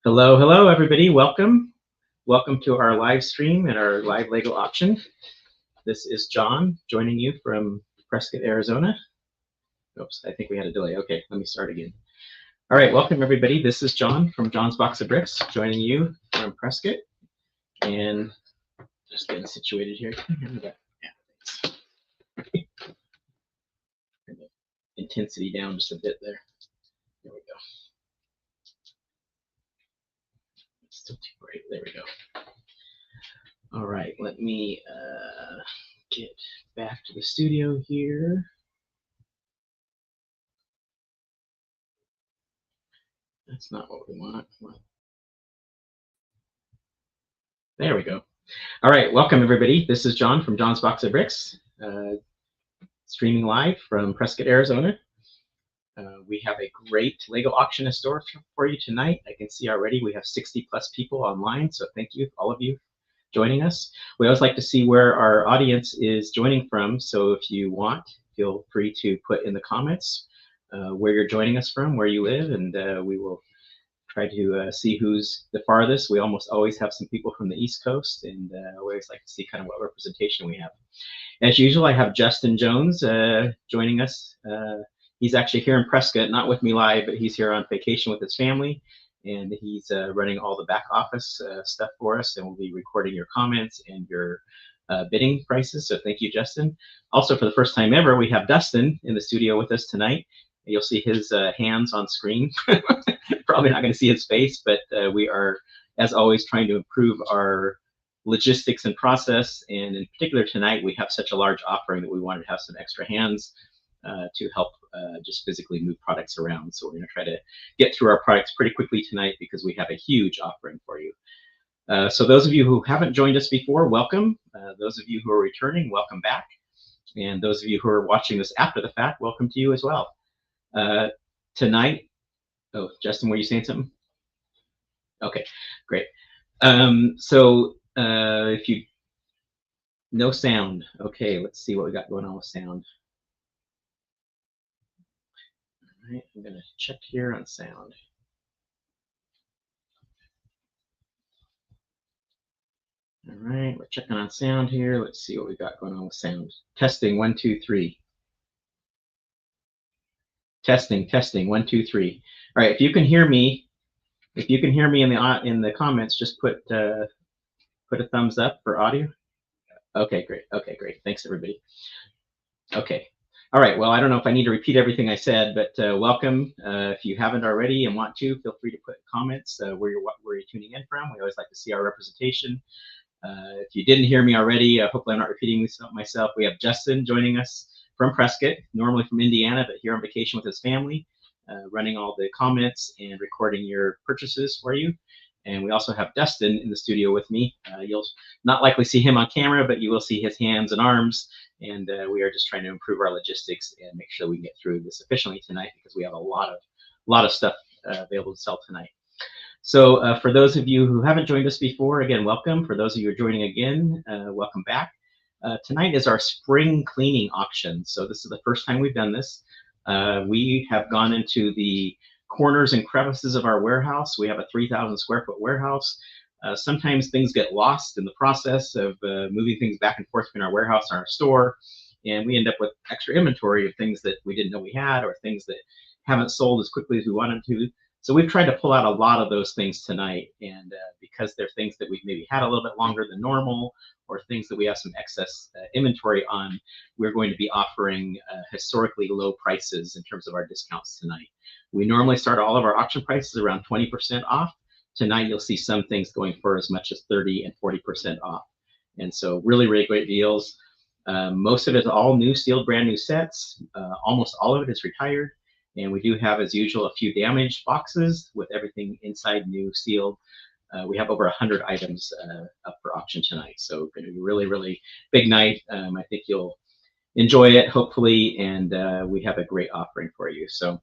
Hello, hello, everybody. Welcome. Welcome to our live stream and our live Lego auction. This is John joining you from Prescott, Arizona. Oops, I think we had a delay. Okay, let me start again. All right, welcome, everybody. This is John from John's Box of Bricks joining you from Prescott. And just getting situated here. Yeah, turn the intensity down just a bit there. There we go. It's still too bright. There we go. All right, let me get back to the studio here. That's not what we want. There we go. All right, welcome everybody. This is John from John's Box of Bricks, streaming live from Prescott, Arizona. We have a great Lego auction in store for you tonight. I can see already we have 60 plus people online, so thank you, all of you, joining us. We always like to see where our audience is joining from, so if you want, feel free to put in the comments where you're joining us from, where you live, and we will try to see who's the farthest. We almost always have some people from the East Coast, and we always like to see kind of what representation we have. As usual, I have Justin Jones joining us. He's actually here in Prescott, not with me live, but he's here on vacation with his family, and he's running all the back office stuff for us, and we'll be recording your comments and your bidding prices, so thank you, Justin. Also, for the first time ever, we have Dustin in the studio with us tonight. You'll see his hands on screen. Probably not going to see his face, but we are, as always, trying to improve our logistics and process, and in particular tonight, we have such a large offering that we wanted to have some extra hands to help just physically move products around. So we're going to try to get through our products pretty quickly tonight because we have a huge offering for you. So those of you who haven't joined us before, welcome. Those of you who are returning, welcome back. And those of you who are watching this after the fact, welcome to you as well. Tonight, oh, Justin, were you saying something? Okay, great. If you, no sound. Okay, let's see what we got going on with sound. All right, I'm gonna check here on sound. All right, we're checking on sound here. Let's see what we got going on with sound. Testing, 1, 2, 3. Testing, testing, 1, 2, 3. All right, if you can hear me in the comments, just put a thumbs up for audio. Okay, great. Okay, great. Thanks, everybody. Okay. All right. Well, I don't know if I need to repeat everything I said, but welcome. If you haven't already and want to, feel free to put comments where you're tuning in from. We always like to see our representation. If you didn't hear me already, hopefully I'm not repeating myself. We have Justin joining us from Prescott, normally from Indiana, but here on vacation with his family, running all the comments and recording your purchases for you. And we also have Dustin in the studio with me. You'll not likely see him on camera, but you will see his hands and arms. And we are just trying to improve our logistics and make sure we can get through this efficiently tonight because we have a lot of stuff available to sell tonight. So for those of you who haven't joined us before, again, welcome. For those of you who are joining again, welcome back. Tonight is our spring cleaning auction. So this is the first time we've done this. We have gone into the corners and crevices of our warehouse. We have a 3,000 square foot warehouse. Sometimes things get lost in the process of moving things back and forth between our warehouse and our store, and we end up with extra inventory of things that we didn't know we had or things that haven't sold as quickly as we wanted to. So we've tried to pull out a lot of those things tonight, and because they're things that we've maybe had a little bit longer than normal or things that we have some excess inventory on, we're going to be offering historically low prices in terms of our discounts tonight. We normally start all of our auction prices around 20% off. Tonight you'll see some things going for as much as 30 and 40% off. And so really, really great deals. Most of it is all new, sealed, brand new sets. Almost all of it is retired. And we do have, as usual, a few damaged boxes with everything inside new, sealed. We have over 100 items up for auction tonight. So going to be a really, really big night. I think you'll enjoy it, hopefully, and we have a great offering for you. So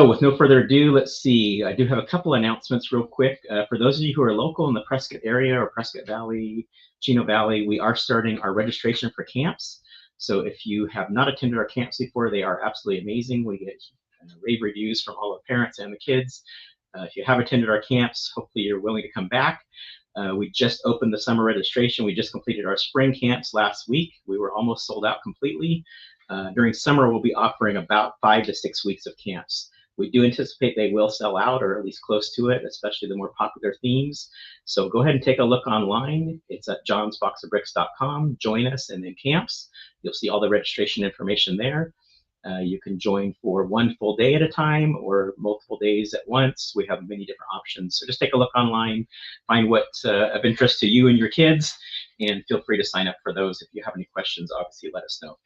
with no further ado, let's see. I do have a couple announcements real quick. For those of you who are local in the Prescott area or Prescott Valley, Chino Valley, we are starting our registration for camps. So if you have not attended our camps before, they are absolutely amazing. We get rave reviews from all the parents and the kids. If you have attended our camps, hopefully you're willing to come back. We just opened the summer registration. We just completed our spring camps last week. We were almost sold out completely. During summer, we'll be offering about 5 to 6 weeks of camps. We do anticipate they will sell out, or at least close to it, especially the more popular themes. So go ahead and take a look online. It's at johnsboxofbricks.com. Join us and then camps. You'll see all the registration information there. You can join for 1 full day at a time or multiple days at once. We have many different options. So just take a look online, find what's of interest to you and your kids, and feel free to sign up for those. If you have any questions, obviously let us know.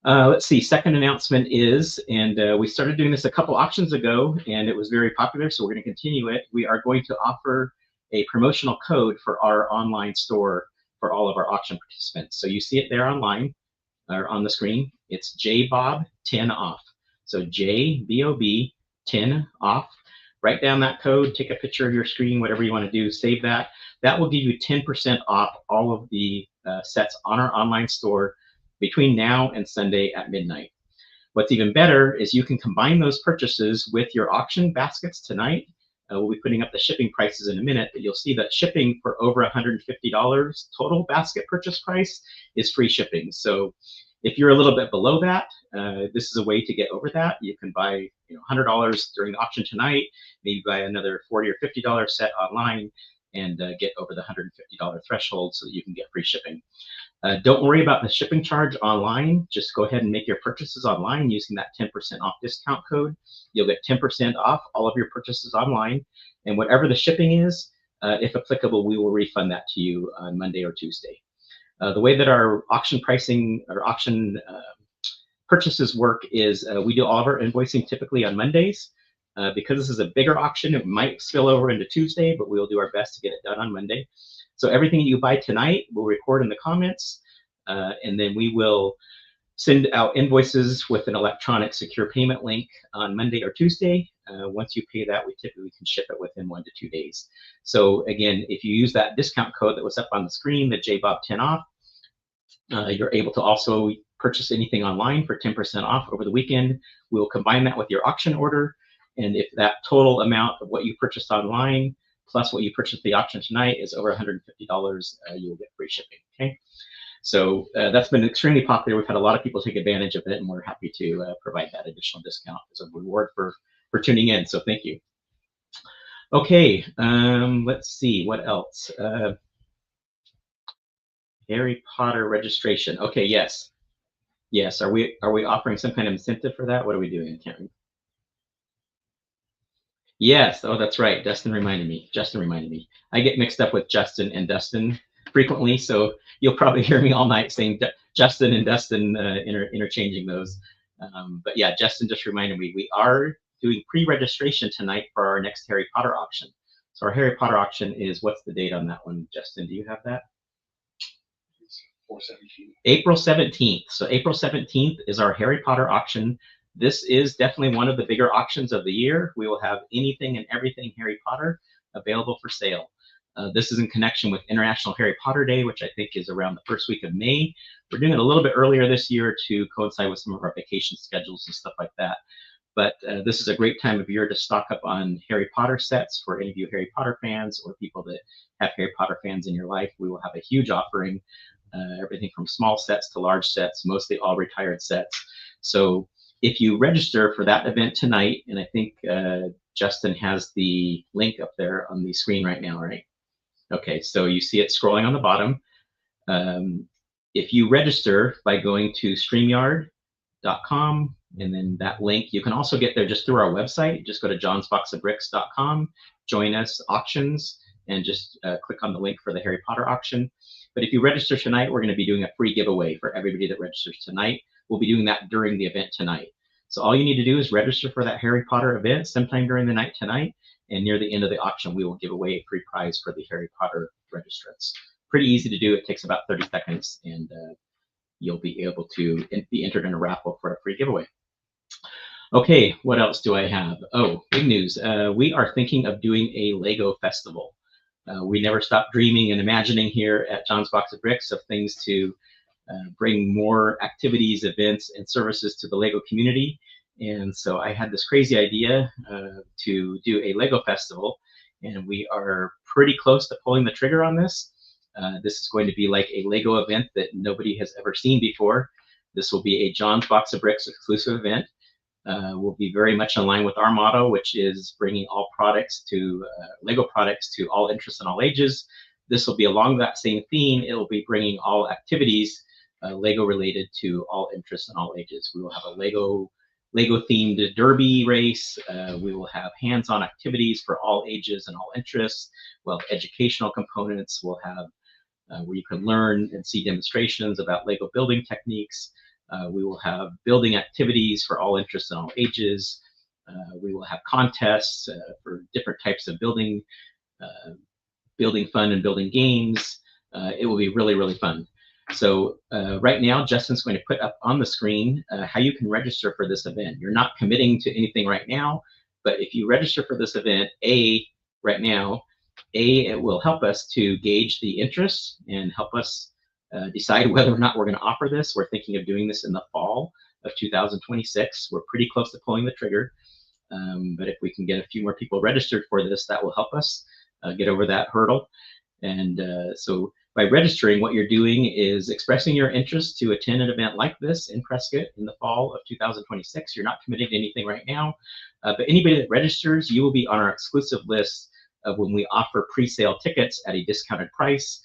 Let's see, second announcement is, and we started doing this a couple auctions ago, and it was very popular, so we're going to continue it. We are going to offer a promotional code for our online store for all of our auction participants. So you see it there online, or on the screen. It's JBOB 10 off. So JBOB 10 off. Write down that code, take a picture of your screen, whatever you want to do, save that. That will give you 10% off all of the sets on our online store between now and Sunday at midnight. What's even better is you can combine those purchases with your auction baskets tonight. We'll be putting up the shipping prices in a minute, but you'll see that shipping for over $150 total basket purchase price is free shipping. So if you're a little bit below that, this is a way to get over that. You can buy $100 during the auction tonight, maybe buy another $40 or $50 set online, and get over the $150 threshold so that you can get free shipping. Don't worry about the shipping charge online. Just go ahead and make your purchases online using that 10% off discount code. You'll get 10% off all of your purchases online. And whatever the shipping is, if applicable, we will refund that to you on Monday or Tuesday. The way that our auction pricing or auction purchases work is we do all of our invoicing typically on Mondays. Because this is a bigger auction, it might spill over into Tuesday, but we'll do our best to get it done on Monday. So everything you buy tonight, we'll record in the comments, and then we will send out invoices with an electronic secure payment link on Monday or Tuesday. Once you pay that, we typically can ship it within 1 to 2 days. So again, if you use that discount code that was up on the screen, the JBOB 10 off, you're able to also purchase anything online for 10% off over the weekend. We'll combine that with your auction order. And if that total amount of what you purchased online plus what you purchased at the auction tonight is over $150, you'll get free shipping, okay? So that's been extremely popular. We've had a lot of people take advantage of it, and we're happy to provide that additional discount as a reward for tuning in, so thank you. Okay, let's see, what else? Harry Potter registration. Okay, yes. Yes, are we offering some kind of incentive for that? What are we doing? I can't remember. Yes, oh, that's right. Justin reminded me. I get mixed up with Justin and Dustin frequently, so you'll probably hear me all night saying Justin and Dustin, interchanging those. But yeah, Justin just reminded me, we are doing pre-registration tonight for our next Harry Potter auction. So our Harry Potter auction is, what's the date on that one, Justin? Do you have that? April 17th. So April 17th is our Harry Potter auction. This is definitely one of the bigger auctions of the year. We will have anything and everything Harry Potter available for sale. This is in connection with International Harry Potter Day, which I think is around the first week of May. We're doing it a little bit earlier this year to coincide with some of our vacation schedules and stuff like that. But this is a great time of year to stock up on Harry Potter sets for any of you Harry Potter fans or people that have Harry Potter fans in your life. We will have a huge offering, everything from small sets to large sets, mostly all retired sets. So if you register for that event tonight, and I think Justin has the link up there on the screen right now, right? Okay, so you see it scrolling on the bottom. If you register by going to Streamyard.com and then that link, you can also get there just through our website. Just go to johnsboxofbricks.com, join us, auctions, and just click on the link for the Harry Potter auction. But if you register tonight, we're going to be doing a free giveaway for everybody that registers tonight. We'll be doing that during the event tonight. So all you need to do is register for that Harry Potter event sometime during the night tonight, and near the end of the auction, we will give away a free prize for the Harry Potter registrants. Pretty easy to do. It takes about 30 seconds, and you'll be able to be entered in a raffle for a free giveaway. Okay, what else do I have? Oh, big news. We are thinking of doing a Lego festival. We never stop dreaming and imagining here at John's Box of Bricks of things to bring more activities, events, and services to the Lego community. And so I had this crazy idea to do a Lego festival, and we are pretty close to pulling the trigger on this. This is going to be like a Lego event that nobody has ever seen before. This will be a John's Box of Bricks exclusive event. Will be very much in line with our motto, which is bringing all products to Lego products to all interests and all ages. This will be along that same theme. It will be bringing all activities Lego related to all interests and all ages. We will have a Lego themed derby race. We will have hands-on activities for all ages and all interests. We'll have educational components. We'll have where you can learn and see demonstrations about Lego building techniques. We will have building activities for all interests and all ages. We will have contests for different types of building fun and building games. It will be really, really fun. So right now, Justin's going to put up on the screen how you can register for this event. You're not committing to anything right now, but if you register for this event, right now, it will help us to gauge the interest and help us decide whether or not we're going to offer this. We're thinking of doing this in the fall of 2026. We're pretty close to pulling the trigger, but if we can get a few more people registered for this, that will help us get over that hurdle. And so by registering, what you're doing is expressing your interest to attend an event like this in Prescott in the fall of 2026. You're not committing to anything right now, but anybody that registers, you will be on our exclusive list of when we offer pre-sale tickets at a discounted price.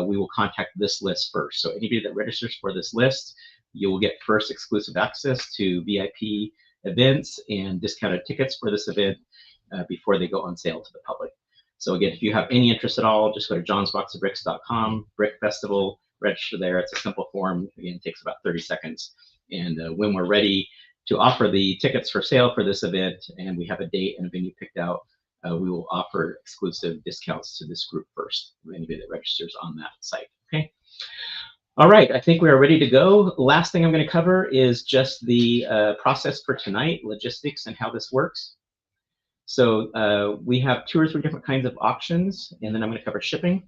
We will contact this list first. So anybody that registers for this list, you will get first exclusive access to VIP events and discounted tickets for this event before they go on sale to the public. So again, if you have any interest at all, just go to johnsboxofbricks.com, Brick Festival, register there. It's a simple form. Again, it takes about 30 seconds. And when we're ready to offer the tickets for sale for this event, and we have a date and a venue picked out, we will offer exclusive discounts to this group first, anybody that registers on that site, okay? All right, I think we are ready to go. Last thing I'm going to cover is just the process for tonight, logistics and how this works. So we have 2 or 3 different kinds of auctions, and then I'm going to cover shipping.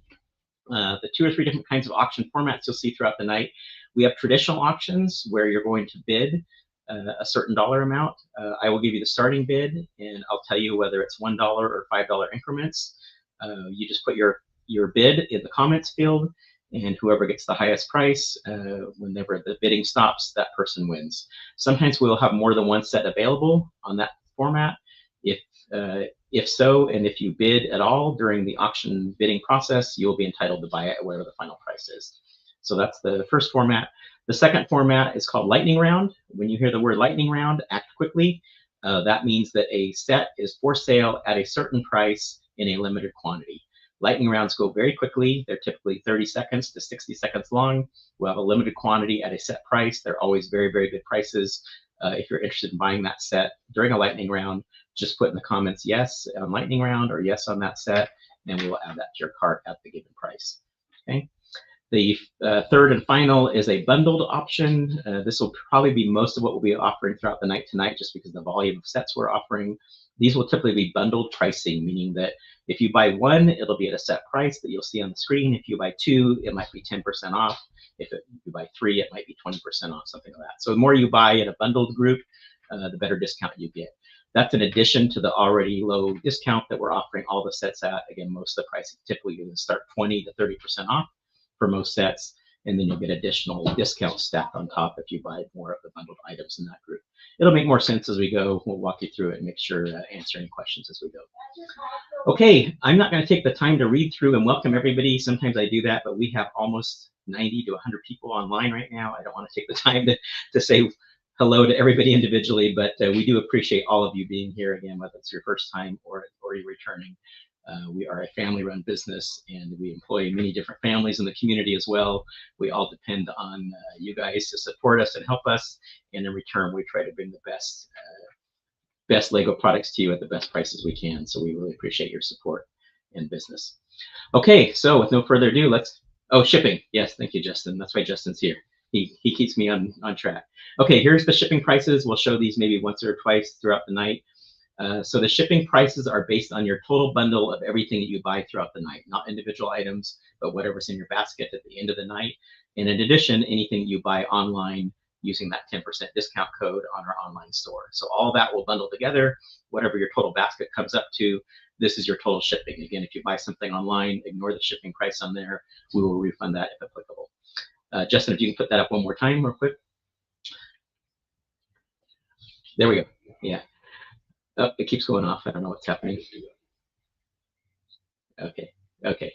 The 2 or 3 different kinds of auction formats you'll see throughout the night. We have traditional auctions where you're going to bid a certain dollar amount. I will give you the starting bid, and I'll tell you whether it's $1 or $5 increments. You just put your bid in the comments field, and whoever gets the highest price, whenever the bidding stops, that person wins. Sometimes we'll have more than one set available on that format. If so, and if you bid at all during the auction bidding process, you'll be entitled to buy it at whatever the final price is. So that's the first format. The second format is called lightning round. When you hear the word lightning round, act quickly. That means that a set is for sale at a certain price in a limited quantity. Lightning rounds go very quickly. They're typically 30 seconds to 60 seconds long. We'll have a limited quantity at a set price. They're always very, very good prices. If you're interested in buying that set during a lightning round, just put in the comments yes on lightning round or yes on that set, and we will add that to your cart at the given price. Okay. The third and final is a bundled option. This will probably be most of what we'll be offering throughout the night tonight, just because of the volume of sets we're offering. These will typically be bundled pricing, meaning that if you buy one, it'll be at a set price that you'll see on the screen. If you buy 2, it might be 10% off. If you buy 3, it might be 20% off, something like that. So the more you buy in a bundled group, the better discount you get. That's in addition to the already low discount that we're offering all the sets at. Again, most of the pricing typically going to start 20 to 30% off for most sets, and then you'll get additional discounts stacked on top if you buy more of the bundled items in that group. It'll make more sense as we go. We'll walk you through it and make sure to answer any questions as we go. Okay, I'm not going to take the time to read through and welcome everybody. Sometimes I do that, but we have almost 90 to 100 people online right now. I don't want to take the time to say hello to everybody individually, but we do appreciate all of you being here again, whether it's your first time or you're returning. We are a family-run business, and we employ many different families in the community as well. We all depend on you guys to support us and help us, and in return, we try to bring the best Lego products to you at the best prices we can. So we really appreciate your support and business. Okay, so with no further ado, shipping. Yes, thank you, Justin. That's why Justin's here. He keeps me on track. Okay, here's the shipping prices. We'll show these maybe once or twice throughout the night. So the shipping prices are based on your total bundle of everything that you buy throughout the night, not individual items, but whatever's in your basket at the end of the night. And in addition, anything you buy online using that 10% discount code on our online store. So all that will bundle together. Whatever your total basket comes up to, this is your total shipping. Again, if you buy something online, ignore the shipping price on there. We will refund that if applicable. Justin, if you can put that up one more time real quick. There we go. Yeah. Oh, it keeps going off. I don't know what's happening. Okay. Okay.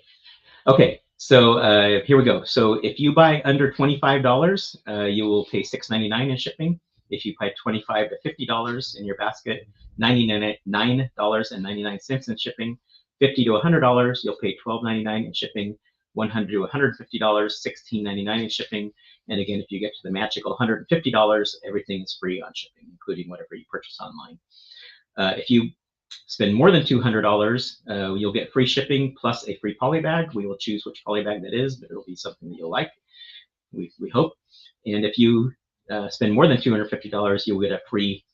Okay. So here we go. So if you buy under $25, you will pay $6.99 in shipping. If you buy $25 to $50 in your basket, $99.99 in shipping. $50 to $100, you'll pay $12.99 in shipping. $100 to $150, $16.99 in shipping. And again, if you get to the magical $150, everything is free on shipping, including whatever you purchase online. If you spend more than $200, you'll get free shipping plus a free poly bag. We will choose which poly bag that is, but it'll be something that you'll like, we hope. And if you spend more than $250, you'll get a free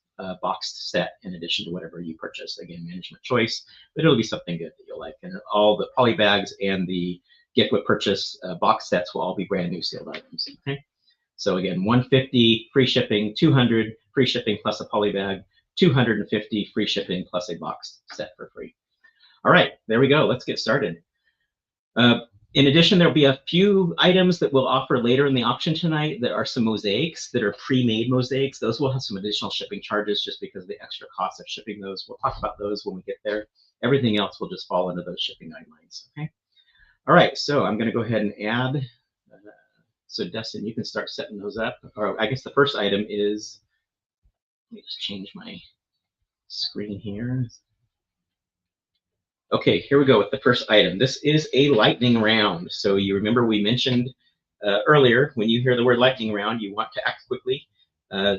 boxed set in addition to whatever you purchase. Again, management choice, but it'll be something good that you'll like. And all the poly bags and the gift with purchase box sets will all be brand new sealed items. Okay. So again, $150 free shipping, $200 free shipping plus a poly bag, $250 free shipping plus a box set for free. All right, there we go. Let's get started. In addition, there'll be a few items that we'll offer later in the auction tonight that are some mosaics that are pre-made mosaics. Those will have some additional shipping charges just because of the extra cost of shipping those. We'll talk about those when we get there. Everything else will just fall into those shipping guidelines. Okay. All right, so I'm going to go ahead and add. So Dustin, you can start setting those up. Or I guess the first item is, let me just change my screen here. Okay, here we go with the first item. This is a lightning round. So you remember we mentioned earlier, when you hear the word lightning round, you want to act quickly.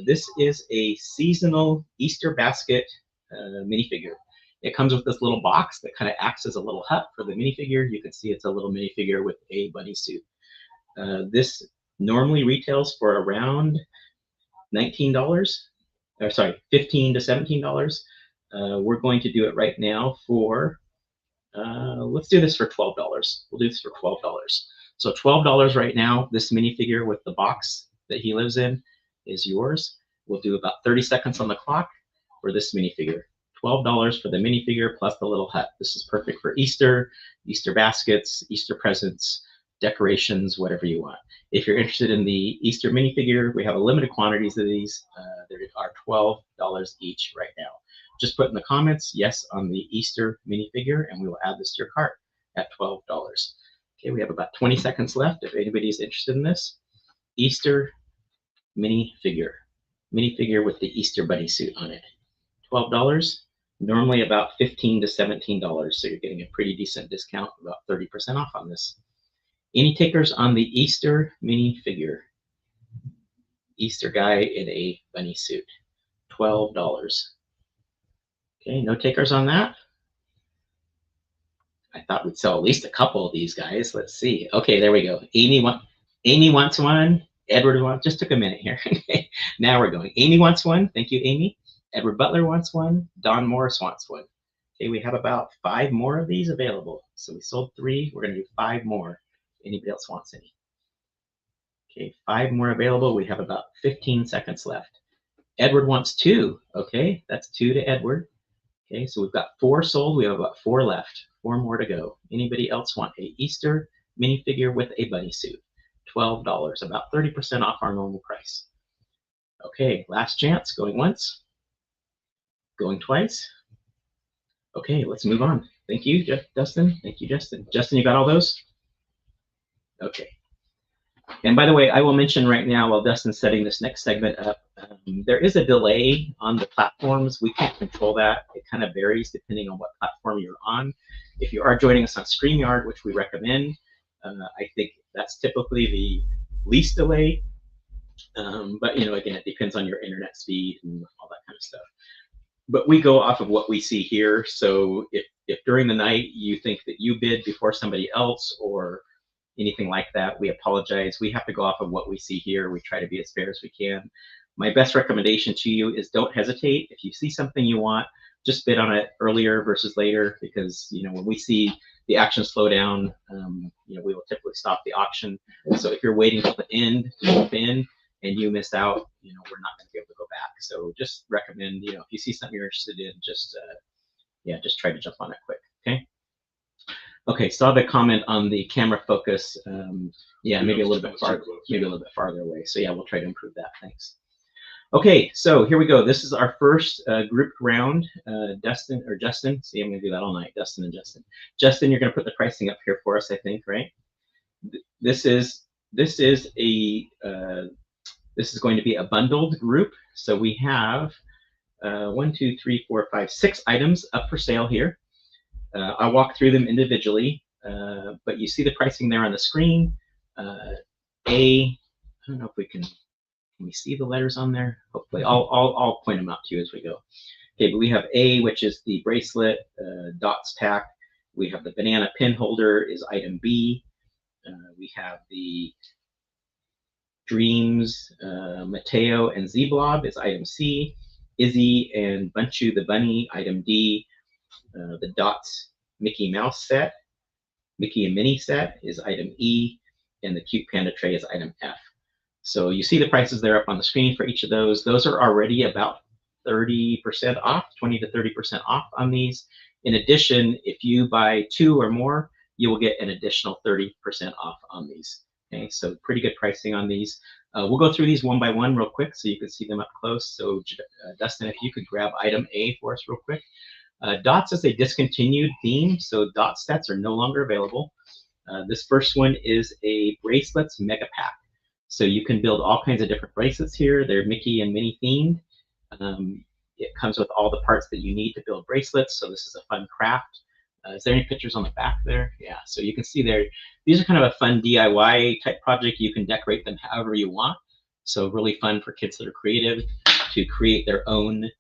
This is a seasonal Easter basket minifigure. It comes with this little box that kind of acts as a little hut for the minifigure. You can see it's a little minifigure with a bunny suit. This normally retails for around $19, or sorry, $15 to $17. We're going to do it right now for, let's do this for $12. We'll do this for $12. So $12 right now, this minifigure with the box that he lives in is yours. We'll do about 30 seconds on the clock for this minifigure. $12 for the minifigure plus the little hut. This is perfect for Easter, Easter baskets, Easter presents, decorations, whatever you want. If you're interested in the Easter minifigure, we have a limited quantities of these. There are $12 each right now. Just put in the comments yes on the Easter minifigure, and we will add this to your cart at $12. Okay, we have about 20 seconds left if anybody's interested in this. Easter minifigure with the Easter bunny suit on it. $12, normally about $15 to $17, so you're getting a pretty decent discount, about 30% off on this. Any takers on the Easter minifigure? Easter guy in a bunny suit, $12. Okay, no takers on that? I thought we'd sell at least a couple of these guys. Let's see. Okay, there we go. Amy wants one. Edward wants, just took a minute here. Now we're going. Amy wants one. Thank you, Amy. Edward Butler wants one. Don Morris wants one. Okay, we have about 5 more of these available. So we sold 3. We're going to do 5 more. Anybody else wants any? Okay, 5 more available. We have about 15 seconds left. Edward wants 2. Okay, that's 2 to Edward. Okay, so we've got 4 sold. We have about 4 left. 4 more to go. Anybody else want a Easter minifigure with a bunny suit? $12, about 30% off our normal price. Okay, last chance. Going once. Going twice. Okay, let's move on. Thank you, Dustin. Thank you, Justin. Justin, you got all those? Okay. And by the way, I will mention right now while Dustin's setting this next segment up, there is a delay on the platforms. We can't control that. It kind of varies depending on what platform you're on. If you are joining us on Streamyard, which we recommend, I think that's typically the least delay. But you know, again, it depends on your internet speed and all that kind of stuff. But we go off of what we see here. So if during the night you think that you bid before somebody else or anything like that, we apologize. We have to go off of what we see here. We try to be as fair as we can. My best recommendation to you is don't hesitate. If you see something you want, just bid on it earlier versus later, because you know when we see the action slow down, you know, we will typically stop the auction. So if you're waiting till the end to jump in, and you miss out, you know, we're not going to be able to go back. So just recommend, you know, if you see something you're interested in, just yeah, just try to jump on it quick. Okay. Okay, saw the comment on the camera focus. Yeah, maybe a little bit farther, away. So yeah, we'll try to improve that. Thanks. Okay, so here we go. This is our first grouped round. Justin, see, I'm gonna do that all night. Dustin and Justin. Justin, you're gonna put the pricing up here for us, I think, right? This is going to be a bundled group. So we have 1, 2, 3, 4, 5, 6 items up for sale here. I'll walk through them individually, but you see the pricing there on the screen. I don't know if we can we see the letters on there? Hopefully, I'll point them out to you as we go. Okay, but we have A, which is the bracelet, dots pack. We have the banana pin holder is item B. We have the Dreams, Mateo and Z-Blob is item C. Izzy and Bunchu the bunny, item D. The Dots Mickey Mouse set, Mickey and Minnie set is item E, and the Cute Panda tray is item F. So you see the prices there up on the screen for each of those. Those are already about 30% off, 20 to 30% off on these. In addition, if you buy 2 or more, you will get an additional 30% off on these. Okay, so pretty good pricing on these. We'll go through these one by one real quick so you can see them up close. So Dustin, if you could grab item A for us real quick. Dots is a discontinued theme, so dot sets are no longer available. This first one is a bracelets mega pack. So you can build all kinds of different bracelets here. They're Mickey and Minnie themed. It comes with all the parts that you need to build bracelets, so this is a fun craft. Is there any pictures on the back there? Yeah, so you can see there, these are kind of a fun DIY type project. You can decorate them however you want. So really fun for kids that are creative to create their own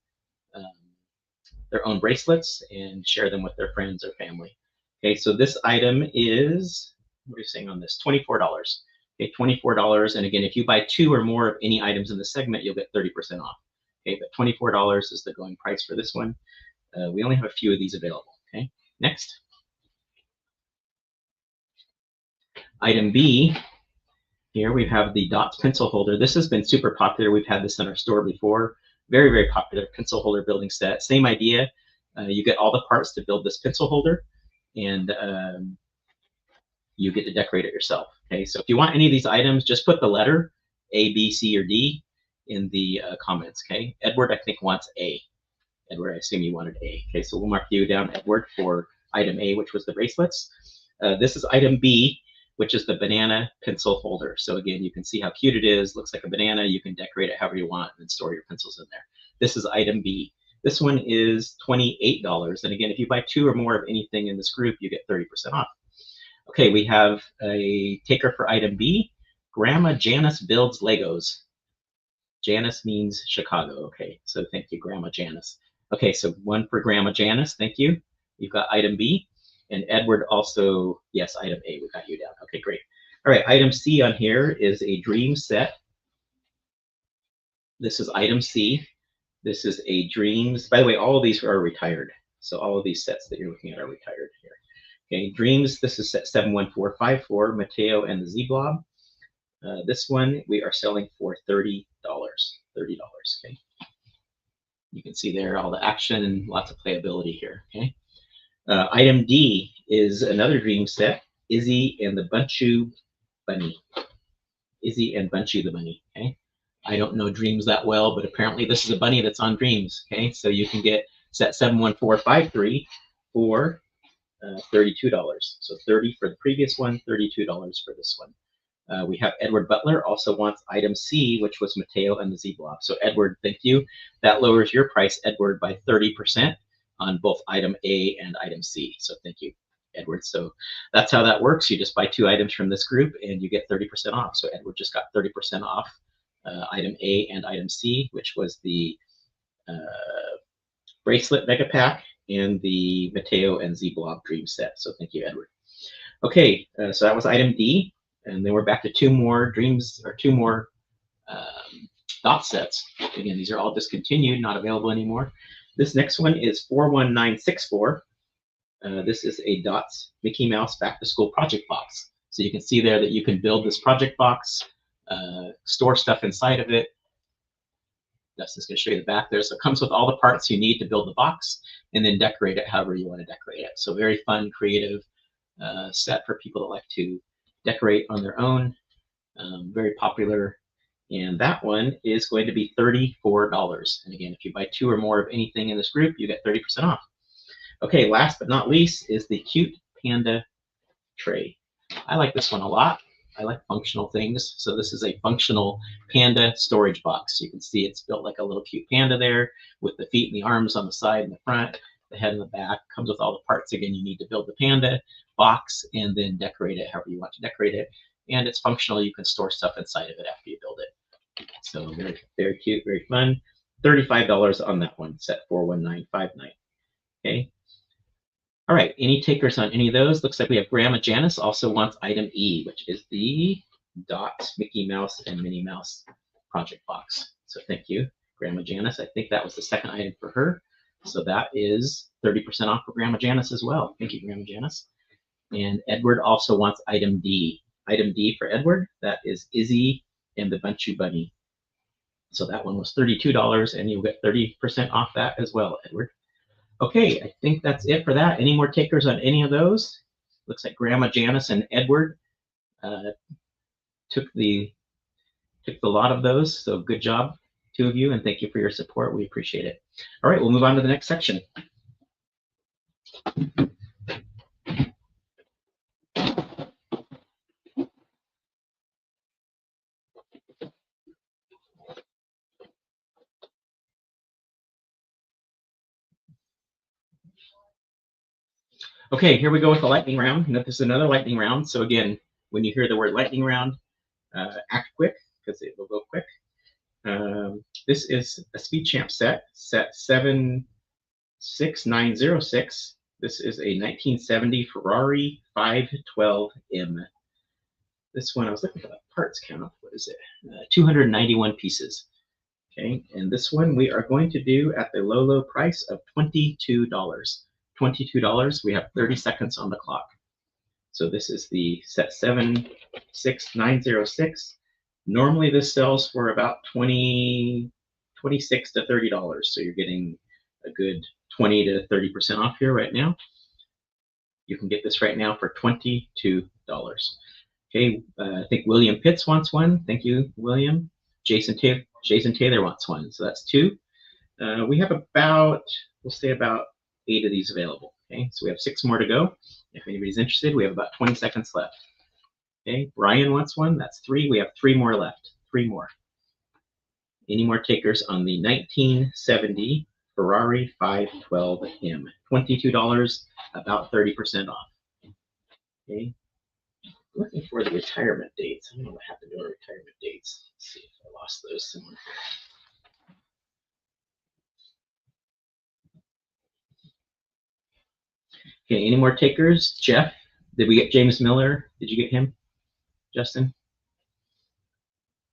bracelets and share them with their friends or family. Okay, so this item is, what are you saying on this? $24. Okay, $24. And again, if you buy 2 or more of any items in the segment, you'll get 30% off. Okay, but $24 is the going price for this one. We only have a few of these available. Okay, next. Item B, here we have the Dots pencil holder. This has been super popular. We've had this in our store before. Very, very popular pencil holder building set. Same idea. You get all the parts to build this pencil holder, and you get to decorate it yourself. Okay, so if you want any of these items, just put the letter A, B, C, or D in the comments. Okay, Edward, I think, wants A. Edward, I assume you wanted A. Okay, so we'll mark you down, Edward, for item A, which was the bracelets. This is item B, which is the banana pencil holder. So again, you can see how cute it is. Looks like a banana. You can decorate it however you want and store your pencils in there. This is item B. This one is $28. And again, if you buy 2 or more of anything in this group, you get 30% off. Okay, we have a taker for item B. Grandma Janice builds Legos. Janice means Chicago. Okay, so thank you, Grandma Janice. Okay, so 1 for Grandma Janice. Thank you. You've got item B. And Edward also, yes, item A, we got you down. Okay, great. All right, item C on here is a dream set. This is item C. This is a dreams. By the way, all of these are retired. So all of these sets that you're looking at are retired here. Okay, dreams, this is set 71454, Mateo and the Z-Blob. This one we are selling for $30. Okay. You can see there all the action and lots of playability here, okay? Item D is another dream set, Izzy and the Bunchu bunny. Izzy and Bunchu the bunny, okay? I don't know dreams that well, but apparently this is a bunny that's on dreams, okay? So you can get set 71453 for $32. So 30 for the previous one, $32 for this one. We have Edward Butler also wants item C, which was Mateo and the Z-Blob. So Edward, thank you. That lowers your price, Edward, by 30% on both item A and item C. So thank you, Edward. So that's how that works. You just buy 2 items from this group and you get 30% off. So Edward just got 30% off item A and item C, which was the bracelet mega pack and the Mateo and Z-Blob dream set. So thank you, Edward. Okay, so that was item D. And then we're back to 2 more dreams, or 2 more dot sets. Again, these are all discontinued, not available anymore. This next one is 41964. This is a Dots Mickey Mouse Back to School project box. So you can see there that you can build this project box store stuff inside of it. Dustin's going to show you the back there. So it comes with all the parts you need to build the box, and then decorate it however you want to decorate it. So very fun, creative set for people that like to decorate on their own. Very popular. And that one is going to be $34. And again, if you buy 2 or more of anything in this group, you get 30% off. Okay, last but not least is the cute panda tray. I like this one a lot. I like functional things. So this is a functional panda storage box. You can see it's built like a little cute panda there with the feet and the arms on the side and the front, the head and the back. Comes with all the parts again you need to build the panda box and then decorate it however you want to decorate it. And it's functional. You can store stuff inside of it after you build it. So very, very cute, very fun. $35 on that one, set 41959. Okay. All right, any takers on any of those? Looks like we have Grandma Janice also wants item E, which is the Dot Mickey Mouse and Minnie Mouse project box. So thank you, Grandma Janice. I think that was the second item for her. So that is 30% off for Grandma Janice as well. Thank you, Grandma Janice. And Edward also wants item D. Item D for Edward, that is Izzy and the Bunchy Bunny. So that one was $32, and you'll get 30% off that as well, Edward. Okay, I think that's it for that. Any more takers on any of those? Looks like Grandma Janice and Edward took the lot of those. So good job, 2 of you, and thank you for your support. We appreciate it. All right, we'll move on to the next section. Okay, here we go with the lightning round. This is another lightning round. So again, when you hear the word lightning round, act quick because it will go quick. This is a Speed Champ set 76906. This is a 1970 Ferrari 512M. This one, I was looking for the parts count. What is it? 291 pieces. Okay, and this one we are going to do at the low, low price of $22. $22. We have 30 seconds on the clock. So this is the set 76906. Normally this sells for about $26 to $30. So you're getting a good 20 to 30% off here right now. You can get this right now for $22. Okay, I think William Pitts wants one. Thank you, William. Jason Taylor wants one. So that's 2. We have about, we'll say about 8 of these available. Okay, so we have 6 more to go. If anybody's interested, we have about 20 seconds left. Okay, Brian wants one. That's 3. We have 3 more left. 3 more. Any more takers on the 1970 Ferrari 512M? $22, about 30% off. Okay, looking for the retirement dates. I don't know what happened to our retirement dates. Let's see if I lost those somewhere. Okay, any more takers? Jeff, did we get James Miller? Did you get him, Justin?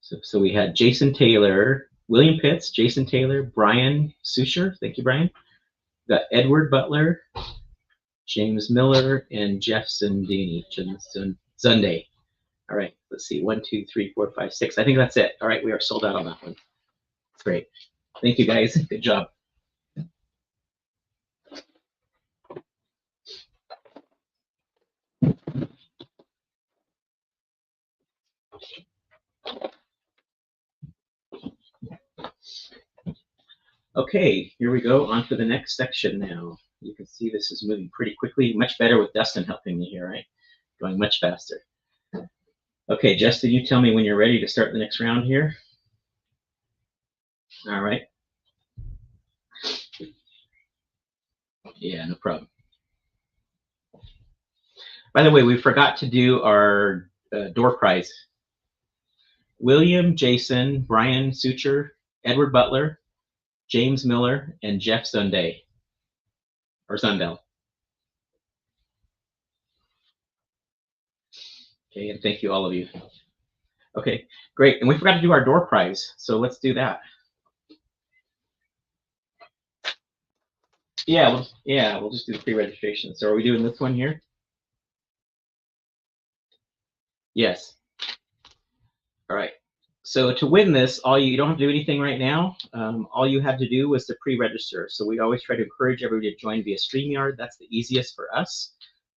So we had Jason Taylor, William Pitts, Jason Taylor, Brian Sucher. Thank you, Brian. We got Edward Butler, James Miller, and Jeff Zunday. All right, let's see. 1, 2, 3, 4, 5, 6. I think that's it. All right, we are sold out on that one. That's great. Thank you, guys. Good job. Okay, here we go on to the next section now. You can see this is moving pretty quickly, much better with Dustin helping me here, right? Going much faster. Okay, Justin, you tell me when you're ready to start the next round here. All right. Yeah, no problem. By the way, we forgot to do our door prize. William, Jason, Brian Sucher, Edward Butler, James Miller, and Jeff Zunday, or Zundell. Okay, and thank you, all of you. Okay, great. And we forgot to do our door prize, so let's do that. Yeah, we'll just do the pre-registration. So are we doing this one here? Yes. All right. So to win this, you don't have to do anything right now. All you had to do was to pre-register. So we always try to encourage everybody to join via Streamyard. That's the easiest for us.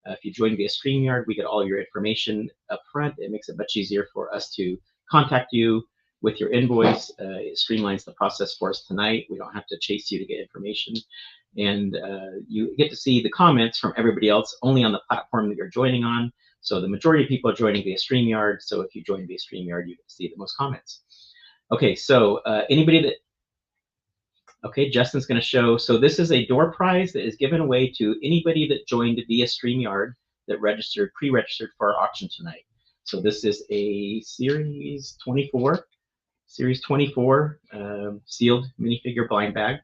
If you join via Streamyard, we get all your information up front. It makes it much easier for us to contact you with your invoice. It streamlines the process for us tonight. We don't have to chase you to get information. And you get to see the comments from everybody else only on the platform that you're joining on. So the majority of people are joining via Streamyard. So if you join via Streamyard, you can see the most comments. Okay, so anybody that, okay, Justin's going to show. So this is a door prize that is given away to anybody that joined via Streamyard that registered, pre-registered for our auction tonight. So this is a Series 24 sealed minifigure blind bag.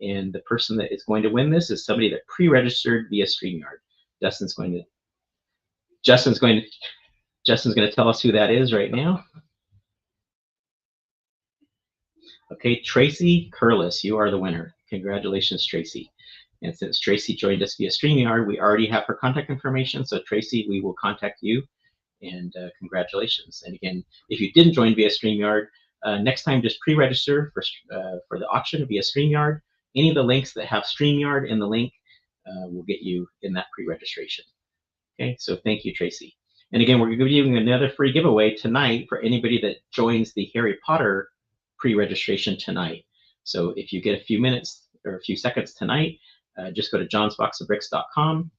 And the person that is going to win this is somebody that pre-registered via Streamyard. Justin's going to tell us who that is right now. Okay, Tracy Curlis, you are the winner. Congratulations, Tracy. And since Tracy joined us via Streamyard, we already have her contact information. So Tracy, we will contact you, and congratulations. And again, if you didn't join via Streamyard, next time just pre-register for the auction via Streamyard. Any of the links that have Streamyard in the link will get you in that pre-registration. Okay, so thank you, Tracy. And again, we're giving another free giveaway tonight for anybody that joins the Harry Potter pre-registration tonight. So if you get a few minutes or a few seconds tonight, just go to johnsboxofbricks.com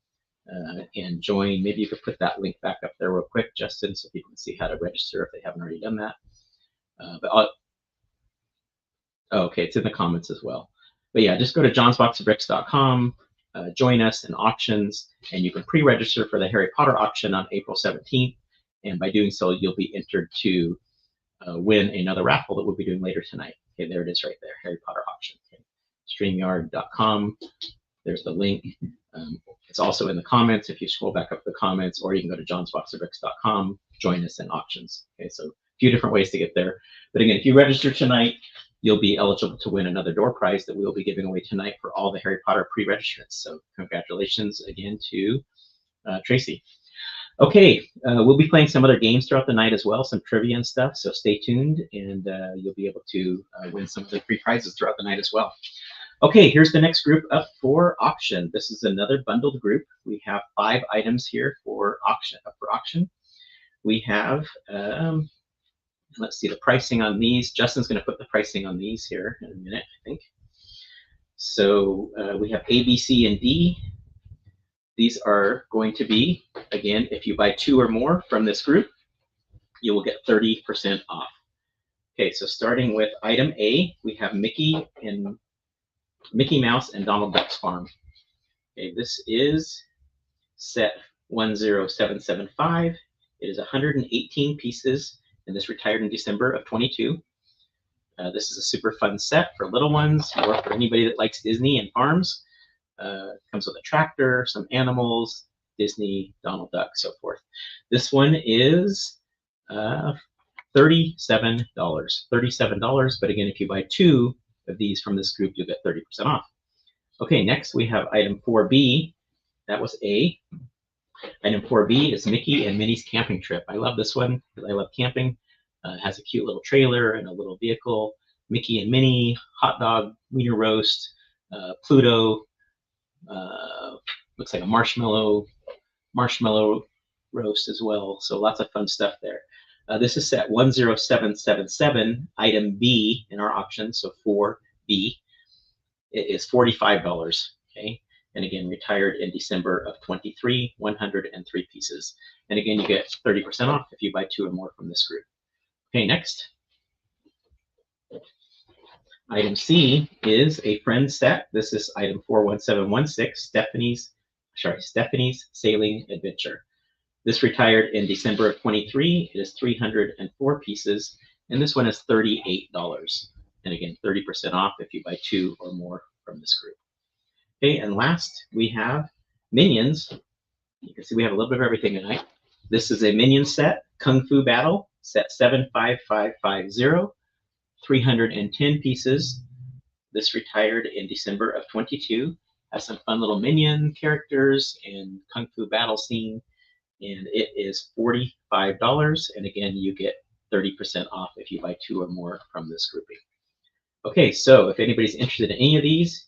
and join. Maybe you could put that link back up there real quick, Justin, so people can see how to register if they haven't already done that. Okay, it's in the comments as well. But yeah, just go to johnsboxofbricks.com, join us in auctions, and you can pre-register for the Harry Potter auction on April 17th. And by doing so, you'll be entered to win another raffle that we'll be doing later tonight. Okay, there it is right there, Harry Potter auction. Okay. Streamyard.com, there's the link. It's also in the comments if you scroll back up the comments, or you can go to johnsboxofbricks.com, join us in auctions. Okay, so a few different ways to get there. But again, if you register tonight, you'll be eligible to win another door prize that we'll be giving away tonight for all the Harry Potter pre-registrants. So congratulations again to Tracy. Okay, we'll be playing some other games throughout the night as well, some trivia and stuff, so stay tuned, and you'll be able to win some of the free prizes throughout the night as well. Okay, here's the next group up for auction. This is another bundled group. We have 5 items here for auction. We have, let's see the pricing on these. Justin's going to put the pricing on these here in a minute, I think. So we have A, B, C, and D. These are going to be, again, if you buy 2 or more from this group, you will get 30% off. Okay, so starting with item A, we have Mickey Mouse and Donald Duck's Farm. Okay, this is set 10775. It is 118 pieces, and this retired in December of 22. This is a super fun set for little ones or for anybody that likes Disney and farms. Comes with a tractor, some animals, Disney, Donald Duck, so forth. This one is $37. But again, if you buy 2 of these from this group, you'll get 30% off. Okay, next we have item 4B. That was A. Item 4B is Mickey and Minnie's Camping Trip. I love this one because I love camping. It has a cute little trailer and a little vehicle. Mickey and Minnie, hot dog, wiener roast, Pluto, looks like a marshmallow roast as well. So lots of fun stuff there. This is set 10777, item B in our auction, so 4B. It is $45, okay? And again, retired in December of 23, 103 pieces. And again, you get 30% off if you buy 2 or more from this group. Okay, next. Item C is a friend set. This is item 41716, Stephanie's Sailing Adventure. This retired in December of 23. It is 304 pieces, and this one is $38. And again, 30% off if you buy 2 or more from this group. Okay, and last we have Minions. You can see we have a little bit of everything tonight. This is a Minion set, Kung Fu Battle, set 75550. 310 pieces. This retired in December of 22. Has some fun little Minion characters and Kung Fu battle scene. And it is $45. And again, you get 30% off if you buy 2 or more from this grouping. Okay, so if anybody's interested in any of these,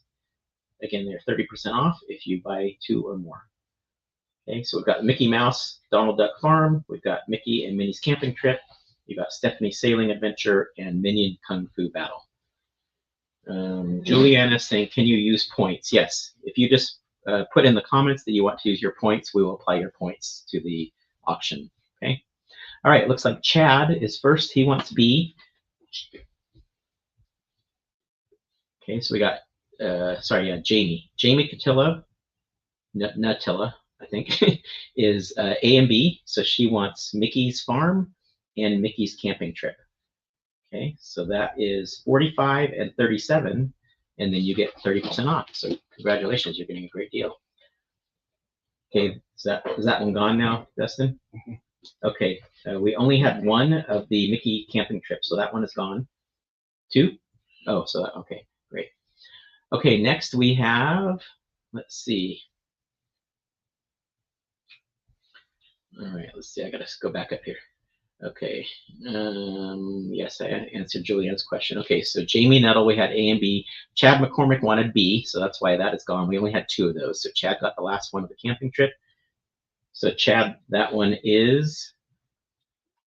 again, they're 30% off if you buy 2 or more. Okay, so we've got Mickey Mouse, Donald Duck Farm, we've got Mickey and Minnie's Camping Trip, you've got Stephanie's Sailing Adventure, and Minion Kung Fu Battle. Juliana is saying, can you use points? Yes, if you just put in the comments that you want to use your points, we will apply your points to the auction. Okay. All right, looks like Chad is first. He wants B. Okay, so we got, Jamie. Jamie Catilla, Nutilla, I think, is A and B. So she wants Mickey's Farm and Mickey's Camping Trip. Okay, so that is 45 and 37, and then you get 30% off. So congratulations, you're getting a great deal. Okay, is that one gone now, Dustin? Mm-hmm. Okay, we only had one of the Mickey Camping Trip, so that one is gone. 2? Oh, so that, okay, great. Okay, next we have, let's see. All right, let's see, I gotta go back up here. Okay, yes, I answered Julianne's question. Okay, so Jamie Nettle, we had A and B. Chad McCormick wanted B, so that's why that is gone. We only had 2 of those. So Chad got the last one of the camping trip. So Chad, that one is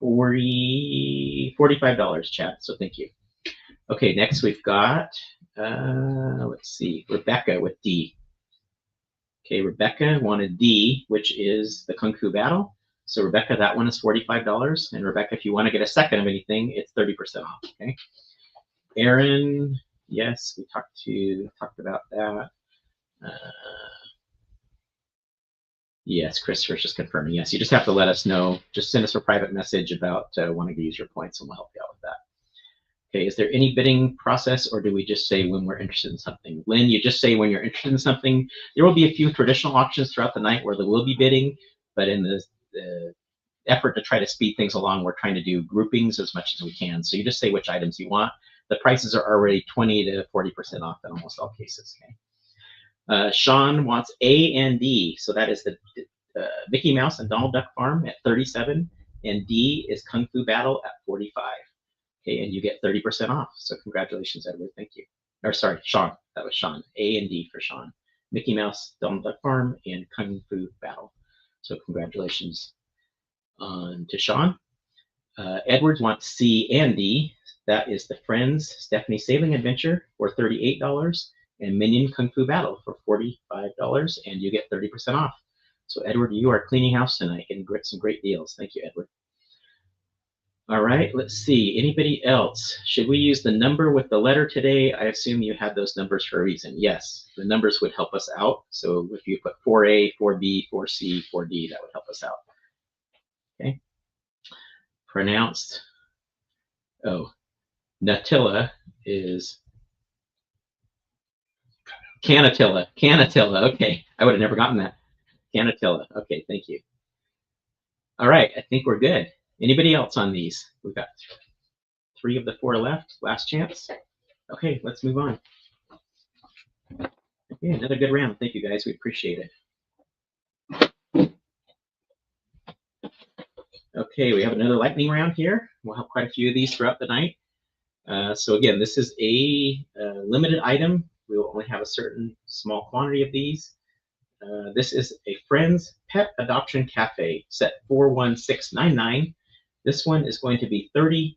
$45, Chad, so thank you. Okay, next we've got, let's see, Rebecca with D. Okay, Rebecca wanted D, which is the Kung Fu Battle. So Rebecca, that one is $45. And Rebecca, if you want to get a second of anything, it's 30% off, okay? Aaron, yes, we talked about that. Yes, Christopher's just confirming. Yes, you just have to let us know. Just send us a private message about wanting to use your points, and we'll help you out with that. Okay, is there any bidding process, or do we just say when we're interested in something? Lynn, you just say when you're interested in something. There will be a few traditional auctions throughout the night where there will be bidding, but in the effort to try to speed things along, we're trying to do groupings as much as we can. So you just say which items you want. The prices are already 20 to 40% off in almost all cases. Okay. Sean wants A and D, so that is the Mickey Mouse and Donald Duck Farm at 37, and D is Kung Fu Battle at 45. Okay, and you get 30% off. So congratulations, Edward. Thank you. Or sorry, Sean. That was Sean. A and D for Sean. Mickey Mouse, Donald Duck Farm, and Kung Fu Battle. So congratulations to Sean. Edwards wants C and D. That is the Friends Stephanie Sailing Adventure for $38, and Minion Kung Fu Battle for $45, and you get 30% off. So Edward, you are cleaning house tonight and get some great deals. Thank you, Edward. All right, let's see. Anybody else? Should we use the number with the letter today? I assume you had those numbers for a reason. Yes, the numbers would help us out. So if you put 4A, 4B, 4C, 4D, that would help us out. Okay. Pronounced. Oh, Nutilla is Canatilla. Canatilla. Okay, I would have never gotten that. Canatilla. Okay, thank you. All right, I think we're good. Anybody else on these? We've got 3 of the 4 left. Last chance. Okay, let's move on. Okay, another good round. Thank you, guys. We appreciate it. Okay, we have another lightning round here. We'll have quite a few of these throughout the night. So again, this is a limited item. We will only have a certain small quantity of these. This is a Friends Pet Adoption Cafe, set 41699. This one is going to be $36.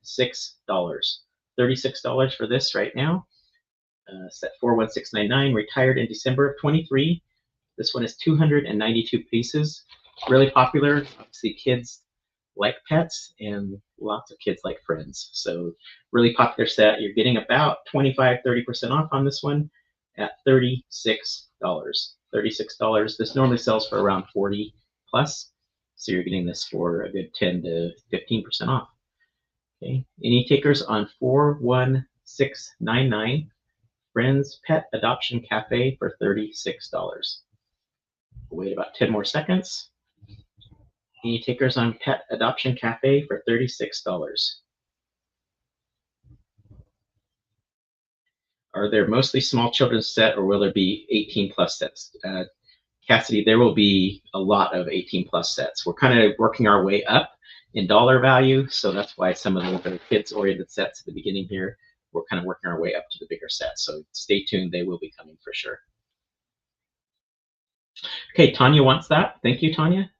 $36 for this right now. Set 41699, retired in December of 23. This one is 292 pieces. Really popular. Obviously, kids like pets, and lots of kids like Friends. So really popular set. You're getting about 25–30% off on this one at $36. $36. This normally sells for around 40 plus. So you're getting this for a good 10 to 15% off. Okay. Any takers on 41699? Friends Pet Adoption Cafe for $36. We'll wait about 10 more seconds. Any takers on Pet Adoption Cafe for $36? Are there mostly small children's set, or will there be 18 plus sets? Cassidy, there will be a lot of 18 plus sets. We're kind of working our way up, in dollar value. So that's why some of the kids-oriented sets at the beginning here, we're kind of working our way up to the bigger sets. So stay tuned, they will be coming for sure. Okay, Tanya wants that. Thank you, Tanya.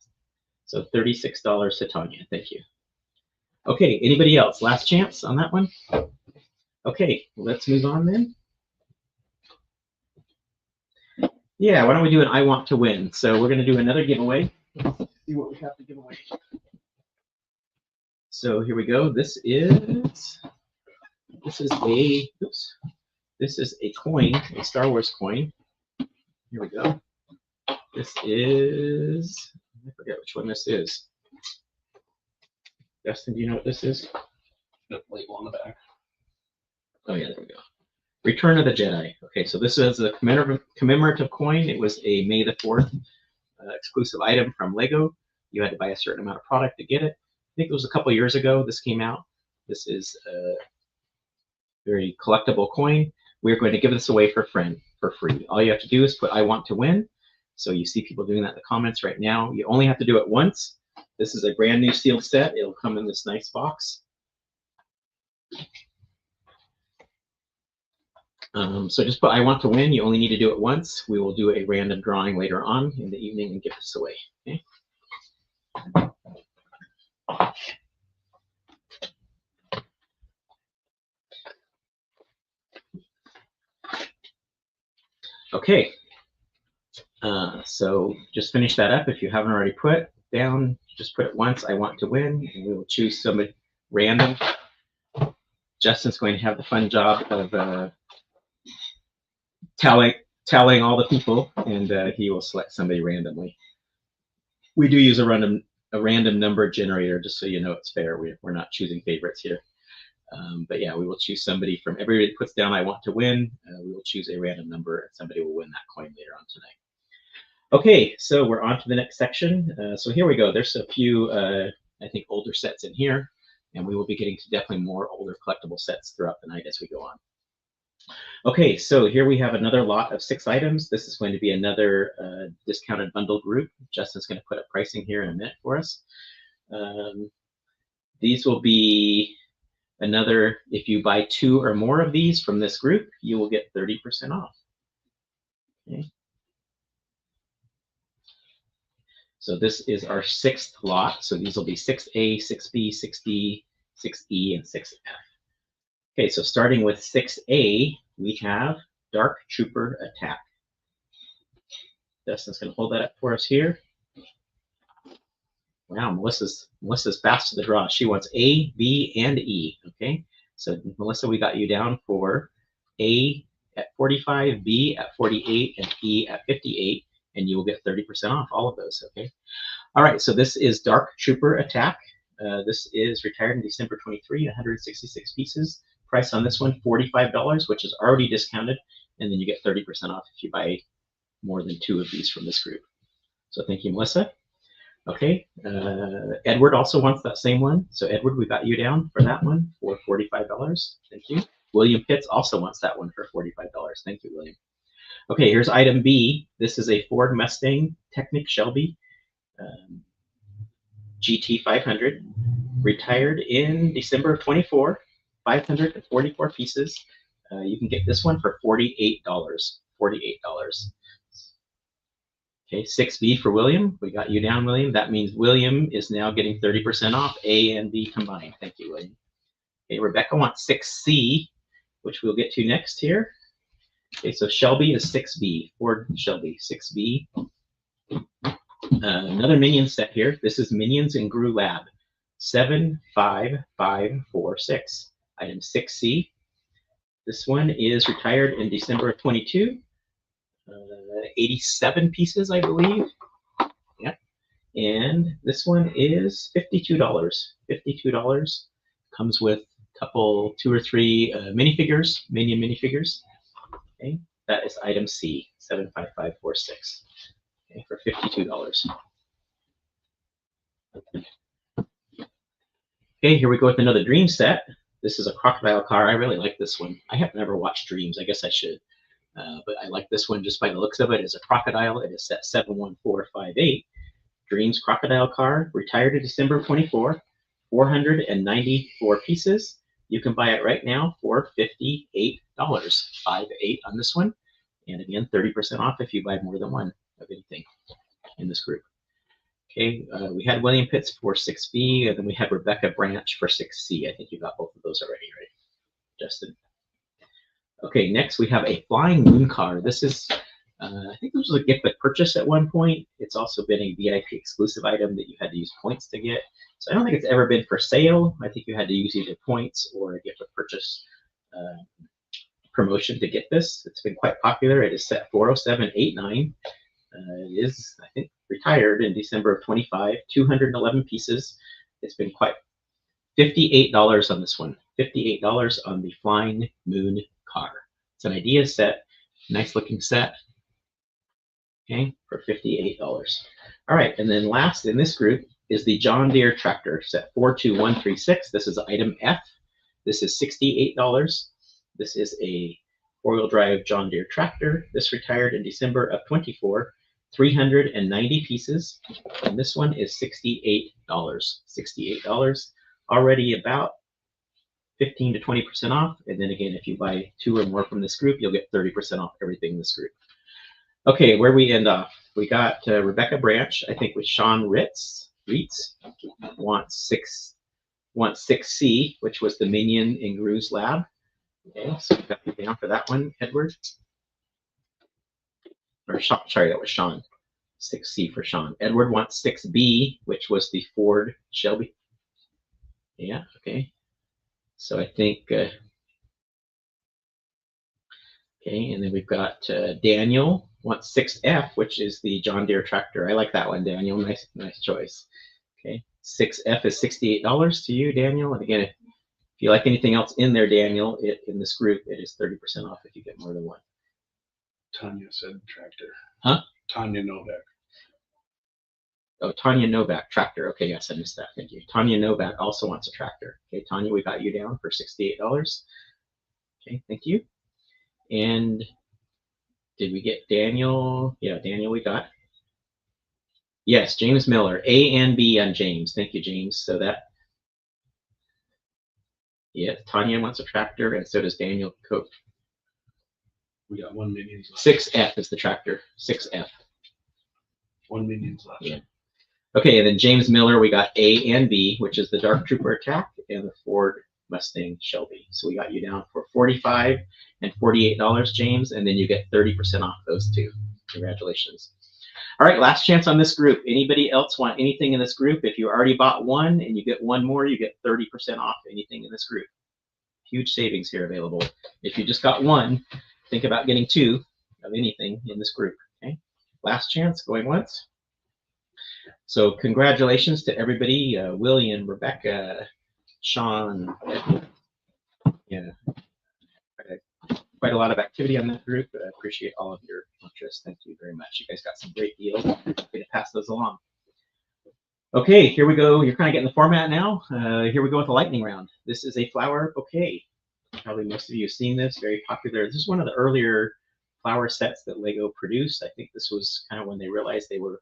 So $36 to Tanya, thank you. Okay, anybody else? Last chance on that one? Okay, let's move on then. Yeah, why don't we do an I want to win? So we're gonna do another giveaway. Let's see what we have to give away. So here we go. This is a coin, a Star Wars coin. Here we go. This is, I forget which one this is. Justin, do you know what this is? The label on the back. Oh yeah, there we go. Return of the Jedi. Okay, so this is a commemorative coin. It was a May the 4th exclusive item from Lego. You had to buy a certain amount of product to get it. I think it was a couple years ago this came out. This is a very collectible coin. We're going to give this away for free. All you have to do is put I want to win. So you see people doing that in the comments right now. You only have to do it once. This is a brand new sealed set. It'll come in this nice box. So just put I want to win. You only need to do it once. We will do a random drawing later on in the evening and give this away. Okay. Okay. So just finish that up. If you haven't already put down, just put it once. I want to win, and we will choose somebody random. Justin's going to have the fun job of telling all the people, and he will select somebody randomly. We do use a random number generator, just so you know it's fair. We're not choosing favorites here. But yeah, we will choose somebody from everybody that puts down I want to win. We will choose a random number, and somebody will win that coin later on tonight. Okay, so we're on to the next section. So here we go. There's a few, I think, older sets in here, and we will be getting to definitely more older collectible sets throughout the night as we go on. Okay, so here we have another lot of 6 items. This is going to be another discounted bundle group. Justin's going to put up pricing here in a minute for us. These will be another, if you buy 2 or more of these from this group, you will get 30% off. Okay. So this is our 6th lot. So these will be 6A, 6B, 6D, 6E, and 6F. Okay, so starting with 6A, we have Dark Trooper Attack. Justin's going to hold that up for us here. Wow, Melissa's fast to the draw. She wants A, B, and E. Okay, so Melissa, we got you down for A at 45, B at 48, and E at 58. And you will get 30% off all of those, okay? All right, so this is Dark Trooper Attack. This is retired in December 23, 166 pieces. Price on this one, $45, which is already discounted, and then you get 30% off if you buy more than 2 of these from this group. So thank you, Melissa. Okay, Edward also wants that same one. So Edward, we got you down for that one for $45. Thank you. William Pitts also wants that one for $45. Thank you, William. Okay, here's item B. This is a Ford Mustang Technic Shelby GT 500, retired in December of 24, 544 pieces. You can get this one for $48. $48. Okay, 6B for William. We got you down, William. That means William is now getting 30% off, A and B combined. Thank you, William. Okay, Rebecca wants 6C, which we'll get to next here. Okay, so Shelby is 6B, Ford Shelby, 6B. Another Minion set here. This is Minions in Gru Lab, 75546. Item 6C. This one is retired in December of 22. 87 pieces, I believe. Yeah. And this one is $52. $52. Comes with a couple, 2 or 3 minifigures, Minion minifigures. Okay, that is item C, 75546. Okay, for $52. Okay, here we go with another Dream set. This is a crocodile car. I really like this one. I have never watched Dreams. I guess I should. But I like this one just by the looks of it. It's a crocodile. It is set 71458. Dreams crocodile car, retired in December of 24. 494 pieces. You can buy it right now for $58, 58 on this one. And again, 30% off if you buy more than one of anything in this group. Okay, we had William Pitts for 6B, and then we had Rebecca Branch for 6C. I think you got both of those already, right, Justin? Okay, next we have a flying moon car. This is, I think this was a gift with purchase at one point. It's also been a VIP exclusive item that you had to use points to get. So I don't think it's ever been for sale. I think you had to use either points or a gift with purchase promotion to get this. It's been quite popular. It is set 40789. It is, I think, retired in December of 25, 211 pieces. It's been quite $58 on this one. $58 on the Flying Moon car. It's an idea set, nice looking set. Okay, for $58. All right, and then last in this group is the John Deere tractor set 42136. This is item F. This is $68. This is a four-wheel drive John Deere tractor. This retired in December of 24, 390 pieces, and this one is $68. $68. Already about 15 to 20% off, and then again, if you buy two or more from this group, you'll get 30% off everything in this group. Okay, where we end off, we got Rebecca Branch, I think with Sean Ritz wants 6C, which was the Minion in Gru's lab. Okay, so we got you down for that one, Edward. Or Sean, sorry, that was Sean. 6C for Sean. Edward wants 6B, which was the Ford Shelby. Yeah, okay. So I think, okay, and then we've got Daniel wants 6F, which is the John Deere tractor. I like that one, Daniel. Nice choice. Okay, 6F is $68 to you, Daniel. And again, if you like anything else in there, Daniel, in this group, it is 30% off if you get more than one. Tanya said tractor. Huh? Tanya Novak. Oh, Tanya Novak, tractor. Okay, yes, I missed that. Thank you. Tanya Novak also wants a tractor. Okay, Tanya, we got you down for $68. Okay, thank you. And did we get Daniel? Yeah, Daniel we got. Yes, James Miller, A and B on James. Thank you, James. So that, yeah, Tanya wants a tractor, and so does Daniel Cope. We got 1 million left. 6F is the tractor. 6F. 1 million left. Yeah. Okay, and then James Miller, we got A and B, which is the Dark Trooper Attack and the Ford Mustang Shelby. So we got you down for $45 and $48, James, and then you get 30% off those two. Congratulations. All right, last chance on this group. Anybody else want anything in this group? If you already bought one and you get one more, you get 30% off anything in this group. Huge savings here available. If you just got one, think about getting two of anything in this group. Okay, last chance, going once. So congratulations to everybody, William, Rebecca, Sean. Yeah, quite a lot of activity on that group. I appreciate all of your interest. Thank you very much. You guys got some great deals. I'm going to pass those along. Okay, here we go. You're kind of getting the format now. Here we go with the lightning round. This is a flower bouquet. Probably most of you have seen this, very popular. This is one of the earlier flower sets that Lego produced. I think this was kind of when they realized they were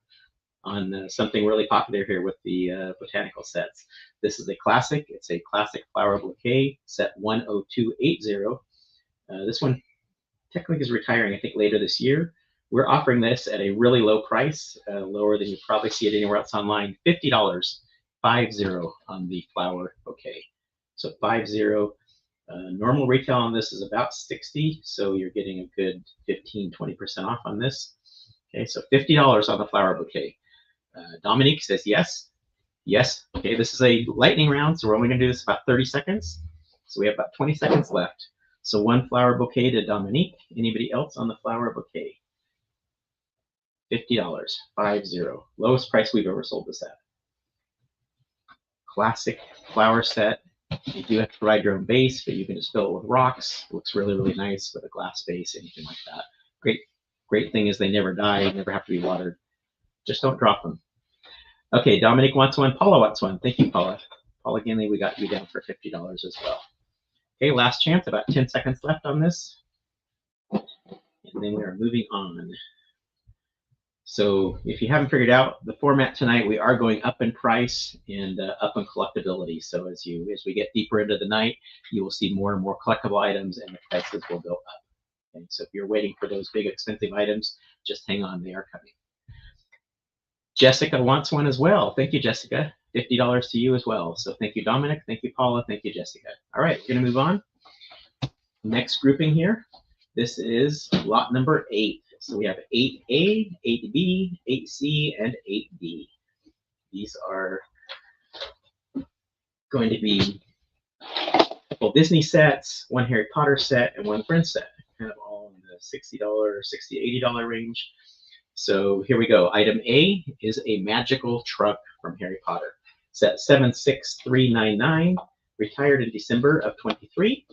on something really popular here with the botanical sets. This is a classic. It's a classic flower bouquet, set 10280. This one technically is retiring, I think, later this year. We're offering this at a really low price, lower than you probably see it anywhere else online. $50, 50 on the flower bouquet. So 50. Normal retail on this is about $60, so you're getting a good 15–20% off on this. Okay, so $50 on the flower bouquet. Dominique says yes. Yes. Okay, this is a lightning round, so we're only going to do this about 30 seconds. So we have about 20 seconds left. So one flower bouquet to Dominique. Anybody else on the flower bouquet? $50, 50. Lowest price we've ever sold this at. Classic flower set. You do have to provide your own base, but you can just fill it with rocks. It looks really, really nice with a glass base, anything like that. Great thing is they never die, never have to be watered. Just don't drop them. Okay, Dominic wants one. Paula wants one. Thank you, Paula. Paula Ginley, we got you down for $50 as well. Okay, last chance. About 10 seconds left on this. And then we are moving on. So if you haven't figured out the format tonight, we are going up in price and up in collectability. So as we get deeper into the night, you will see more and more collectible items, and the prices will go up. Okay? So if you're waiting for those big expensive items, just hang on, they are coming. Jessica wants one as well. Thank you, Jessica. $50 to you as well. So thank you, Dominic. Thank you, Paula. Thank you, Jessica. All right, we're going to move on. Next grouping here. This is lot number 8. So we have 8A, 8B, 8C, and 8D. These are going to be a couple Disney sets, one Harry Potter set, and one Friends set. Kind of all in the $60, $60, $80 range. So here we go. Item A is a magical truck from Harry Potter. Set 76399, retired in December of 23.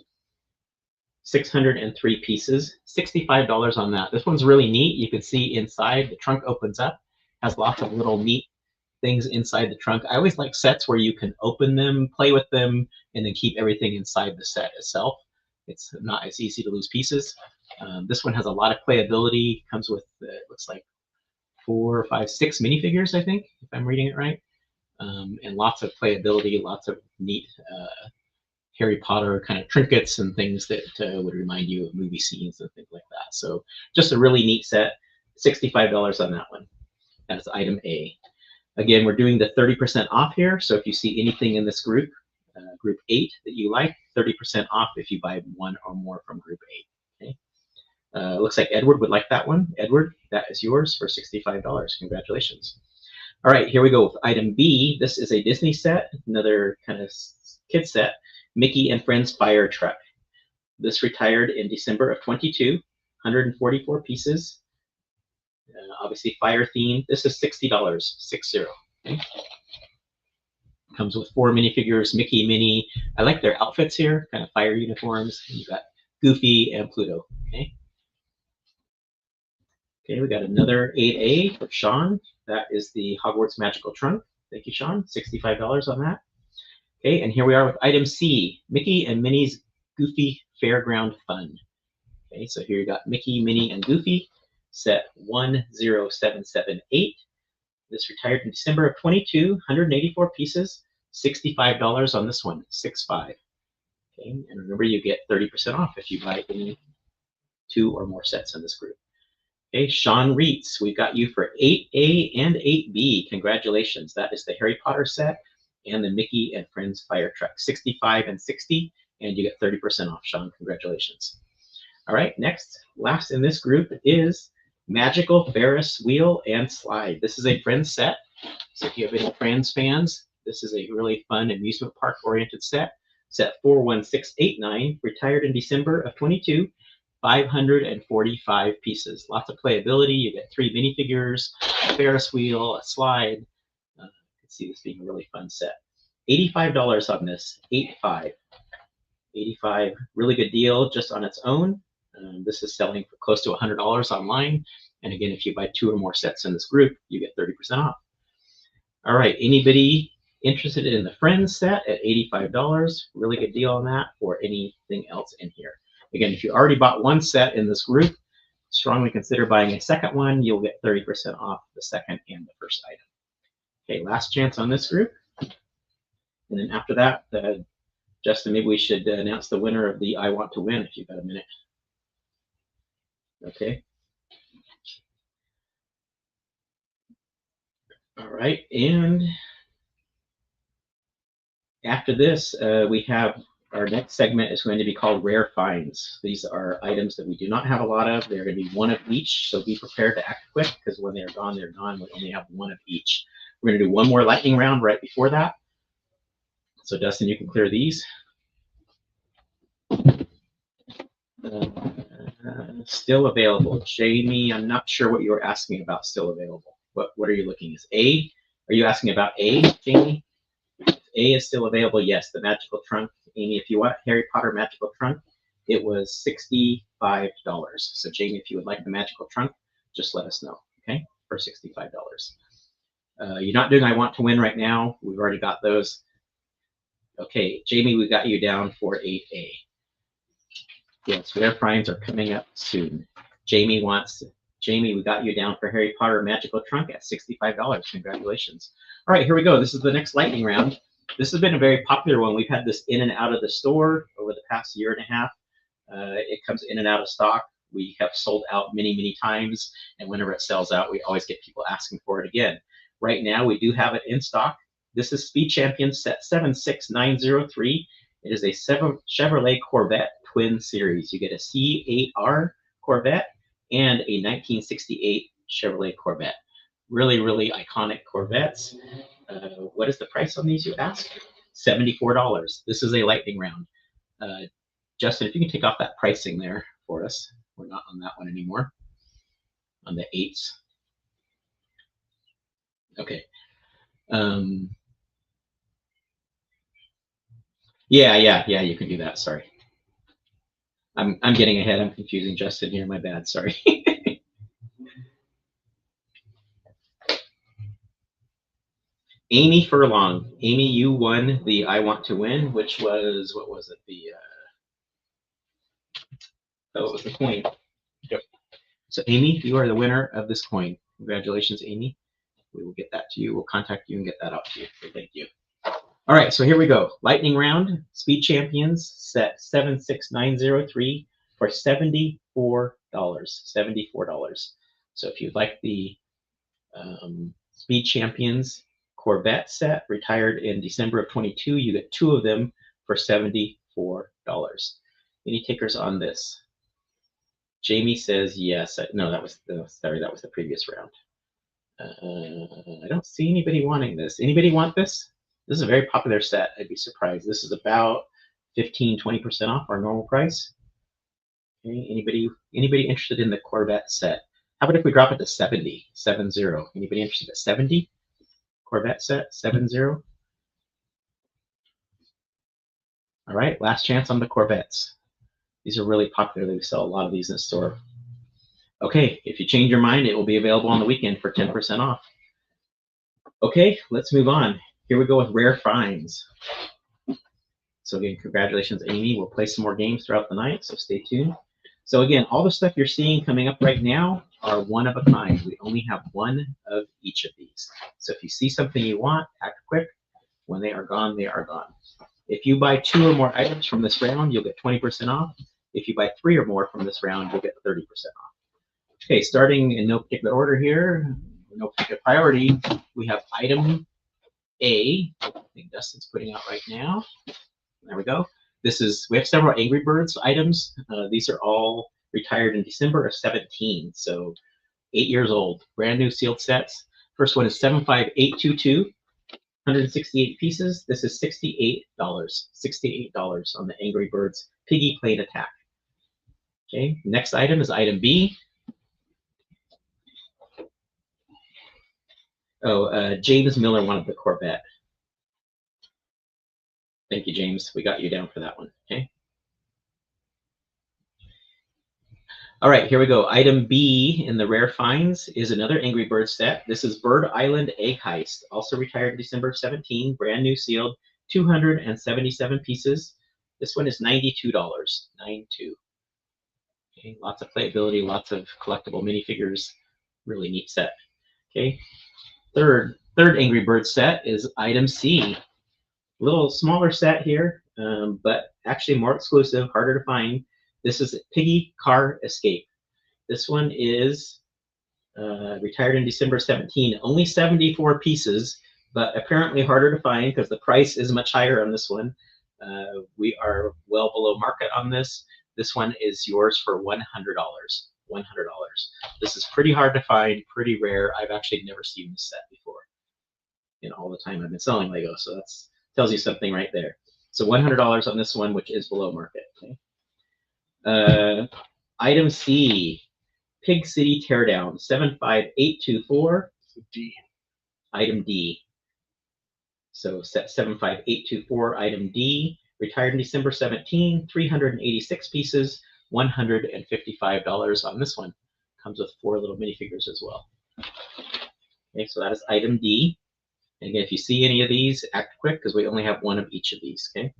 603 pieces, $65 on that. This one's really neat. You can see inside, the trunk opens up, has lots of little neat things inside the trunk. I always like sets where you can open them, play with them, and then keep everything inside the set itself. It's not as easy to lose pieces. This one has a lot of playability. Comes with, looks like 4, 5, 6 minifigures, I think, if I'm reading it right. And lots of playability, lots of neat Harry Potter kind of trinkets and things that would remind you of movie scenes and things like that. So just a really neat set. $65 on that one. That's item A. Again, we're doing the 30% off here. So if you see anything in this group, group 8 that you like, 30% off if you buy one or more from group 8. Okay. Looks like Edward would like that one. Edward, that is yours for $65. Congratulations. All right, here we go with item B. This is a Disney set, another kind of kid set. Mickey and Friends Fire Truck. This retired in December of 22, 144 pieces. Obviously fire themed. This is $60, 60. Okay. Comes with 4 minifigures, Mickey, Minnie. I like their outfits here, kind of fire uniforms. You got Goofy and Pluto. Okay. Okay, we got another 8A for Sean. That is the Hogwarts Magical Trunk. Thank you, Sean. $65 on that. Okay, and here we are with item C, Mickey and Minnie's Goofy Fairground Fun. Okay, so here you got Mickey, Minnie, and Goofy, set 10778. This retired in December of 22, 184 pieces, $65 on this one, 65. Okay, and remember you get 30% off if you buy any 2 or more sets in this group. Okay, Sean Reitz, we've got you for 8A and 8B. Congratulations. That is the Harry Potter set and the Mickey and Friends Fire Truck, 65 and 60, and you get 30% off, Sean. Congratulations. All right, next, last in this group is Magical Ferris Wheel and Slide. This is a Friends set, so if you have any Friends fans, this is a really fun amusement park-oriented set. Set 41689, retired in December of 22, 545 pieces. Lots of playability. You get 3 minifigures, a Ferris wheel, a slide. See this being a really fun set. $85 on this, 85. 85, really good deal just on its own. This is selling for close to $100 online. And again, if you buy 2 or more sets in this group, you get 30% off. All right, anybody interested in the Friends set at $85? Really good deal on that, or anything else in here. Again, if you already bought 1 set in this group, strongly consider buying a second one. You'll get 30% off the second and the first item. Okay, last chance on this group. And then after that, Justin, maybe we should announce the winner of the I Want to Win if you've got a minute. Okay. All right, and after this, we have our next segment is going to be called Rare Finds. These are items that we do not have a lot of. They're going to be 1 of each, so be prepared to act quick because when they're gone, they're gone. We only have 1 of each. We're going to do 1 more lightning round right before that. So Dustin, you can clear these. Still available. Jamie, I'm not sure what you were asking about still available. What are you looking at? A? Are you asking about A, Jamie? If A is still available, yes, the magical trunk. Amy, if you want Harry Potter magical trunk, it was $65. So Jamie, if you would like the magical trunk, just let us know, okay, for $65. You're not doing I Want to Win right now. We've already got those. Okay, Jamie, we got you down for 8A. Yes, Rare Finds are coming up soon. Jamie wants Jamie, we got you down for Harry Potter Magical Trunk at $65. Congratulations. All right, here we go. This is the next lightning round. This has been a very popular one. We've had this in and out of the store over the past year and a half. It comes in and out of stock. We have sold out many, many times, and whenever it sells out, we always get people asking for it again. Right now, we do have it in stock. This is Speed Champion set 76903. It is a Chevrolet Corvette Twin Series. You get a C8R Corvette and a 1968 Chevrolet Corvette. Really, really iconic Corvettes. What is the price on these, you ask? $74. This is a lightning round. Justin, if you can take off that pricing there for us. We're not on that one anymore. On the 8s. Okay. Yeah, you can do that. Sorry. I'm getting ahead. I'm confusing Justin here. My bad. Sorry. Amy Furlong. Amy, you won the I Want to Win, which was, what was it? It was the coin. Yep. So Amy, you are the winner of this coin. Congratulations, Amy. We will get that to you. We'll contact you and get that out to you. So thank you. All right, so here we go. Lightning round, Speed Champions, set 76903 for $74. $74. So if you'd like the Speed Champions Corvette set, retired in December of 22, you get 2 of them for $74. Any takers on this? Jamie says yes. No, that was the previous round. I don't see anybody wanting this. Anybody want this? This is a very popular set. I'd be surprised. This is about 15-20% off our normal price. Okay, anybody interested in the Corvette set? How about if we drop it to 70? 70. Anybody interested at 70? Corvette set 70. All right, last chance on the Corvettes. These are really popular. We sell a lot of these in the store. Okay, if you change your mind, it will be available on the weekend for 10% off. Okay, let's move on. Here we go with rare finds. So again, congratulations, Amy. We'll play some more games throughout the night, so stay tuned. So again, all the stuff you're seeing coming up right now are one of a kind. We only have one of each of these. So if you see something you want, act quick. When they are gone, they are gone. If you buy 2 or more items from this round, you'll get 20% off. If you buy 3 or more from this round, you'll get 30% off. Okay, starting in no particular order here, no particular priority, we have item A. I think Dustin's putting out right now. There we go. We have several Angry Birds items. These are all retired in December of 17, so 8 years old. Brand new sealed sets. First one is 75822, 168 pieces. This is $68. $68 on the Angry Birds Piggy Plane Attack. Okay, next item is item B. Oh, James Miller wanted the Corvette. Thank you, James. We got you down for that one. Okay. All right, here we go. Item B in the rare finds is another Angry Birds set. This is Bird Island Egg Heist, also retired December 17, brand new sealed, 277 pieces. This one is $92. 92. Okay, lots of playability, lots of collectible minifigures. Really neat set. Okay. Third Angry Birds set is item C. A little smaller set here, but actually more exclusive, harder to find. This is Piggy Car Escape. This one is retired in December 17. Only 74 pieces, but apparently harder to find because the price is much higher on this one. We are well below market on this. This one is yours for $100. $100. This is pretty hard to find, pretty rare. I've actually never seen this set before in all the time I've been selling Lego, so that tells you something right there. So $100 on this one, which is below market. Okay. Item C, Pig City Teardown, 75824. D. Item D. So set 75824, item D, retired in December 17, 386 pieces, $155 on this one. Comes with 4 little minifigures as well. Okay, so that is item D. And again, if you see any of these, act quick because we only have one of each of these. Okay.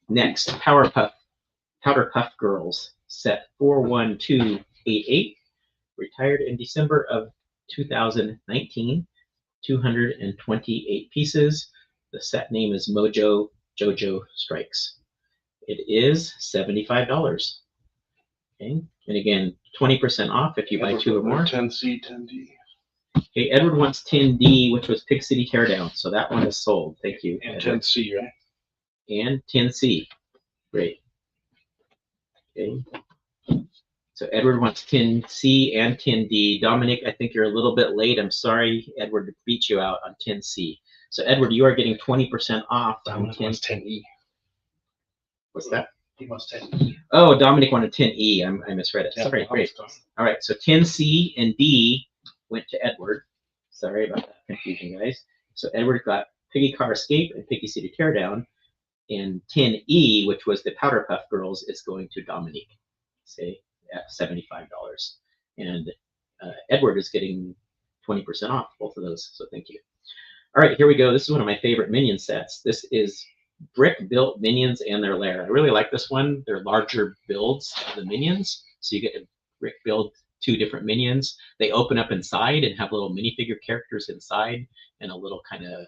Next, Powder Puff Girls, set 412 288, retired in December of 2019, 228 pieces. The set name is Mojo Jojo Strikes. It is $75. Okay, and again, 20% off if you buy 2 or more. 10C, 10D. Okay, Edward wants 10D, which was Pig City Teardown, so that one is sold. Thank you. And Edward. 10C, right? And 10C. Great. Okay. So Edward wants 10C and 10D. Dominic, I think you're a little bit late. I'm sorry, Edward, to beat you out on 10C. So Edward, you are getting 20% off on 10. Wants 10E. What's that? He wants 10E. Oh, Dominic wanted 10E. I misread it. Yeah, Sorry, great. All right, so 10C and D went to Edward. Sorry about that confusion, guys. So Edward got Piggy Car Escape and Piggy City Teardown. And 10E, which was the Powder Puff Girls, is going to Dominique, say, at $75. And Edward is getting 20% off both of those, so thank you. All right, here we go. This is one of my favorite Minion sets. This is brick-built Minions and their lair. I really like this one. They're larger builds of the Minions, so you get to brick build 2 different Minions. They open up inside and have little minifigure characters inside and a little kind of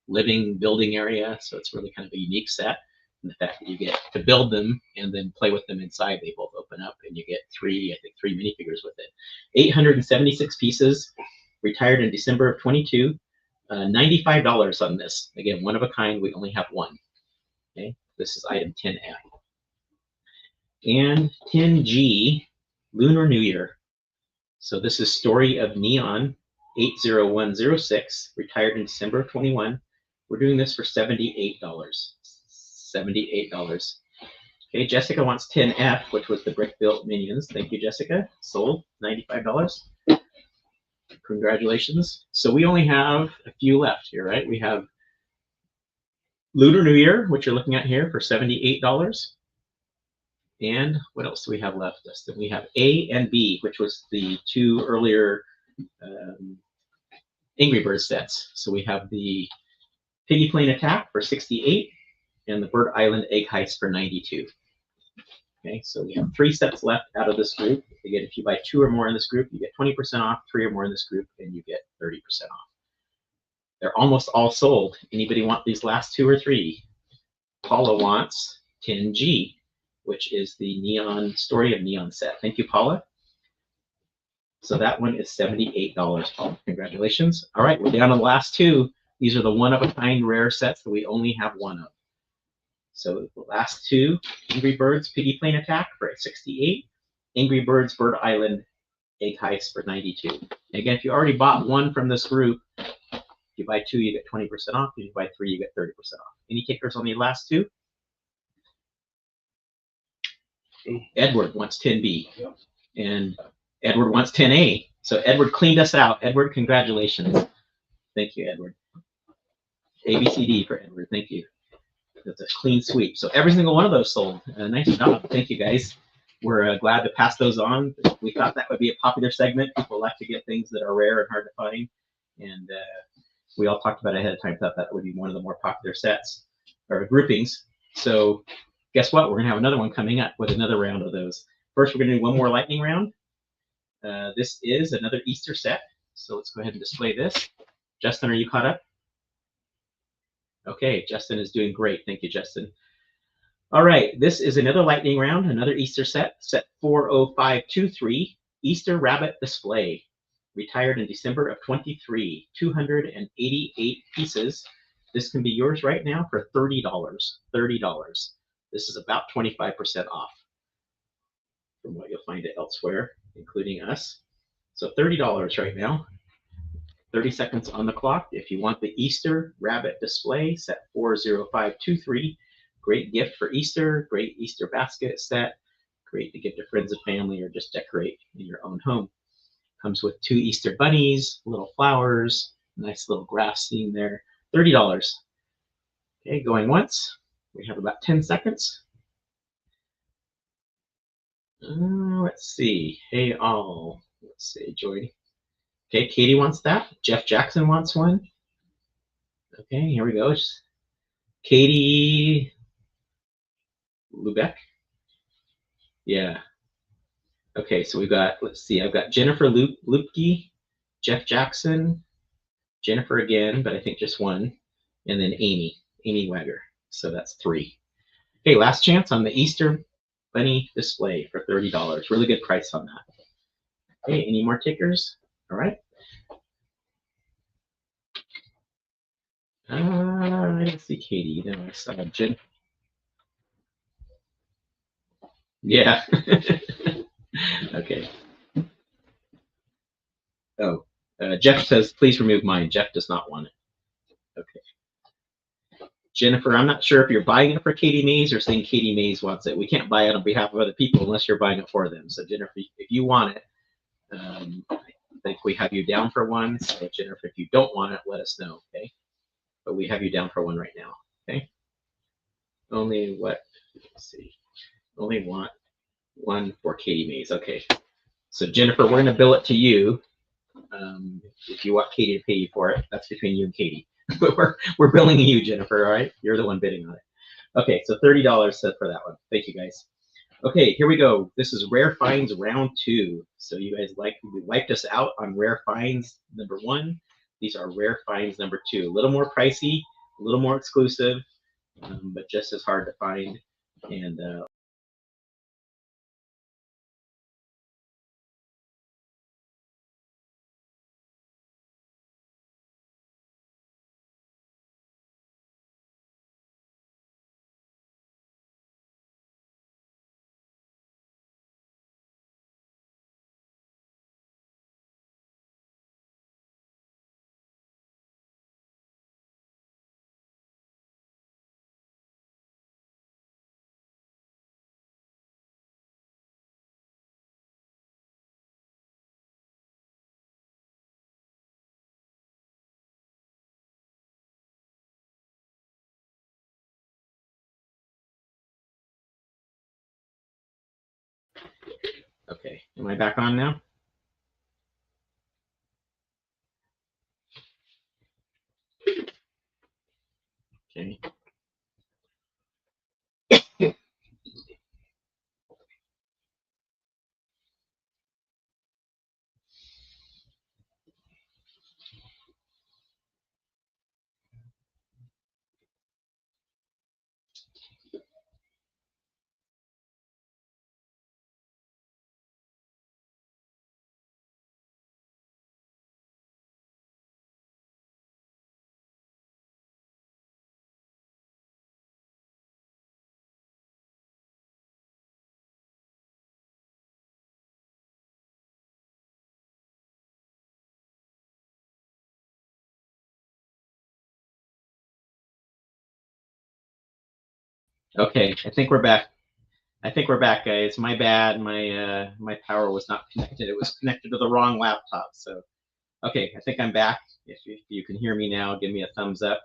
living building area, so it's really kind of a unique set. And the fact that you get to build them and then play with them inside, they both open up and you get 3 minifigures with it. 876 pieces, retired in December of 22. $95 on this. Again, one of a kind, we only have one. Okay, this is item 10F. And 10G, Lunar New Year. So this is Story of Neon 80106, retired in December of 21. We're doing this for $78. $78. Okay, Jessica wants 10F, which was the brick-built Minions. Thank you, Jessica. Sold, $95. Congratulations. So we only have a few left here, right? We have Lunar New Year, which you're looking at here, for $78. And what else do we have left, Dustin? We have A and B, which was the 2 earlier Angry Birds sets. So we have the Piggy Plane Attack for $68 and the Bird Island Egg Heist for $92. Okay, so we have 3 sets left out of this group. Again, if you buy 2 or more in this group, you get 20% off, 3 or more in this group, and you get 30% off. They're almost all sold. Anybody want these last 2 or 3? Paula wants 10G, which is the Neon Story of Neon set. Thank you, Paula. So that one is $78, Paula. Congratulations. All right, we're down to the last 2. These are the one-of-a-kind rare sets that we only have 1 of. So the last 2, Angry Birds Piggy Plane Attack for $68, Angry Birds Bird Island Egg Heist for $92. And again, if you already bought 1 from this group, if you buy 2, you get 20% off. If you buy 3, you get 30% off. Any takers on the last 2? Edward wants 10B. Yep. And Edward wants 10A. So Edward cleaned us out. Edward, congratulations. Thank you, Edward. ABCD for Edward. Thank you. That's a clean sweep. So every single one of those sold. Nice job. Thank you, guys. We're glad to pass those on. We thought that would be a popular segment. People like to get things that are rare and hard to find. And we all talked about it ahead of time, thought that would be one of the more popular sets or groupings. So guess what? We're going to have another one coming up with another round of those. First, we're going to do one more lightning round. This is another Easter set. So let's go ahead and display this. Justin, are you caught up? Okay, Justin is doing great. Thank you, Justin. All right, this is another lightning round, another Easter set, set 40523, Easter Rabbit Display, retired in December of 23, 288 pieces. This can be yours right now for $30, $30. This is about 25% off from what you'll find it elsewhere, including us. So $30 right now. 30 seconds on the clock. If you want the Easter Rabbit Display, set 40523. Great gift for Easter, great Easter basket set, great to give to friends and family or just decorate in your own home. Comes with 2 Easter bunnies, little flowers, nice little grass scene there. $30. Okay, going once. We have about 10 seconds. Let's see. Hey all. Let's see, Joy. Okay, Katie wants that. Jeff Jackson wants one. Okay, here we go. Katie Lubeck. Yeah. Okay, so we've got, let's see, I've got Jennifer Lupke, Jeff Jackson, Jennifer again, but I think just one, and then Amy Wagger. So that's 3. Okay, last chance on the Easter Bunny display for $30. Really good price on that. Okay, any more tickers? All right. I didn't see Katie. No, I saw Jen. Yeah. Okay. Oh, Jeff says, please remove mine. Jeff does not want it. Okay. Jennifer, I'm not sure if you're buying it for Katie Mays or saying Katie Mays wants it. We can't buy it on behalf of other people unless you're buying it for them. So Jennifer, if you want it, I think we have you down for one. So Jennifer, if you don't want it, let us know, okay? But we have you down for one right now, okay? Only what? Let's see. Only want one for Katie Mays. Okay. So Jennifer, we're gonna bill it to you. If you want Katie to pay you for it, that's between you and Katie. But we're billing you, Jennifer. All right, you're the one bidding on it. Okay, so $30 set for that one. Thank you, guys. Okay, here we go. This is Rare Finds round 2. So you guys wiped us out on Rare Finds number 1. These are Rare Finds number 2. A little more pricey, a little more exclusive, but just as hard to find. And okay, am I back on now? Okay. Okay, I think we're back. Guys. My bad. My power was not connected. It was connected to the wrong laptop. So, okay, I think I'm back. If you can hear me now, give me a thumbs up.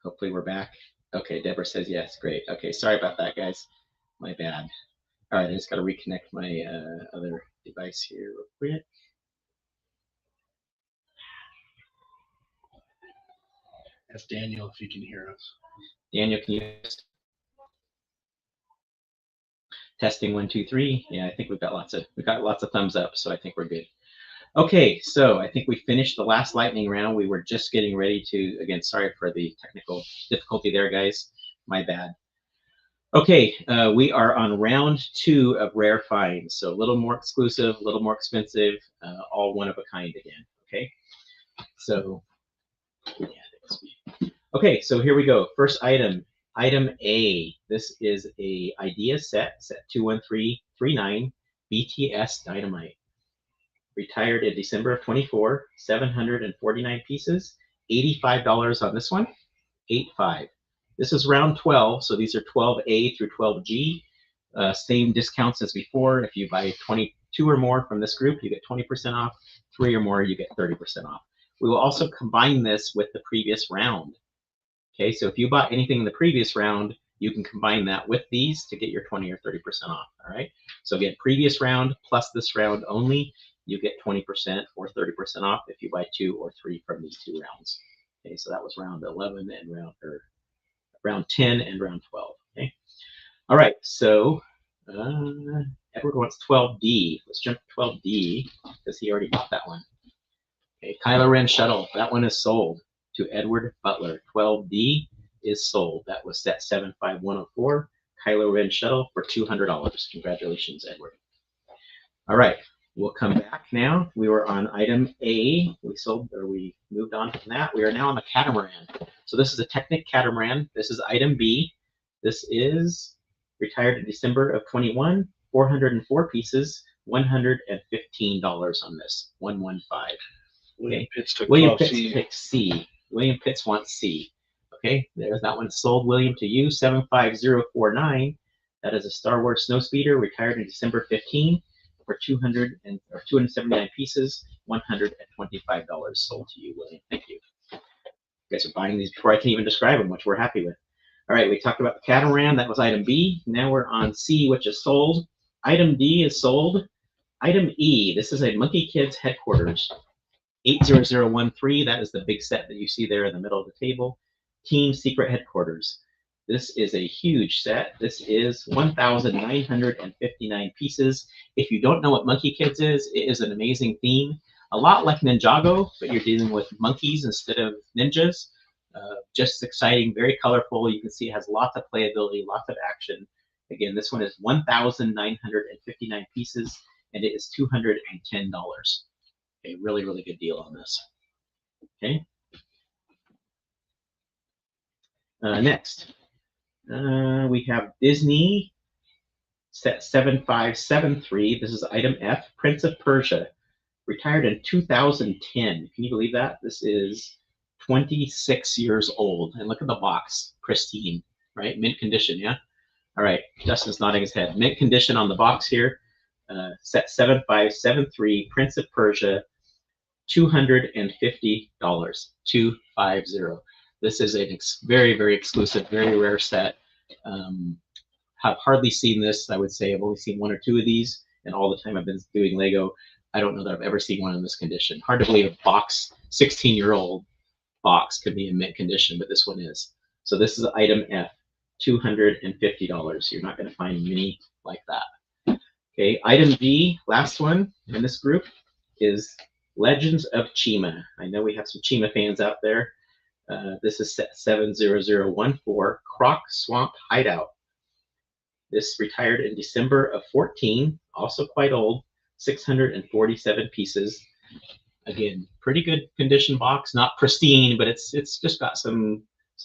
Hopefully we're back. Okay, Deborah says yes. Great. Okay, sorry about that, guys. My bad. All right, I just got to reconnect my other device here real quick. Ask Daniel if he can hear us. Daniel, can you testing 1, 2, 3? Yeah, I think we got lots of thumbs up, so I think we're good. Okay, so I think we finished the last lightning round. We were just getting ready to, again, sorry for the technical difficulty there, guys. My bad. Okay, we are on round 2 of Rare Finds. So a little more exclusive, a little more expensive, all one of a kind again, okay? So, yeah, okay, so here we go. First item, item A. This is a idea set 21339, BTS Dynamite. Retired in December of 24, 749 pieces, $85 on this one, 85. This is round 12, so these are 12A through 12G. Same discounts as before. If you buy 22 or more from this group, you get 20% off. 3 or more, you get 30% off. We will also combine this with the previous round. Okay, so if you bought anything in the previous round, you can combine that with these to get your 20 or 30% off. All right. So again, previous round plus this round only, you get 20% or 30% off if you buy 2 or 3 from these 2 rounds. Okay, so that was round 11 and round 10 and round 12. Okay. All right. So Edward wants 12D. Let's jump to 12D because he already bought that one. Okay, Kylo Ren shuttle. That one is sold to Edward Butler. 12D is sold. That was set 75104. Kylo Ren shuttle for $200. Congratulations, Edward. All right, we'll come back now. We were on item A. We moved on from that. We are now on the catamaran. So this is a Technic catamaran. This is item B. This is retired in December of 21. 404 pieces. $115 on this. 115. William Pitts took William 12 Pitts C. picked C. William Pitts wants C. Okay, there's that one sold. William to you, 75049. That is a Star Wars snowspeeder, retired in December 15 for 279 pieces, $125 sold to you, William. Thank you. You guys are buying these before I can even describe them, which we're happy with. All right, we talked about the catamaran. That was item B. Now we're on C, which is sold. Item D is sold. Item E, this is a Monkey Kids headquarters. 80013, that is the big set that you see there in the middle of the table. Team Secret Headquarters. This is a huge set. This is 1,959 pieces. If you don't know what Monkey Kids is, it is an amazing theme. A lot like Ninjago, but you're dealing with monkeys instead of ninjas. Just exciting, very colorful. You can see it has lots of playability, lots of action. Again, this one is 1,959 pieces, and it is $210. A really, really good deal on this. Okay. Next, we have Disney set 7573. This is item F, Prince of Persia, retired in 2010. Can you believe that? This is 26 years old. And look at the box, pristine, right? Mint condition, yeah? All right, Justin's nodding his head. Mint condition on the box here. Set 7573, Prince of Persia, $250. 250. This is a very, very exclusive, very rare set. Have hardly seen this. I would say I've only seen one or two of these, and all the time I've been doing Lego, I don't know that I've ever seen one in this condition. Hard to believe a box, 16-year-old box could be in mint condition, but this one is. So this is item F, $250. You're not going to find many like that. Okay, item B, last one in this group, is Legends of Chima. I know we have some Chima fans out there. This is set 70014, Croc Swamp Hideout. This retired in December of 14, also quite old, 647 pieces. Again, pretty good condition box, not pristine, but it's just got some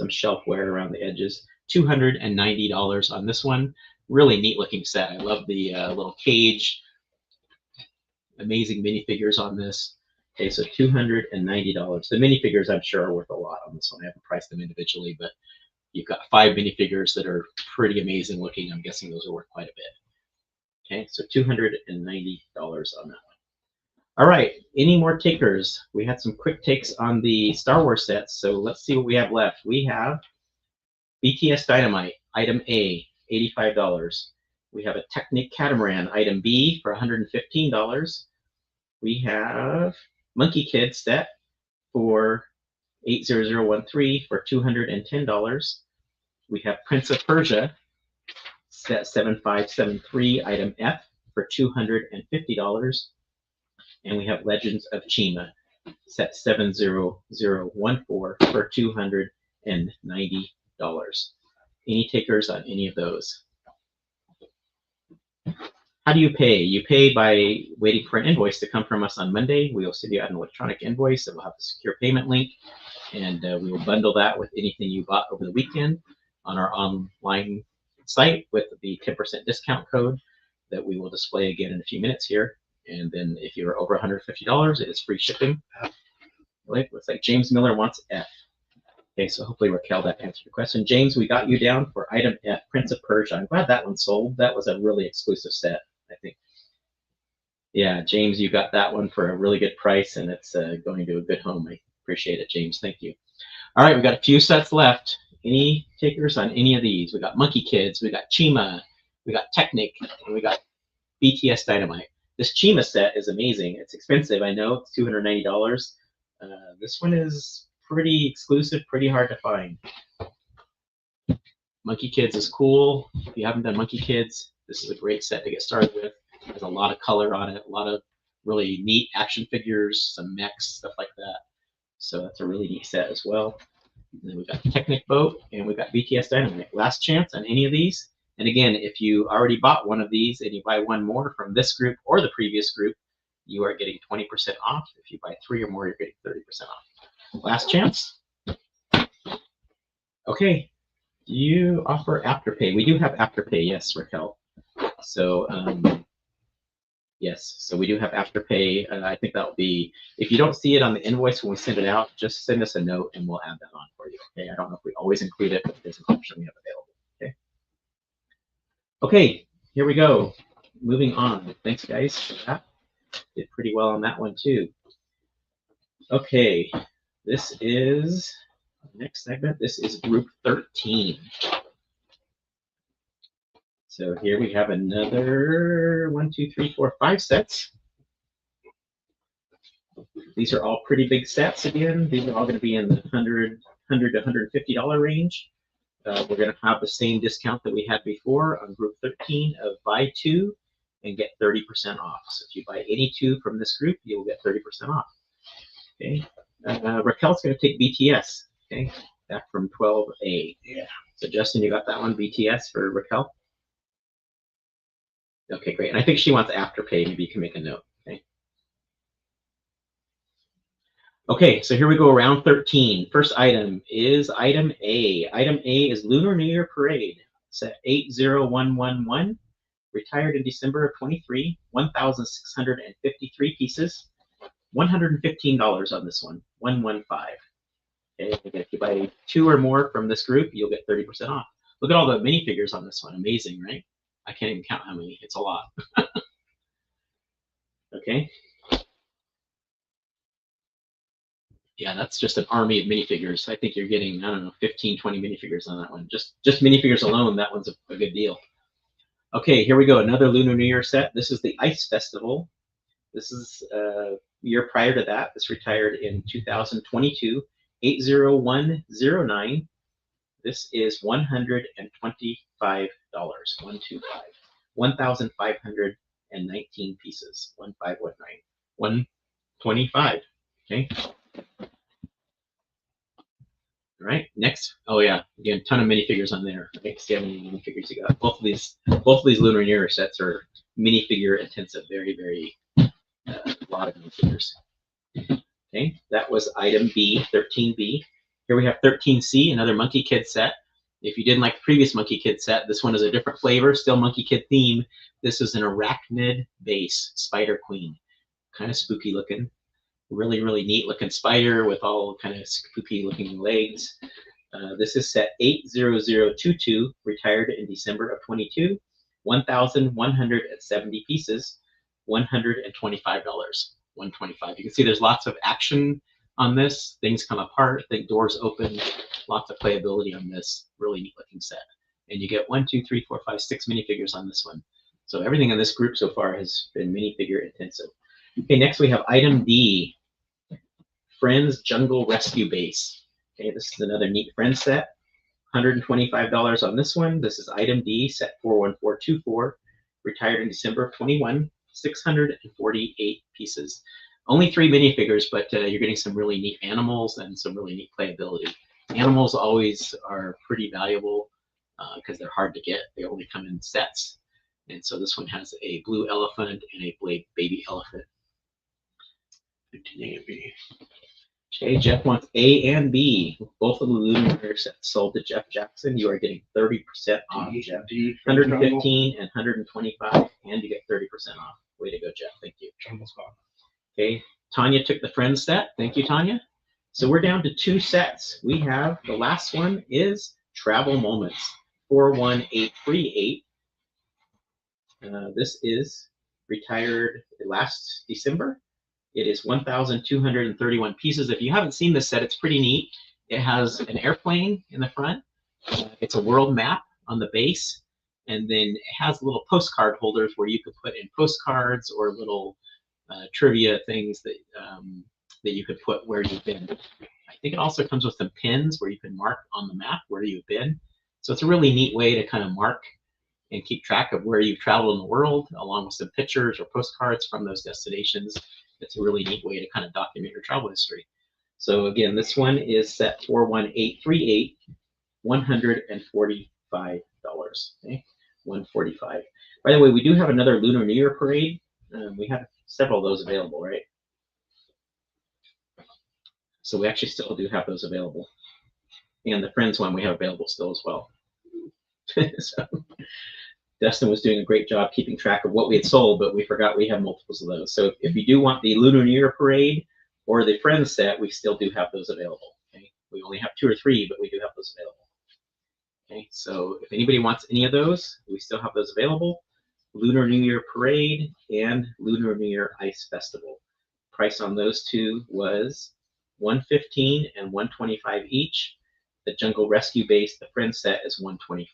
shelf wear around the edges. $290 on this one. Really neat looking set. I love the little cage. Amazing minifigures on this. Okay, so $290. The minifigures, I'm sure, are worth a lot on this one. I haven't priced them individually, but you've got 5 minifigures that are pretty amazing looking. I'm guessing those are worth quite a bit. Okay, so $290 on that one. All right, any more takers? We had some quick takes on the Star Wars sets, so let's see what we have left. We have BTS Dynamite, item A, $85. We have a Technic Catamaran, item B, for $115. We have Monkey Kid set for 80013 for $210. We have Prince of Persia set 7573, item F, for $250. And we have Legends of Chima set 70014 for $290. Any takers on any of those? How do you pay? You pay by waiting for an invoice to come from us on Monday. We will send you out an electronic invoice that will have a secure payment link, and we will bundle that with anything you bought over the weekend on our online site with the 10% discount code that we will display again in a few minutes here. And then if you're over $150, it is free shipping. Looks like James Miller wants F. Okay, so hopefully Raquel, that answered your question. James, we got you down for item F, Prince of Persia. I'm glad that one sold. That was a really exclusive set, I think. Yeah, James, you got that one for a really good price, and it's going to a good home. I appreciate it, James. Thank you. All right, we got a few sets left. Any takers on any of these? We got Monkey Kids, we got Chima, we got Technic, and we got BTS Dynamite. This Chima set is amazing. It's expensive, I know. It's $290. This one is pretty exclusive, pretty hard to find. Monkey Kids is cool. If you haven't done Monkey Kids, This is a great set to get started with. It has a lot of color on it, a lot of really neat action figures, some mechs, stuff like that. So that's a really neat set as well. And then we've got Technic Boat, and we've got BTS Dynamite. Last chance on any of these. And again, if you already bought one of these and you buy one more from this group or the previous group, you are getting 20% off. If you buy 3 or more, you're getting 30% off. Last chance. Okay. Do you offer Afterpay? We do have Afterpay, yes, Raquel. So, yes, so we do have Afterpay. I think that'll be, if you don't see it on the invoice when we send it out, just send us a note and we'll add that on for you. Okay, I don't know if we always include it, but there's an option we have available. Okay. Okay, here we go. Moving on. Thanks, guys, for that. Did pretty well on that one too. Okay, this is next segment. This is group 13. So here we have another 1, 2, 3, 4, 5 sets. These are all pretty big sets again. These are all going to be in the $100 to $150 range. We're going to have the same discount that we had before on group 13 of buy 2 and get 30% off. So if you buy any 2 from this group, you'll get 30% off. Okay. Raquel's going to take BTS. Okay. Back from 12A. Yeah. So Justin, you got that one, BTS for Raquel? Okay, great. And I think she wants Afterpay. Maybe you can make a note. Okay. Okay, so here we go, round 13. First item is item A. Item A is Lunar New Year Parade. Set 80111. Retired in December of 23. 1,653 pieces. $115 on this one. 115. Okay, again, if you buy 2 or more from this group, you'll get 30% off. Look at all the minifigures on this one. Amazing, right? I can't even count how many. It's a lot. Okay. Yeah, that's just an army of minifigures. I think you're getting, I don't know, 15, 20 minifigures on that one. Just minifigures alone, that one's a good deal. Okay, here we go. Another Lunar New Year set. This is the Ice Festival. This is a year prior to that. This retired in 2022. 80109. This is $125. 125. 1,519 pieces. 1519. 125. Okay. All right. Next. Oh yeah. Again, ton of minifigures on there. Okay. See how many minifigures you got. Both of these Lunar New Year sets are minifigure intensive. Very, very a lot of minifigures. Okay. That was item B, 13B. Here we have 13C, another Monkey Kid set. If you didn't like the previous Monkey Kid set, this one is a different flavor, still Monkey Kid theme. This is an arachnid base Spider Queen. Kind of spooky looking. Really, really neat looking spider with all kind of spooky looking legs. This is set 80022, retired in December of 22. 1,170 pieces, $125. 125. You can see there's lots of action on this. Things come apart, the doors open, lots of playability on this really neat looking set. And you get 1, 2, 3, 4, 5, 6 minifigures on this one. So everything in this group so far has been minifigure intensive. Okay, next we have item D, Friends Jungle Rescue Base. Okay, this is another neat Friends set. $125 on this one. This is item D, set 41424, retired in December of 21. 648 pieces. Only 3 minifigures, but you're getting some really neat animals and some really neat playability. Animals always are pretty valuable because they're hard to get. They only come in sets. And so this one has a blue elephant and a baby elephant. 15A and B. Okay, Jeff wants A and B. Both of the Lunar sets sold to Jeff Jackson. You are getting 30% off, Jeff. 115 and 125, and you get 30% off. Way to go, Jeff. Thank you. Okay, Tanya took the Friends set. Thank you, Tanya. So we're down to 2 sets. We have, the last one is Travel Moments, 41838. This is retired last December. It is 1,231 pieces. If you haven't seen this set, it's pretty neat. It has an airplane in the front. It's a world map on the base. And then it has little postcard holders where you could put in postcards or little trivia things that that you could put where you've been. I think it also comes with some pins where you can mark on the map where you've been. So it's a really neat way to kind of mark and keep track of where you've traveled in the world, along with some pictures or postcards from those destinations. It's a really neat way to kind of document your travel history. So again, this one is set 41838, $145. Okay, $145. By the way, we do have another Lunar New Year parade. We have several of those available, right? So we actually still do have those available. And the Friends one we have available still as well. So Dustin was doing a great job keeping track of what we had sold, but we forgot we have multiples of those. So if you do want the Lunar New Year parade or the Friends set, we still do have those available. Okay, we only have 2 or 3, but we do have those available. Okay, so if anybody wants any of those, we still have those available. Lunar New Year parade and Lunar New Year Ice Festival. Price on those two was $115 and $125 each. The Jungle Rescue Base, the Friends set, is $125.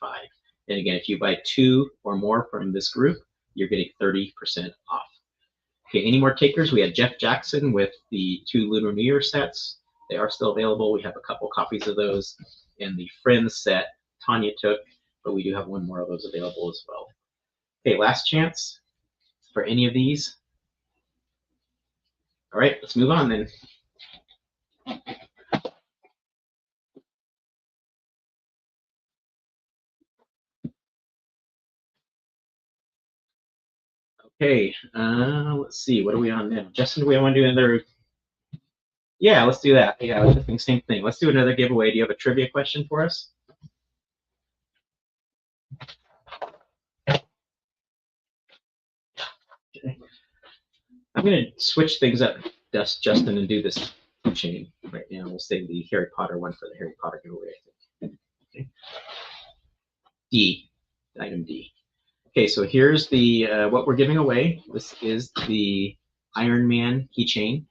And again, if you buy 2 or more from this group, you're getting 30% off. Okay, any more takers? We had Jeff Jackson with the 2 Lunar New Year sets. They are still available. We have a couple copies of those. And the Friends set, Tanya took, but we do have 1 more of those available as well. Okay, last chance for any of these. All right, let's move on then. Okay, let's see, what are we on now? Justin, do we want to do another? Yeah, let's do that. Yeah, I was thinking same thing. Let's do another giveaway. Do you have a trivia question for us? Okay. I'm going to switch things up, Justin, and do this chain right now. We'll save the Harry Potter one for the Harry Potter giveaway, I think. Okay. D, item D. Okay, so here's the what we're giving away. This is the Iron Man keychain.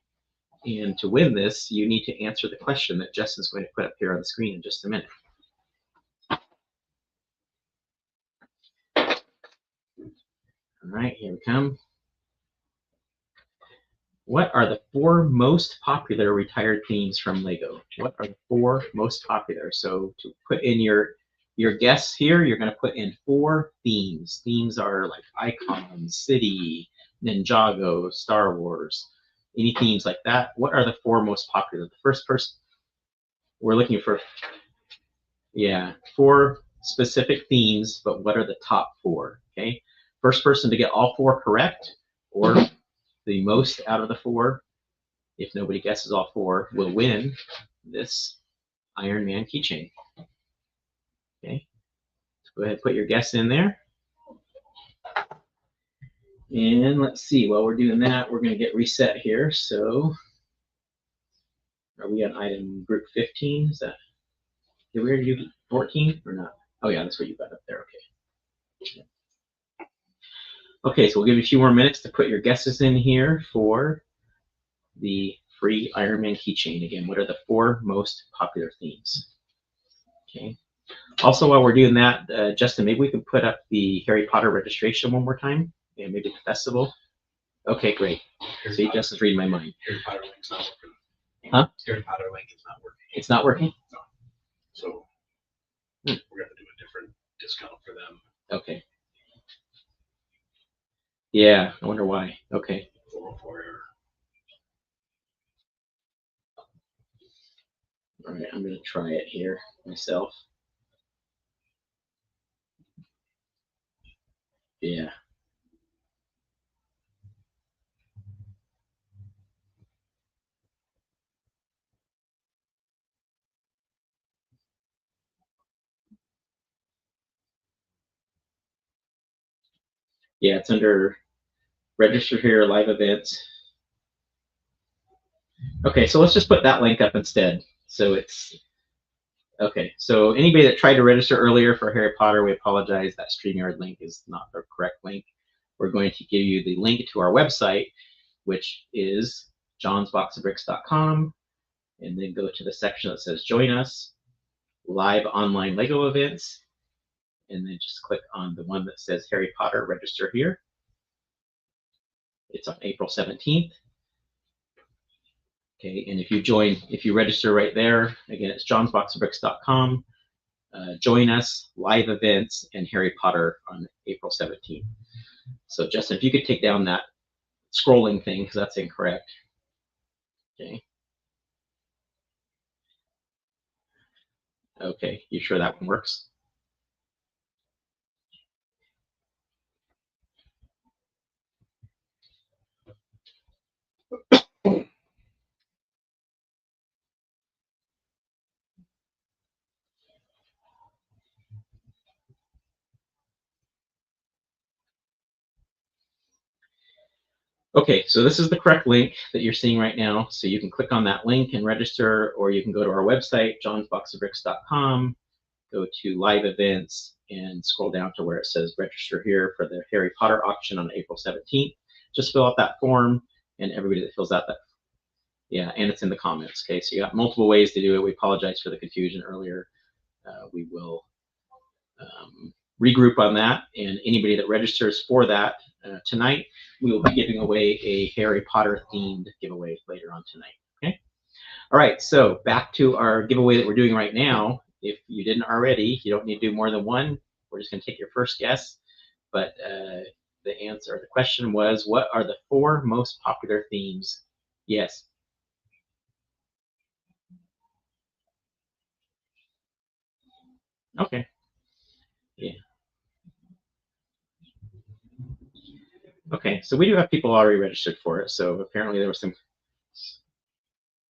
And to win this, you need to answer the question that Justin's going to put up here on the screen in just a minute. All right, here we come. What are the 4 most popular retired themes from LEGO? What are the 4 most popular? So to put in your guess here, you're going to put in 4 themes. Themes are like icons, city, Ninjago, Star Wars, any themes like that. What are the 4 most popular? The first person, we're looking for, yeah, 4 specific themes, but what are the top 4? Okay, first person to get all 4 correct, or the most out of the 4, if nobody guesses all 4, will win this Iron Man keychain. Okay, so go ahead and put your guess in there. And let's see, while we're doing that, we're going to get reset here. So are we on item group 15? Is that, did we already do 14 or not? Oh yeah, that's what you got up there. Okay. Okay, so we'll give you a few more minutes to put your guesses in here for the free Iron Man keychain. Again, what are the 4 most popular themes? Okay. Also, while we're doing that, Justin, maybe we can put up the Harry Potter registration one more time, and maybe the festival. Okay, great. See, Justin's reading my mind. Harry Potter link's not working. Huh? Harry Potter link is not working. It's not working? No. So we're going to do a different discount for them. Okay. Yeah, I wonder why. Okay. 404 error. All right, I'm going to try it here myself. Yeah. Yeah, it's under register here, live events. Okay, so let's just put that link up instead. So it's, okay, so anybody that tried to register earlier for Harry Potter, we apologize. That Streamyard link is not the correct link. We're going to give you the link to our website, which is johnsboxofbricks.com, and then go to the section that says join us, live online LEGO events, and then just click on the one that says Harry Potter, register here. It's on April 17th. Okay, and if you register right there, again, it's johnsboxofbricks.com. join us, live events, and Harry Potter on April 17th. So Justin, if you could take down that scrolling thing, because that's incorrect. Okay. Okay, you sure that one works? Okay, so this is the correct link that you're seeing right now. So you can click on that link and register, or you can go to our website, johnsboxofbricks.com, go to live events, and scroll down to where it says register here for the Harry Potter auction on April 17th. Just fill out that form, and everybody that fills out that, yeah, and it's in the comments. Okay, so you got multiple ways to do it. We apologize for the confusion earlier. We will regroup on that, and anybody that registers for that tonight, we will be giving away a Harry Potter themed giveaway later on tonight. Okay. All right. So back to our giveaway that we're doing right now. If you didn't already, you don't need to do more than one. We're just going to take your first guess. But the answer, the question was, what are the 4 most popular themes? Yes. Okay. Yeah. Okay. So we do have people already registered for it. So apparently there was some.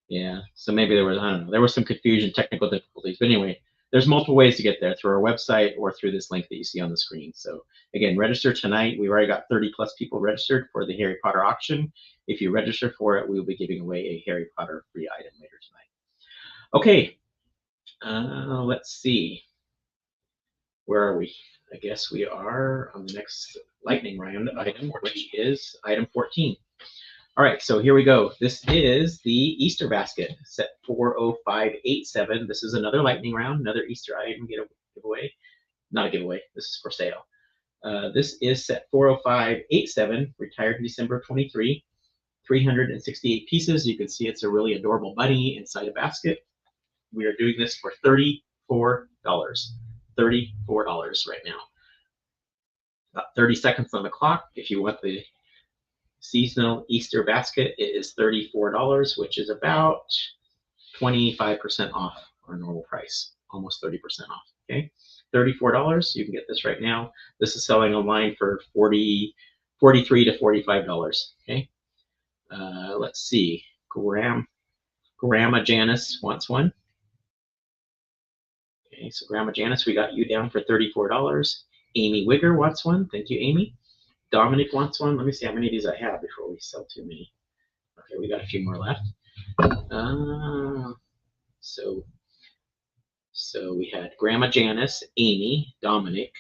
Yeah, so maybe there was, I don't know, there was some confusion, technical difficulties. But anyway, there's multiple ways to get there, through our website or through this link that you see on the screen. So again, register tonight. We've already got 30 plus people registered for the Harry Potter auction. If you register for it, we will be giving away a Harry Potter free item later tonight. Okay, let's see. Where are we? I guess we are on the next lightning round item, which is item 14. All right, so here we go. This is the Easter basket, set 40587. This is another lightning round, another Easter item giveaway. Not a giveaway, this is for sale. This is set 40587, retired in December 23, 368 pieces. You can see it's a really adorable bunny inside a basket. We are doing this for $34. $34 right now. About 30 seconds on the clock. If you want the seasonal Easter basket, it is $34, which is about 25% off our normal price, almost 30% off. Okay, $34. You can get this right now. This is selling online for $43 to $45. Okay, let's see. Grandma Janice wants one. Okay, so Grandma Janice, we got you down for $34. Amy Wigger wants one. Thank you, Amy. Dominic wants one. Let me see how many of these I have before we sell too many. Okay, we got a few more left. So we had Grandma Janice, Amy, Dominic,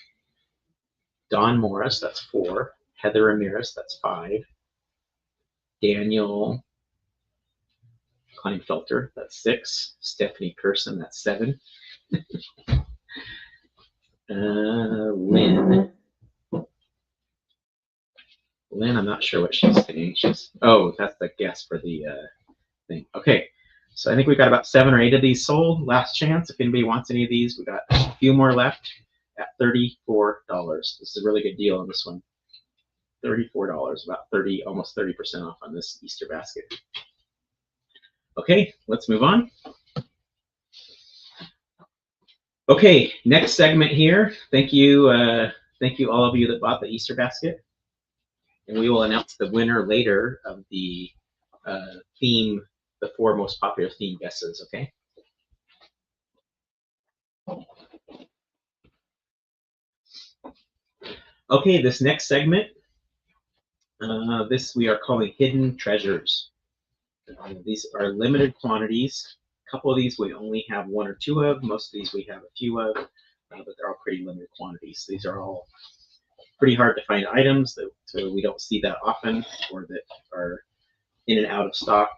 Don Morris, that's 4. Heather Ramirez, that's 5. Daniel Kleinfelter, that's 6. Stephanie Pearson, that's 7. Lynn, I'm not sure what she's saying. Oh, that's the guess for the thing. Okay, so I think we've got about 7 or 8 of these sold. Last chance, if anybody wants any of these, we got a few more left at $34. This is a really good deal on this one. $34, about 30, almost 30% off on this Easter basket. Okay, let's move on. Okay, next segment here. Thank you all of you that bought the Easter basket. And we will announce the winner later of the theme, the 4 most popular theme guesses, okay? Okay, this next segment, this we are calling Hidden Treasures. These are limited quantities. A couple of these we only have 1 or 2 of. Most of these we have a few of, but they're all pretty limited quantities. These are all pretty hard to find items that we don't see that often, or that are in and out of stock.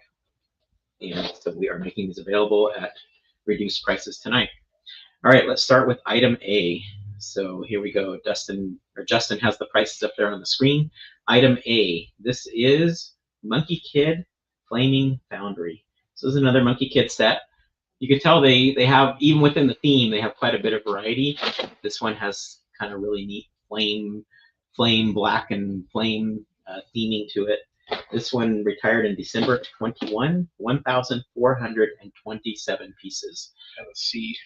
And so we are making these available at reduced prices tonight. All right, let's start with item A. So here we go. Justin has the prices up there on the screen. Item A, this is Monkey Kid Flaming Foundry. So this is another Monkey Kid set. You can tell they have, even within the theme, they have quite a bit of variety. This one has kind of really neat flame black and flame theming to it. This one retired in December of 21, 1,427 pieces. Have a C.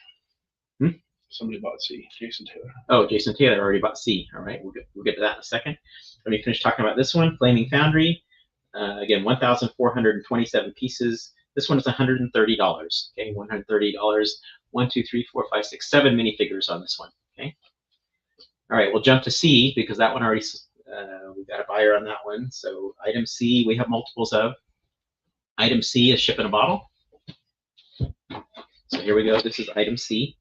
Somebody bought C. Jason Taylor. Oh, Jason Taylor already bought C. All right, we'll get to that in a second. Let me finish talking about this one, Flaming Foundry. Again, 1,427 pieces. This one is $130. Okay, $130. 1, 2, 3, 4, 5, 6, 7 minifigures on this one. Okay. All right, we'll jump to C because that one already. We've got a buyer on that one. So item C, we have multiples of. Item C is ship in a bottle. So here we go. This is item C.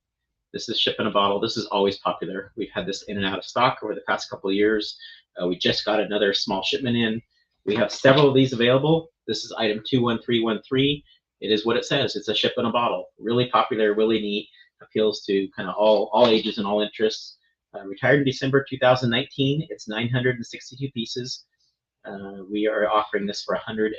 This is ship in a bottle. This is always popular. We've had this in and out of stock over the past couple of years. We just got another small shipment in. We have several of these available. This is item 21313. It is what it says. It's a ship in a bottle. Really popular, really neat. Appeals to kind of all ages and all interests. Retired in December 2019. It's 962 pieces. We are offering this for $190.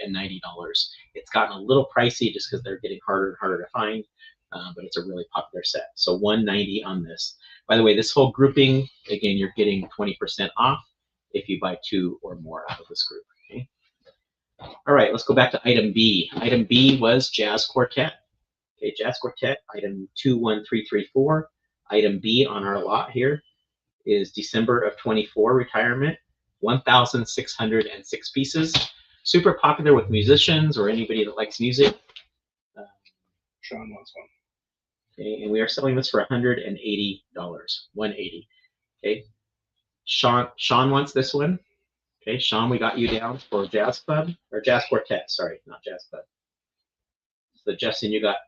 It's gotten a little pricey just because they're getting harder and harder to find, but it's a really popular set. So $190 on this. By the way, this whole grouping, again, you're getting 20% off if you buy 2 or more out of this group. Okay. All right, let's go back to item B. Item B was Jazz Quartet. Okay, Jazz Quartet, item 21334. Item B on our lot here is December of 24 retirement, 1,606 pieces. Super popular with musicians or anybody that likes music. Sean wants one. Okay, and we are selling this for $180. $180. Okay. Sean wants this one. Okay, Sean, we got you down for Jazz Club or Jazz Quartet. Sorry, not Jazz Club. So Justin, you got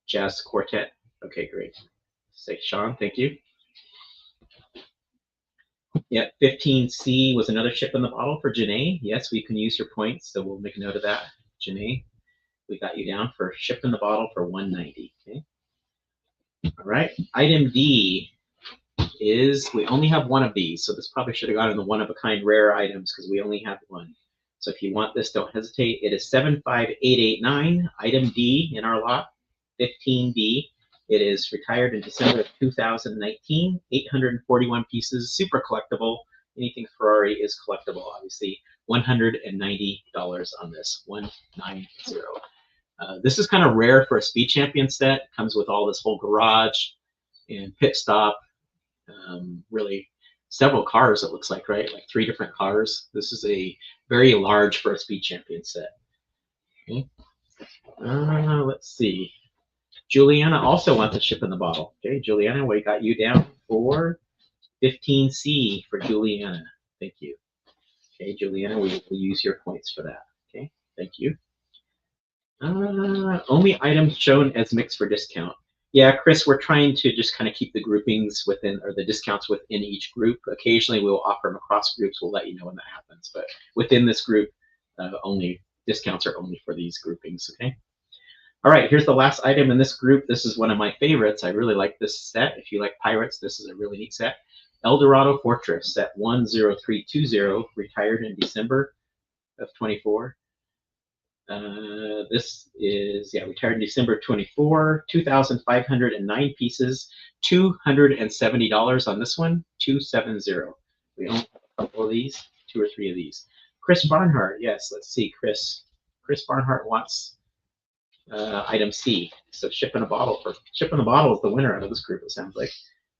Jazz Quartet. Okay, great. Say Sean, thank you. Yep, 15C was another ship in the bottle for Janae. Yes, we can use your points, so we'll make a note of that. Janae, we got you down for ship in the bottle for $190. Okay. All right. Item D is we only have one of these, so this probably should have gone in the one-of-a-kind rare items because we only have one. So if you want this, don't hesitate. It is 75889, item D in our lot, 15D. It is retired in December of 2019, 841 pieces, super collectible. Anything Ferrari is collectible, obviously. $190 on this, 190. This is kind of rare for a Speed Champion set. It comes with all this whole garage and pit stop. Really several cars, it looks like, right? Like 3 different cars. This is a very large for a Speed Champion set. Okay. Let's see. Juliana also wants a ship in the bottle. Okay, Juliana, we got you down for 15C for Juliana. Thank you. Okay, Juliana, we will use your points for that. Okay, thank you. Only items shown as mixed for discount. Yeah, Chris, we're trying to just kind of keep the groupings within, or the discounts within each group. Occasionally we'll offer them across groups. We'll let you know when that happens. But within this group, only discounts are only for these groupings, okay? All right, here's the last item in this group. This is one of my favorites. I really like this set. If you like pirates, this is a really neat set. Eldorado Fortress, set 10320, retired in December of 24. This is, yeah, retired in December 24, 2,509 pieces, $270 on this one, 270. We own a couple of these, 2 or 3 of these. Chris Barnhart, yes, let's see, Chris Barnhart wants item C. So ship in a bottle is the winner out of this group, it sounds like.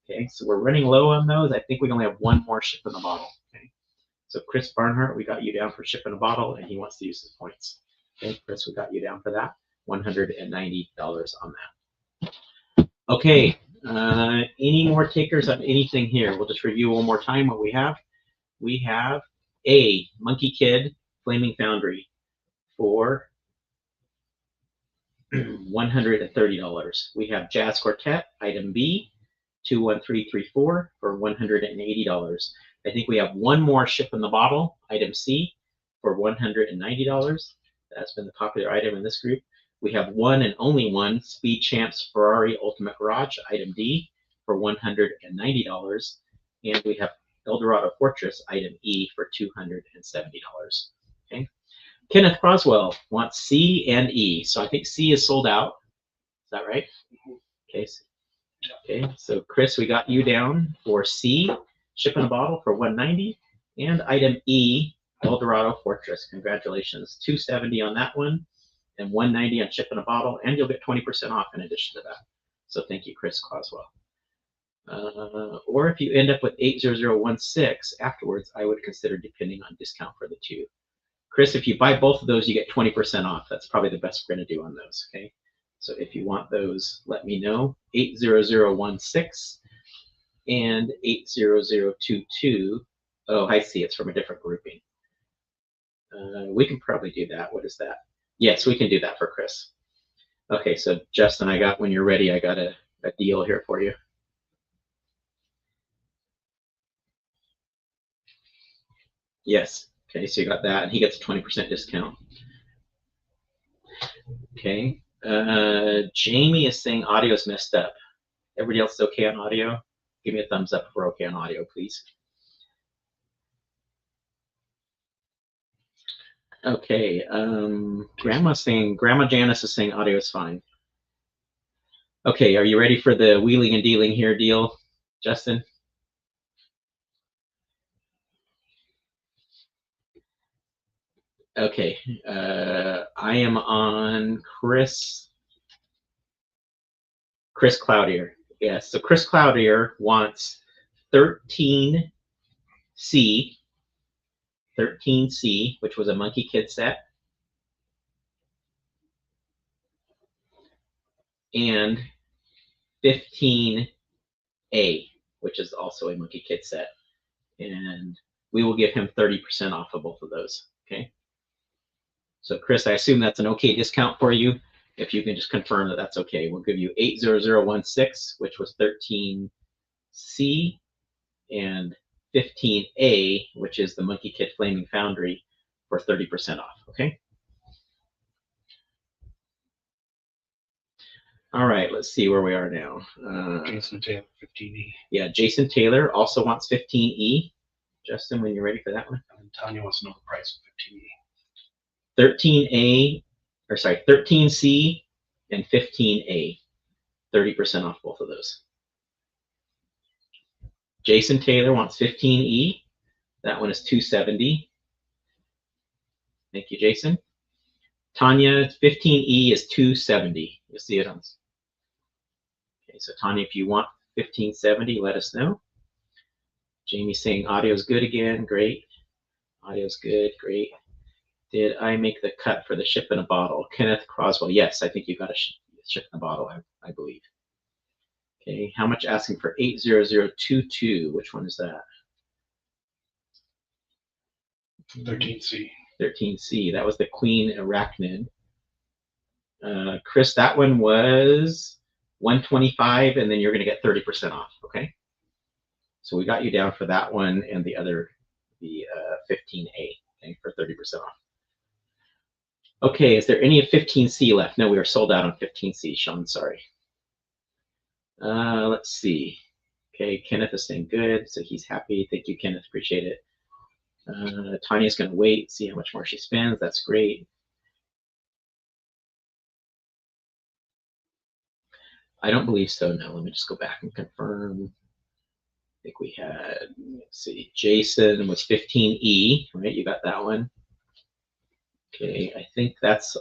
Okay, so we're running low on those. I think we only have 1 more ship in the bottle. Okay, so Chris Barnhart, we got you down for ship in a bottle, and he wants to use his points. Okay, Chris, we got you down for that. $190 on that. Okay, any more takers on anything here? We'll just review one more time what we have. We have A, Monkey Kid Flaming Foundry for $130. We have Jazz Quartet, item B, 21334 for $180. I think we have 1 more ship in the bottle, item C, for $190. That's been the popular item in this group. We have 1 and only 1 Speed Champs Ferrari Ultimate Garage, item D, for $190. And we have Eldorado Fortress, item E, for $270. Okay. Kenneth Croswell wants C and E. So I think C is sold out. that right? Okay. Okay. So Chris, we got you down for C, ship in a bottle for 190, and item E, Eldorado Fortress. Congratulations, 270 on that one, and 190 on ship in a bottle, and you'll get 20% off in addition to that. So thank you, Chris Coswell. Or if you end up with 80016 afterwards, I would consider depending on discount for the two. Chris, if you buy both of those, you get 20% off. That's probably the best we're going to do on those. Okay. So if you want those, let me know. 80016 and 80022. Oh, I see. It's from a different grouping. We can probably do that. What is that? Yes, we can do that for Chris. Okay, so Justin, when you're ready, I got a deal here for you. Yes. Okay, so you got that, and he gets a 20% discount. Okay. Jamie is saying audio's messed up. Everybody else is okay on audio? Give me a thumbs up if we're okay on audio, please. Okay. Grandma Janice is saying audio is fine. Okay, are you ready for the wheeling and dealing here deal, Justin? Okay, I am on Chris Cloutier. Yes, so Chris Cloutier wants 13C, which was a Monkey Kid set, and 15A, which is also a Monkey Kid set. And we will give him 30% off of both of those, okay? So Chris, I assume that's an okay discount for you. If you can just confirm that that's okay, we'll give you 80016, which was 13C, and 15A, which is the Monkey Kid Flaming Foundry, for 30% off, okay? All right, let's see where we are now. Jason Taylor, 15E. Yeah, Jason Taylor also wants 15E. Justin, when you're ready for that one. And Tanya wants to know the price of 15E. 13C and 15A, 30% off both of those. Jason Taylor wants 15E. That one is $270. Thank you, Jason. Tanya, 15E is $270. You'll see it on. Okay, so Tanya, if you want 1570, let us know. Jamie's saying audio's good again. Great. Audio's good. Great. Did I make the cut for the ship in a bottle? Kenneth Croswell. Yes, I think you got a ship in a bottle, I believe. Okay, how much asking for 80022? Which one is that? 13C. 13C. That was the Queen Arachnid. Chris, that one was 125, and then you're going to get 30% off. Okay. So we got you down for that one and the other, the 15A, okay, for 30% off. Okay, is there any of 15C left? No, we are sold out on 15C, Sean, sorry. Let's see. Okay, Kenneth is saying good, so he's happy. Thank you, Kenneth, appreciate it. Tanya's gonna wait, see how much more she spends, that's great. I don't believe so, no, let me just go back and confirm. I think we had, let's see, Jason was 15E, right, you got that one. Okay, I think that's,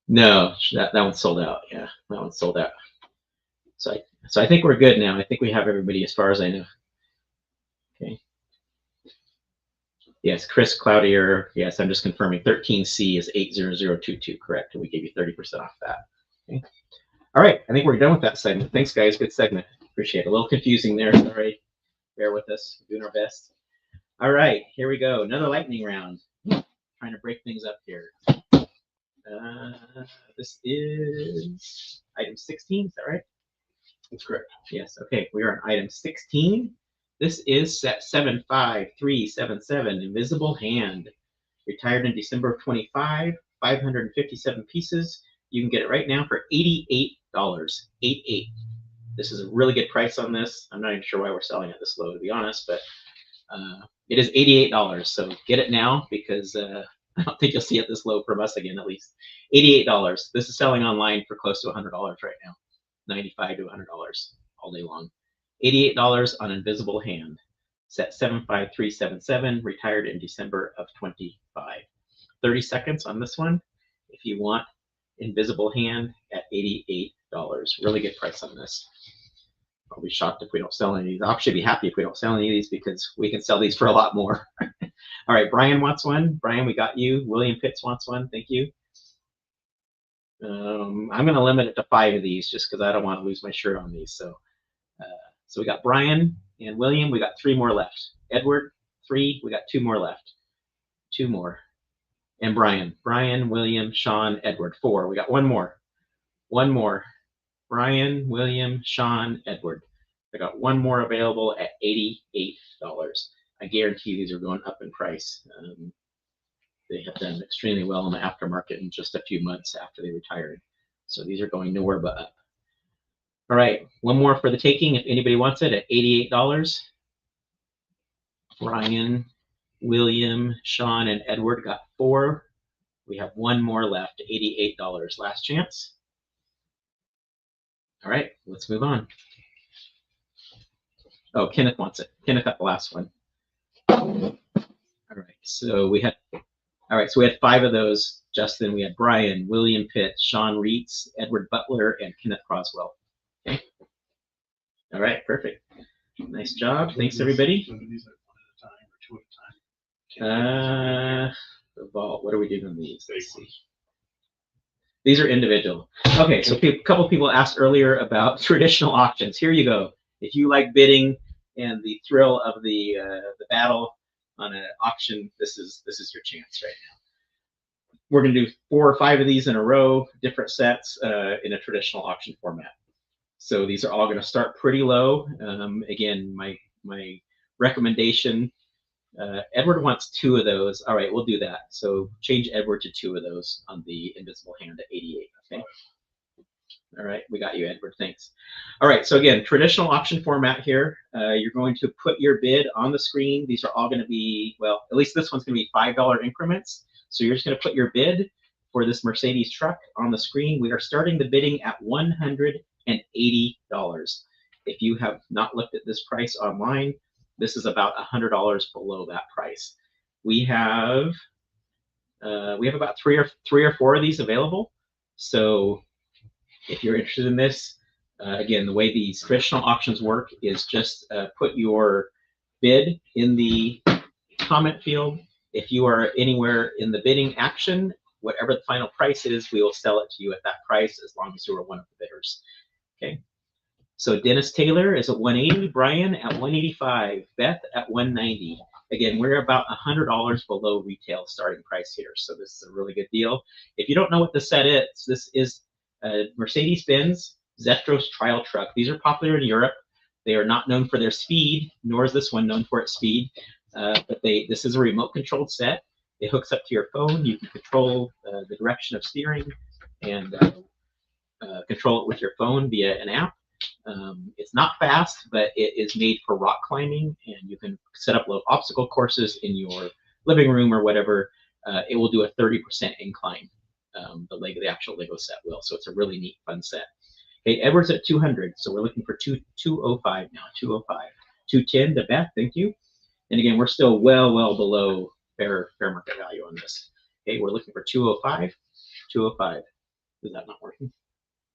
no, that one's sold out. Yeah, that one's sold out. So I think we're good now. I think we have everybody as far as I know. Okay. Yes, Chris Cloutier. Yes, I'm just confirming. 13C is 80022, correct? And we gave you 30% off that. Okay. All right, I think we're done with that segment. Thanks, guys. Good segment. Appreciate it. A little confusing there. Sorry. Bear with us. We're doing our best. All right, here we go. Another lightning round. Trying to break things up here. This is item 16, is that right? That's correct. Yes, okay, we are on item 16. This is set 75377, Invisible Hand. Retired in December of 25, 557 pieces. You can get it right now for $88. 88. This is a really good price on this. I'm not even sure why we're selling it this low, to be honest, but it is $88. So get it now because I don't think you'll see it this low from us again, at least. $88. This is selling online for close to $100 right now. $95 to $100 all day long. $88 on Invisible Hand. Set 75377, retired in December of 25. 30 seconds on this one. If you want Invisible Hand at $88. Really good price on this. I'll be shocked if we don't sell any of these. I'll actually be happy if we don't sell any of these because we can sell these for a lot more. All right, Brian wants one. Brian, we got you. William Pitts wants one. Thank you. I'm going to limit it to 5 of these just because I don't want to lose my shirt on these. So we got Brian and William. We got 3 more left. Edward, 3. We got 2 more left. 2 more. And Brian. Brian, William, Sean, Edward. 4. We got 1 more. 1 more. Brian, William, Sean, Edward. I got 1 more available at $88. I guarantee these are going up in price. They have done extremely well in the aftermarket in just a few months after they retired. So these are going nowhere but up. All right, 1 more for the taking if anybody wants it at $88. Brian, William, Sean, and Edward got 4. We have 1 more left, $88. Last chance. All right, let's move on. Oh, Kenneth wants it. Kenneth got the last one. All right, so we had 5 of those. Justin, we had Brian, William Pitt, Sean Reitz, Edward Butler, and Kenneth Croswell. Okay. All right, perfect. Nice job. Thanks, everybody. The vault. What are we doing on these? Let's see. These are individual. Okay, so a couple people asked earlier about traditional auctions. Here you go. If you like bidding and the thrill of the battle on an auction, this is your chance right now. We're going to do 4 or 5 of these in a row, different sets in a traditional auction format. So these are all going to start pretty low. Again, my recommendation. Edward wants 2 of those. All right, we'll do that. So change Edward to 2 of those on the Invisible Hand at 88. Okay. All right, we got you, Edward. Thanks. All right, so again, traditional auction format here. You're going to put your bid on the screen. These are all going to be, well, at least this one's going to be $5 increments. So you're just going to put your bid for this Mercedes truck on the screen. We are starting the bidding at $180. If you have not looked at this price online, this is about $100 below that price. We have about three or four of these available. So if you're interested in this, again, the way these traditional auctions work is just put your bid in the comment field. If you are anywhere in the bidding action, whatever the final price is, we will sell it to you at that price as long as you are one of the bidders. Okay. So Dennis Taylor is at 180, Brian at 185, Beth at 190. Again, we're about $100 below retail starting price here. So this is a really good deal. If you don't know what the set is, this is Mercedes-Benz Zetros trial truck. These are popular in Europe. They are not known for their speed, nor is this one known for its speed. But this is a remote controlled set. It hooks up to your phone. You can control the direction of steering and control it with your phone via an app. It's not fast, but it is made for rock climbing, and you can set up little obstacle courses in your living room or whatever. It will do a 30% incline. The actual Lego set will. So it's a really neat, fun set. Okay, Edward's at 200, so we're looking for 205 now. 205, 210 to Beth. Thank you. And again, we're still well below fair market value on this. Okay, we're looking for 205. 205. Is that not working?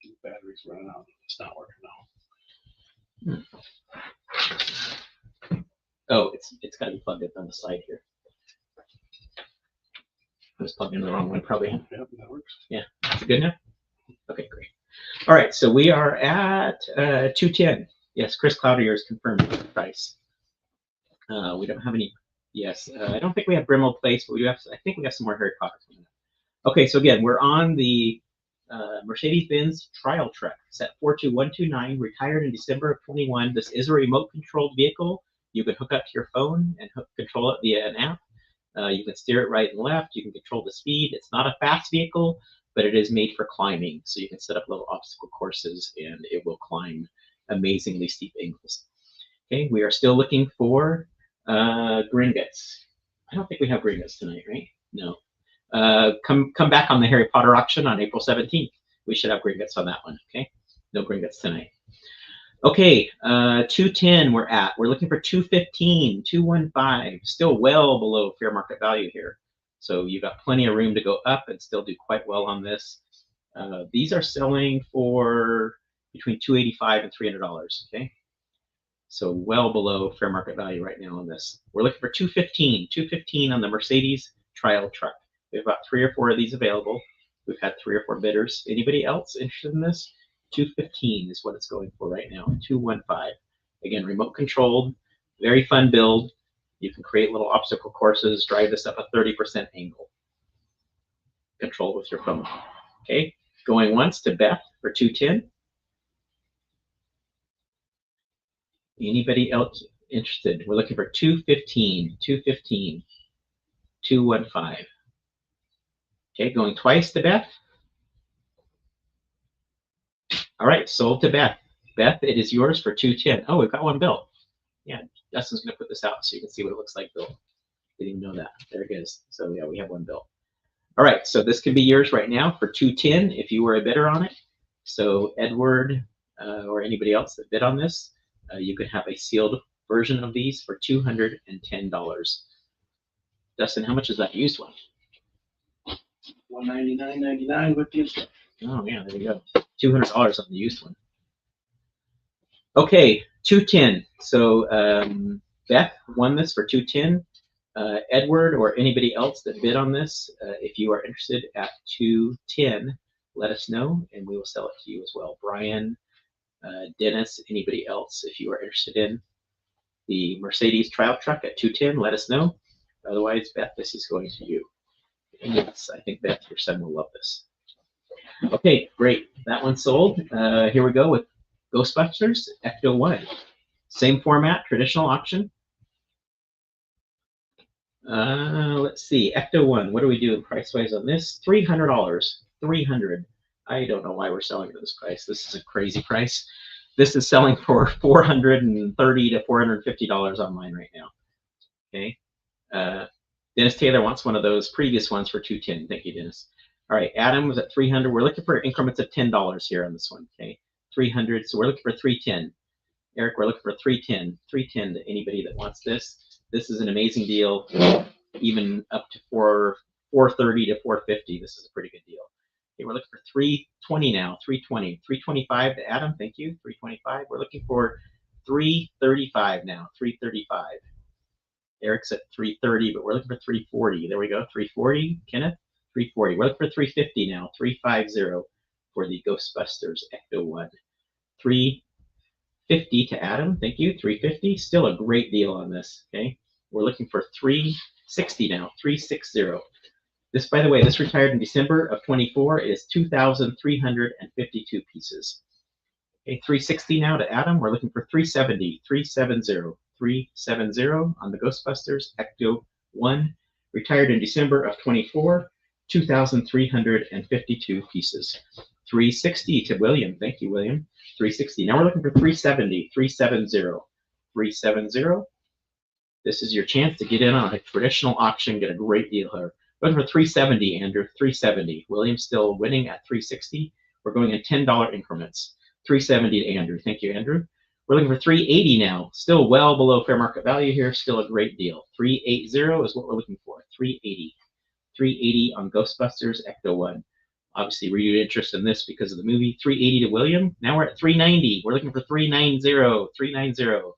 The battery's running out. It's not working now. Oh, it's got to be plugged in on the side here. I was plugged in the wrong one, probably. Yep, that works. Yeah, is it good now? Okay, great. All right, so we are at 210. Yes, Chris Cloutier is confirmed the price. We don't have any. Yes, I don't think we have Brimble Place, but we do have. I think we have some more Harry Potter coming up. Okay, so again, we're on the Mercedes-Benz trial truck, set 42129, retired in December of 21. This is a remote-controlled vehicle. You can hook up to your phone and control it via an app. You can steer it right and left. You can control the speed. It's not a fast vehicle, but it is made for climbing. So you can set up little obstacle courses, and it will climb amazingly steep angles. Okay, we are still looking for Gringotts. I don't think we have Gringotts tonight, right? No. Come back on the Harry Potter auction on April 17th. We should have gringotts on that one. Okay, no gringotts tonight. Okay, 210 we're at. We're looking for 215, 215, still well below fair market value here. So you've got plenty of room to go up and still do quite well on this. These are selling for between $285 and $300, okay? So well below fair market value right now on this. We're looking for 215, 215 on the Mercedes trial truck. We have about 3 or 4 of these available. We've had 3 or 4 bidders. Anybody else interested in this? 215 is what it's going for right now. 215. Again, remote controlled, very fun build. You can create little obstacle courses, drive this up a 30% angle. Control with your phone. Okay, going once to Beth for 210. Anybody else interested? We're looking for 215, 215, 215. Okay, going twice to Beth. All right, sold to Beth. Beth, it is yours for 210. Oh, we've got one bill. Yeah, Justin's going to put this out so you can see what it looks like, Bill. Didn't even know that. There it is. So yeah, we have one bill. All right, so this can be yours right now for 210 if you were a bidder on it. So Edward or anybody else that bid on this, you could have a sealed version of these for $210. Dustin, how much is that used one? $199.99 with the instant. Oh yeah, there you go. $200 on the used one. Okay, 210. So Beth won this for 210. Edward or anybody else that bid on this, if you are interested at 210, let us know and we will sell it to you as well. Brian, Dennis, anybody else, if you are interested in the Mercedes trial truck at 210, let us know. Otherwise, Beth, this is going to you. And yes, I think Beth, your son will love this. Okay, great. That one's sold. Here we go with Ghostbusters Ecto 1. Same format, traditional auction. Let's see, Ecto 1. What are we doing price-wise on this? $300. $300. I don't know why we're selling at this price. This is a crazy price. This is selling for $430 to $450 online right now. Okay. Dennis Taylor wants one of those previous ones for 210. Thank you, Dennis. All right, Adam was at 300. We're looking for increments of $10 here on this one. Okay, 300. So we're looking for 310. Eric, we're looking for 310. 310 to anybody that wants this. This is an amazing deal. Even up to $430 to $450. This is a pretty good deal. Okay, we're looking for 320 now. 320. 325 to Adam. Thank you. 325. We're looking for 335 now. 335. Eric's at 330, but we're looking for 340. There we go. 340. Kenneth. 340. We're looking for 350 now. 350 for the Ghostbusters Ecto 1. 350 to Adam. Thank you. 350. Still a great deal on this. Okay. We're looking for 360 now. 360. This, by the way, this retired in December of 24 is 2,352 pieces. Okay. 360 now to Adam. We're looking for 370. 370. 370 on the Ghostbusters Ecto 1. Retired in December of 24. 2,352 pieces. 360 to William. Thank you, William. 360. Now we're looking for 370. 370. 370. This is your chance to get in on a traditional auction, get a great deal here. Looking for 370, Andrew. 370. William's still winning at 360. We're going in $10 increments. 370 to Andrew. Thank you, Andrew. We're looking for 380 now. Still well below fair market value here. Still a great deal. 380 is what we're looking for. 380. 380 on Ghostbusters Ecto 1. Obviously, renewed interest in this because of the movie. 380 to William. Now we're at 390. We're looking for 390. 390.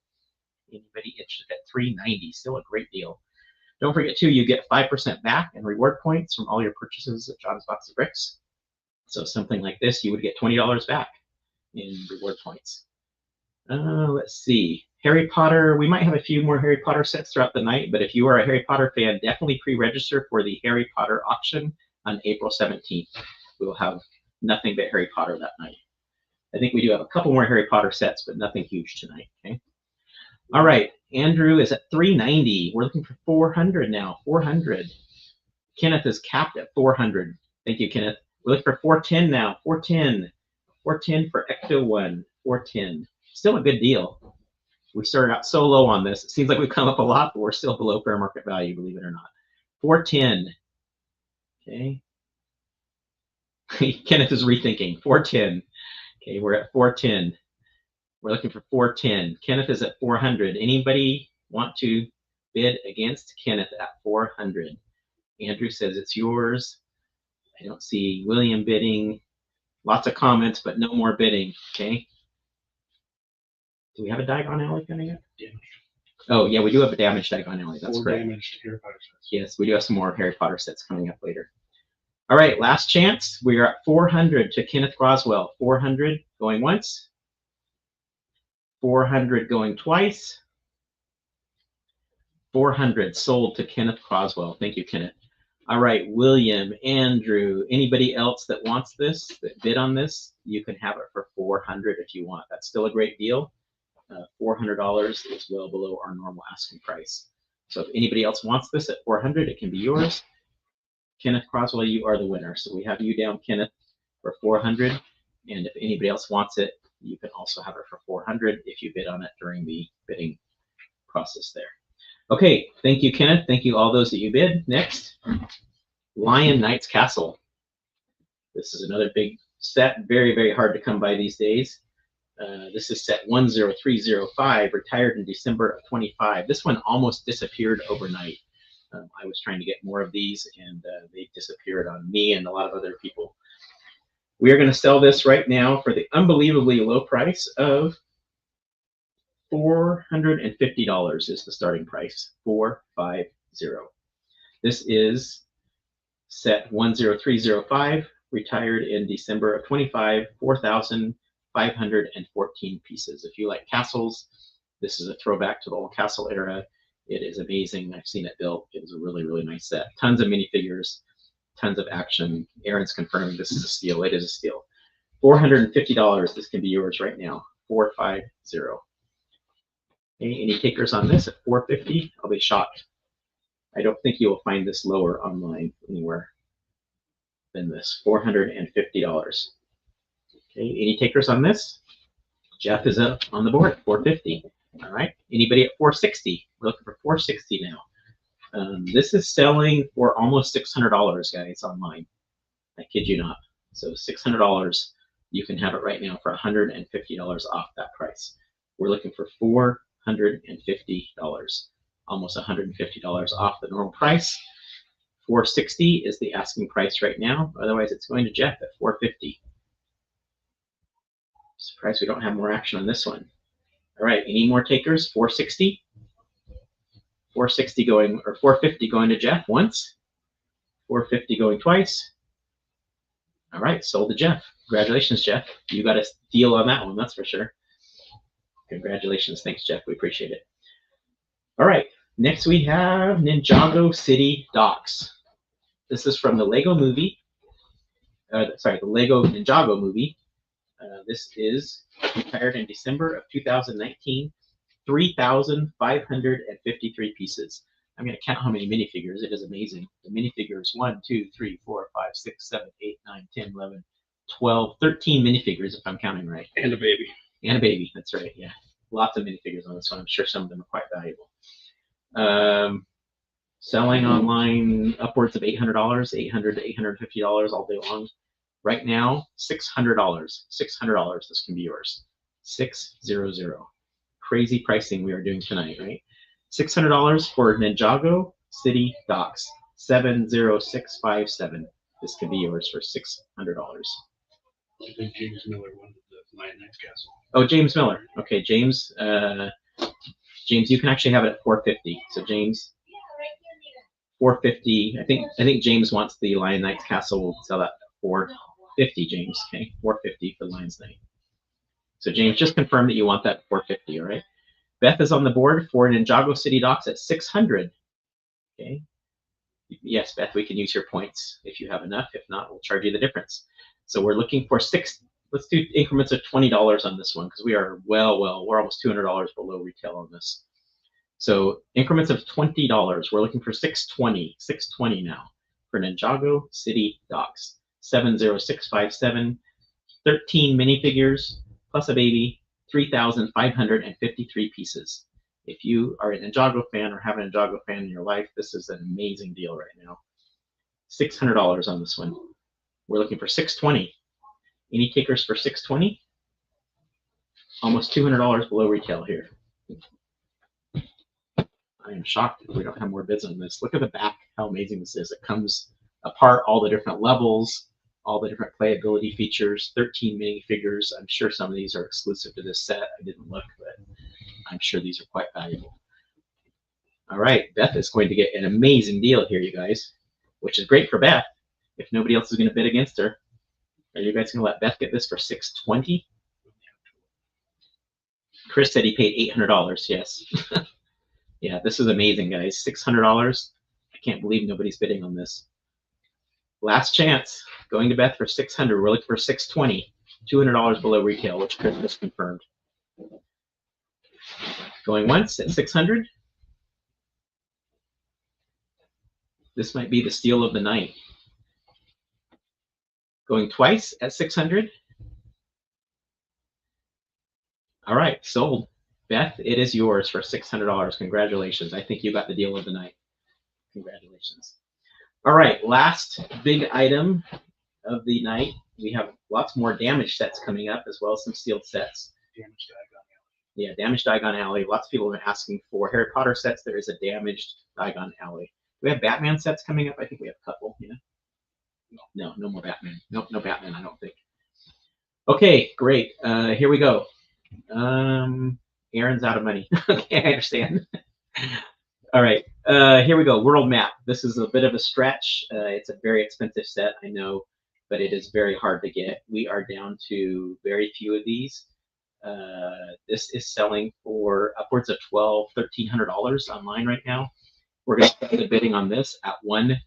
Anybody interested at 390? Still a great deal. Don't forget, too, you get 5% back in reward points from all your purchases at John's Box of Bricks. So something like this, you would get $20 back in reward points. Let's see. Harry Potter, we might have a few more Harry Potter sets throughout the night, but if you are a Harry Potter fan, definitely pre-register for the Harry Potter auction on April 17th. We will have nothing but Harry Potter that night. I think we do have a couple more Harry Potter sets, but nothing huge tonight. Okay. All right. Andrew is at 390. We're looking for 400 now. 400. Kenneth is capped at 400. Thank you, Kenneth. We're looking for 410 now. 410. 410 for Ecto 1. 410. Still a good deal. We started out so low on this. It seems like we've come up a lot, but we're still below fair market value, believe it or not. 410. Okay. Kenneth is rethinking. 410. Okay, we're at 410. We're looking for 410. Kenneth is at 400. Anybody want to bid against Kenneth at 400? Andrew says it's yours. I don't see William bidding. Lots of comments, but no more bidding. Okay. Do we have a Diagon Alley coming up? Damaged. Oh, yeah, we do have a damaged Diagon Alley. That's 4 correct. damaged Harry Potter sets. Yes, we do have some more Harry Potter sets coming up later. All right, last chance. We are at 400 to Kenneth Croswell. 400 going once. 400 going twice. 400 sold to Kenneth Croswell. Thank you, Kenneth. All right, William, Andrew, anybody else that wants this, that bid on this, you can have it for 400 if you want. That's still a great deal. $400 is well below our normal asking price. So if anybody else wants this at 400, it can be yours. Kenneth Croswell, you are the winner. So we have you down, Kenneth, for 400. And if anybody else wants it, you can also have it for 400 if you bid on it during the bidding process there. Okay, thank you, Kenneth. Thank you all those that you bid. Next, Lion Knight's Castle. This is another big set, very, very hard to come by these days. This is set 10305, retired in December of 25. This one almost disappeared overnight. I was trying to get more of these, and they disappeared on me and a lot of other people. We are going to sell this right now for the unbelievably low price of $450 is the starting price. 450. This is set 10305, retired in December of 25, 4,514 pieces. If you like castles, this is a throwback to the old castle era. It is amazing. I've seen it built. It is a really, really nice set. Tons of minifigures, tons of action. Aaron's confirming this is a steal. It is a steal. $450. This can be yours right now. 450. Any takers on this at 450? I'll be shocked. I don't think you will find this lower online anywhere than this. $450. Okay, any takers on this? Jeff is up on the board at 450. All right. Anybody at 460? We're looking for 460 now. This is selling for almost $600, guys, online. I kid you not. So $600, you can have it right now for $150 off that price. We're looking for $450, almost $150 off the normal price. 460 is the asking price right now. Otherwise, it's going to Jeff at 450. Surprised we don't have more action on this one. All right, any more takers? 460. 460 going, or 450 going to Jeff once. 450 going twice. All right, sold to Jeff. Congratulations, Jeff. You got a deal on that one, that's for sure. Congratulations. Thanks, Jeff. We appreciate it. All right, next we have Ninjago City Docks. This is from the Lego movie. The Lego Ninjago movie. This is retired in December of 2019. 3,553 pieces. I'm going to count how many minifigures. It is amazing. The minifigures 1, 2, 3, 4, 5, 6, 7, 8, 9, 10, 11, 12, 13 minifigures if I'm counting right. And a baby. And a baby, that's right, yeah. Lots of minifigures on this one. I'm sure some of them are quite valuable. Selling online upwards of $800, $800 to $850 all day long. Right now, $600. $600, this can be yours. 600. Crazy pricing we are doing tonight, right? $600 for Ninjago City Docks. 70657. This can be yours for $600. I think James Miller wanted the Lion Knight's Castle. Oh, James Miller. Okay, James. James, you can actually have it at 450. So James, 450. I think James wants the Lion Knight's Castle. We'll sell that at 450. James. Okay, 450 for Lion's Knight. So James, just confirm that you want that 450. All right. Beth is on the board for Ninjago City Docks at 600. Okay. Yes, Beth, we can use your points if you have enough. If not, we'll charge you the difference. So we're looking for let's do increments of $20 on this one because we are we're almost $200 below retail on this. So increments of $20. We're looking for 620. 620 now for Ninjago City Docks. 70657. 13 minifigures plus a baby. 3,553 pieces. If you are a Ninjago fan or have a Ninjago fan in your life, this is an amazing deal right now. $600 on this one. We're looking for 620. Any takers for 620? Almost $200 below retail here. I am shocked if we don't have more bids on this. Look at the back, how amazing this is. It comes apart, all the different levels, all the different playability features, 13 minifigures. I'm sure some of these are exclusive to this set. I didn't look, but I'm sure these are quite valuable. All right, Beth is going to get an amazing deal here, you guys, which is great for Beth if nobody else is going to bid against her. Are you guys going to let Beth get this for $620? Chris said he paid $800, yes. Yeah, this is amazing, guys. $600. I can't believe nobody's bidding on this. Last chance, going to Beth for 600. We're looking for 620, $200 below retail, which Chris just confirmed. Going once at 600. This might be the steal of the night. Going twice at 600. All right, sold. Beth, it is yours for $600. Congratulations. I think you got the deal of the night. Congratulations. All right, last big item of the night. We have lots more damaged sets coming up, as well as some sealed sets. Damaged Diagon Alley. Yeah, damaged Diagon Alley. Lots of people have been asking for Harry Potter sets. There is a damaged Diagon Alley. Do we have Batman sets coming up? I think we have a couple, you know? No more Batman. Nope, no Batman, I don't think. Okay, great. Here we go. Aaron's out of money. Okay, I understand. All right, here we go. World map. This is a bit of a stretch. It's a very expensive set, I know, but it is very hard to get. We are down to very few of these. This is selling for upwards of $1,200, $1,300 online right now. We're going to start the bidding on this at $1,000.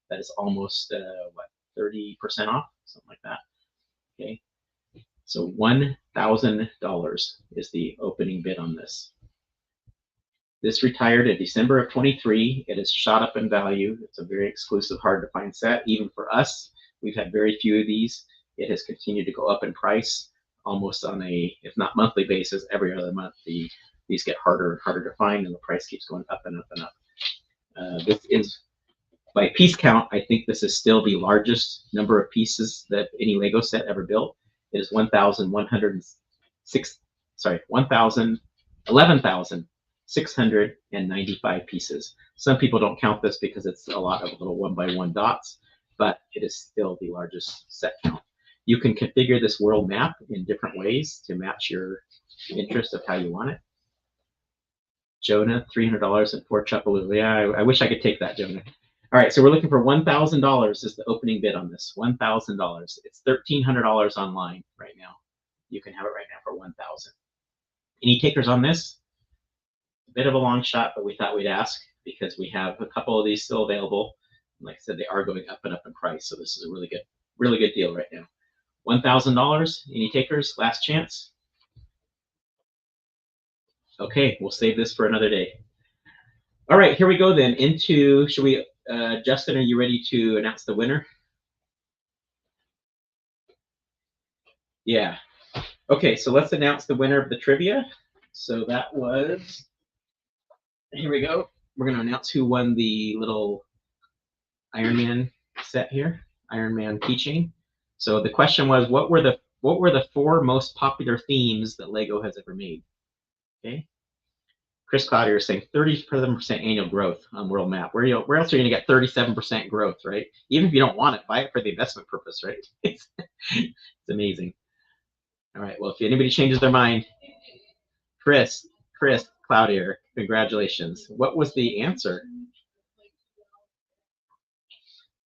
That is almost, what, 30% off? Something like that. Okay. So $1,000 is the opening bid on this. This retired in December of 23. It has shot up in value. It's a very exclusive, hard to find set. Even for us, we've had very few of these. It has continued to go up in price almost on a, if not monthly basis, every other month. These get harder and harder to find, and the price keeps going up and up and up. This is, by piece count, I think this is still the largest number of pieces that any Lego set ever built. It is 11,695 pieces. Some people don't count this because it's a lot of little 1x1 dots, but it is still the largest set count. You can configure this world map in different ways to match your interest of how you want it. Jonah, $300 and 4 Chuppaloo. Yeah, I wish I could take that, Jonah. All right, so we're looking for $1,000 is the opening bid on this. $1,000. It's $1,300 online right now. You can have it right now for $1,000. Any takers on this? A bit of a long shot, but we thought we'd ask because we have a couple of these still available. Like I said, they are going up and up in price, so this is a really good deal right now. $1,000. Any takers? Last chance. Okay, we'll save this for another day. All right, here we go then. Into, should we, Justin, are you ready to announce the winner? Yeah. Okay, so let's announce the winner of the trivia. So that was, here we go. We're going to announce who won the little Iron Man set here, Iron Man keychain. So the question was, what were the 4 most popular themes that Lego has ever made? Okay. Chris Cloutier is saying 37% annual growth on world map. Where else are you going to get 37% growth, right? Even if you don't want it, buy it for the investment purpose, right? It's amazing. All right, well, if anybody changes their mind, Chris Cloutier, congratulations. What was the answer?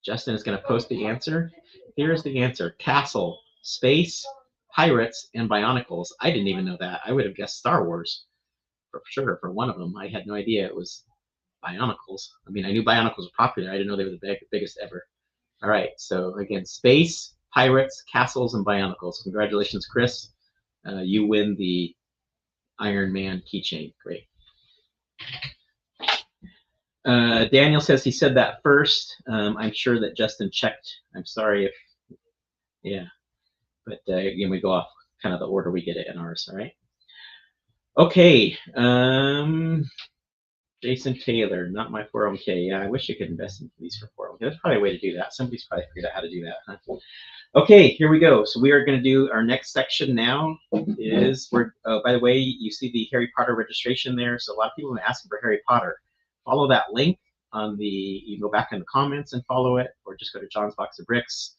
Justin is going to post the answer. Here's the answer. Castle, space, pirates, and Bionicles. I didn't even know that. I would have guessed Star Wars. For sure, for one of them. I had no idea it was Bionicles. I mean, I knew Bionicles were popular. I didn't know they were the biggest ever. All right, so again, space, pirates, castles, and Bionicles. Congratulations, Chris. You win the Iron Man keychain. Great. Daniel says he said that first. I'm sure that Justin checked. I'm sorry if, yeah. But again, we go off kind of the order we get it in ours, all right? Okay, Jason Taylor, not my 401k. Yeah, I wish you could invest in these for 401k. There's probably a way to do that. Somebody's probably figured out how to do that. Huh? Okay, here we go. So we are going to do our next section now. By the way, you see the Harry Potter registration there. So a lot of people have been asking for Harry Potter. Follow that link on the. You can go back in the comments and follow it, or just go to John's Box of Bricks,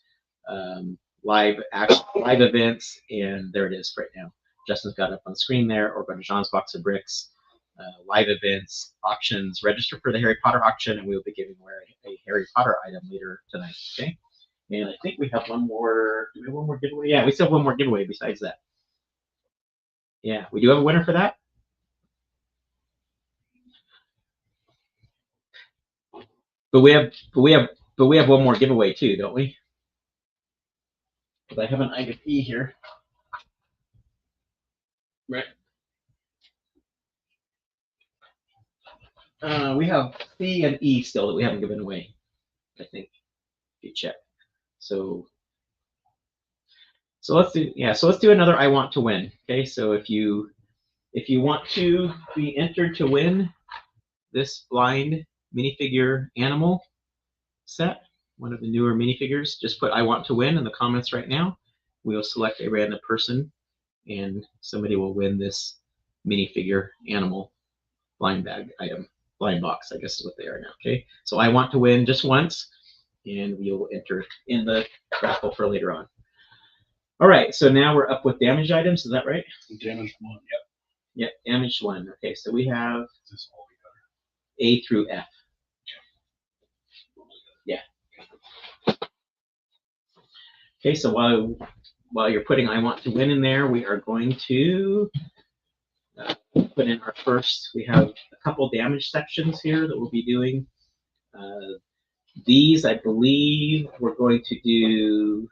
live events, and there it is right now. Justin's got it up on the screen there, or go to John's Box of Bricks. Live events, auctions, register for the Harry Potter auction, and we will be giving away a Harry Potter item later tonight. Okay, and I think we have one more. Do we have one more giveaway? Yeah, we still have one more giveaway besides that. Yeah, we do have a winner for that. But we have one more giveaway too, don't we? Because I have an item E here. Right. We have C and E still that we haven't given away, I think, if you check. So let's do another I want to win. Okay, so if you want to be entered to win this blind minifigure animal set, one of the newer minifigures, just put I want to win in the comments right now. We will select a random person and somebody will win this minifigure animal blind bag item. Blind box, I guess is what they are now. Okay, so I want to win just once, and we will enter in the raffle for later on. All right, so now we're up with damaged items. Is that right? Damaged one. Yep. Yep, damaged one. Okay, so we have A through F. Yeah. Okay, so while you're putting I want to win in there, we are going to put in our first. We have a couple damage sections here that we'll be doing. These, I believe, we're going to do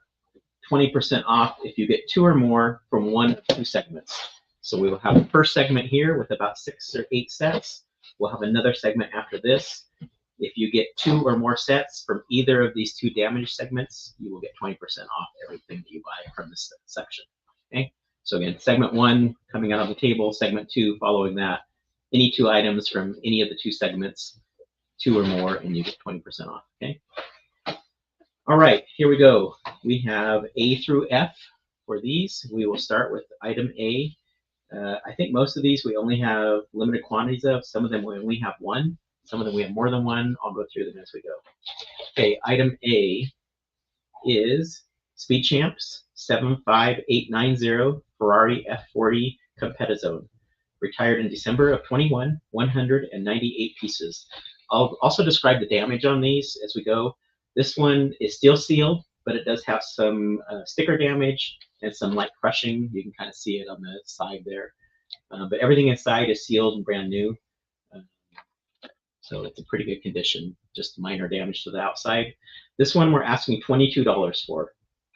20% off if you get 2 or more from 1 of 2 segments. So we will have the first segment here with about 6 or 8 sets. We'll have another segment after this. If you get 2 or more sets from either of these 2 damage segments, you will get 20% off everything that you buy from this section. Okay. So again, segment 1 coming out of the table, segment 2 following that. Any 2 items from any of the 2 segments, 2 or more, and you get 20% off. Okay. All right, here we go. We have A through F for these. We will start with item A. I think most of these we only have limited quantities of. Some of them we only have 1. Some of them we have more than 1. I'll go through them as we go. Okay, item A is Speed Champs 75890 Ferrari F40 Competizone. Retired in December of 21, 198 pieces. I'll also describe the damage on these as we go. This one is still sealed, but it does have some sticker damage and some light crushing. You can kind of see it on the side there. But everything inside is sealed and brand new. So it's a pretty good condition, just minor damage to the outside. This one we're asking $22 for,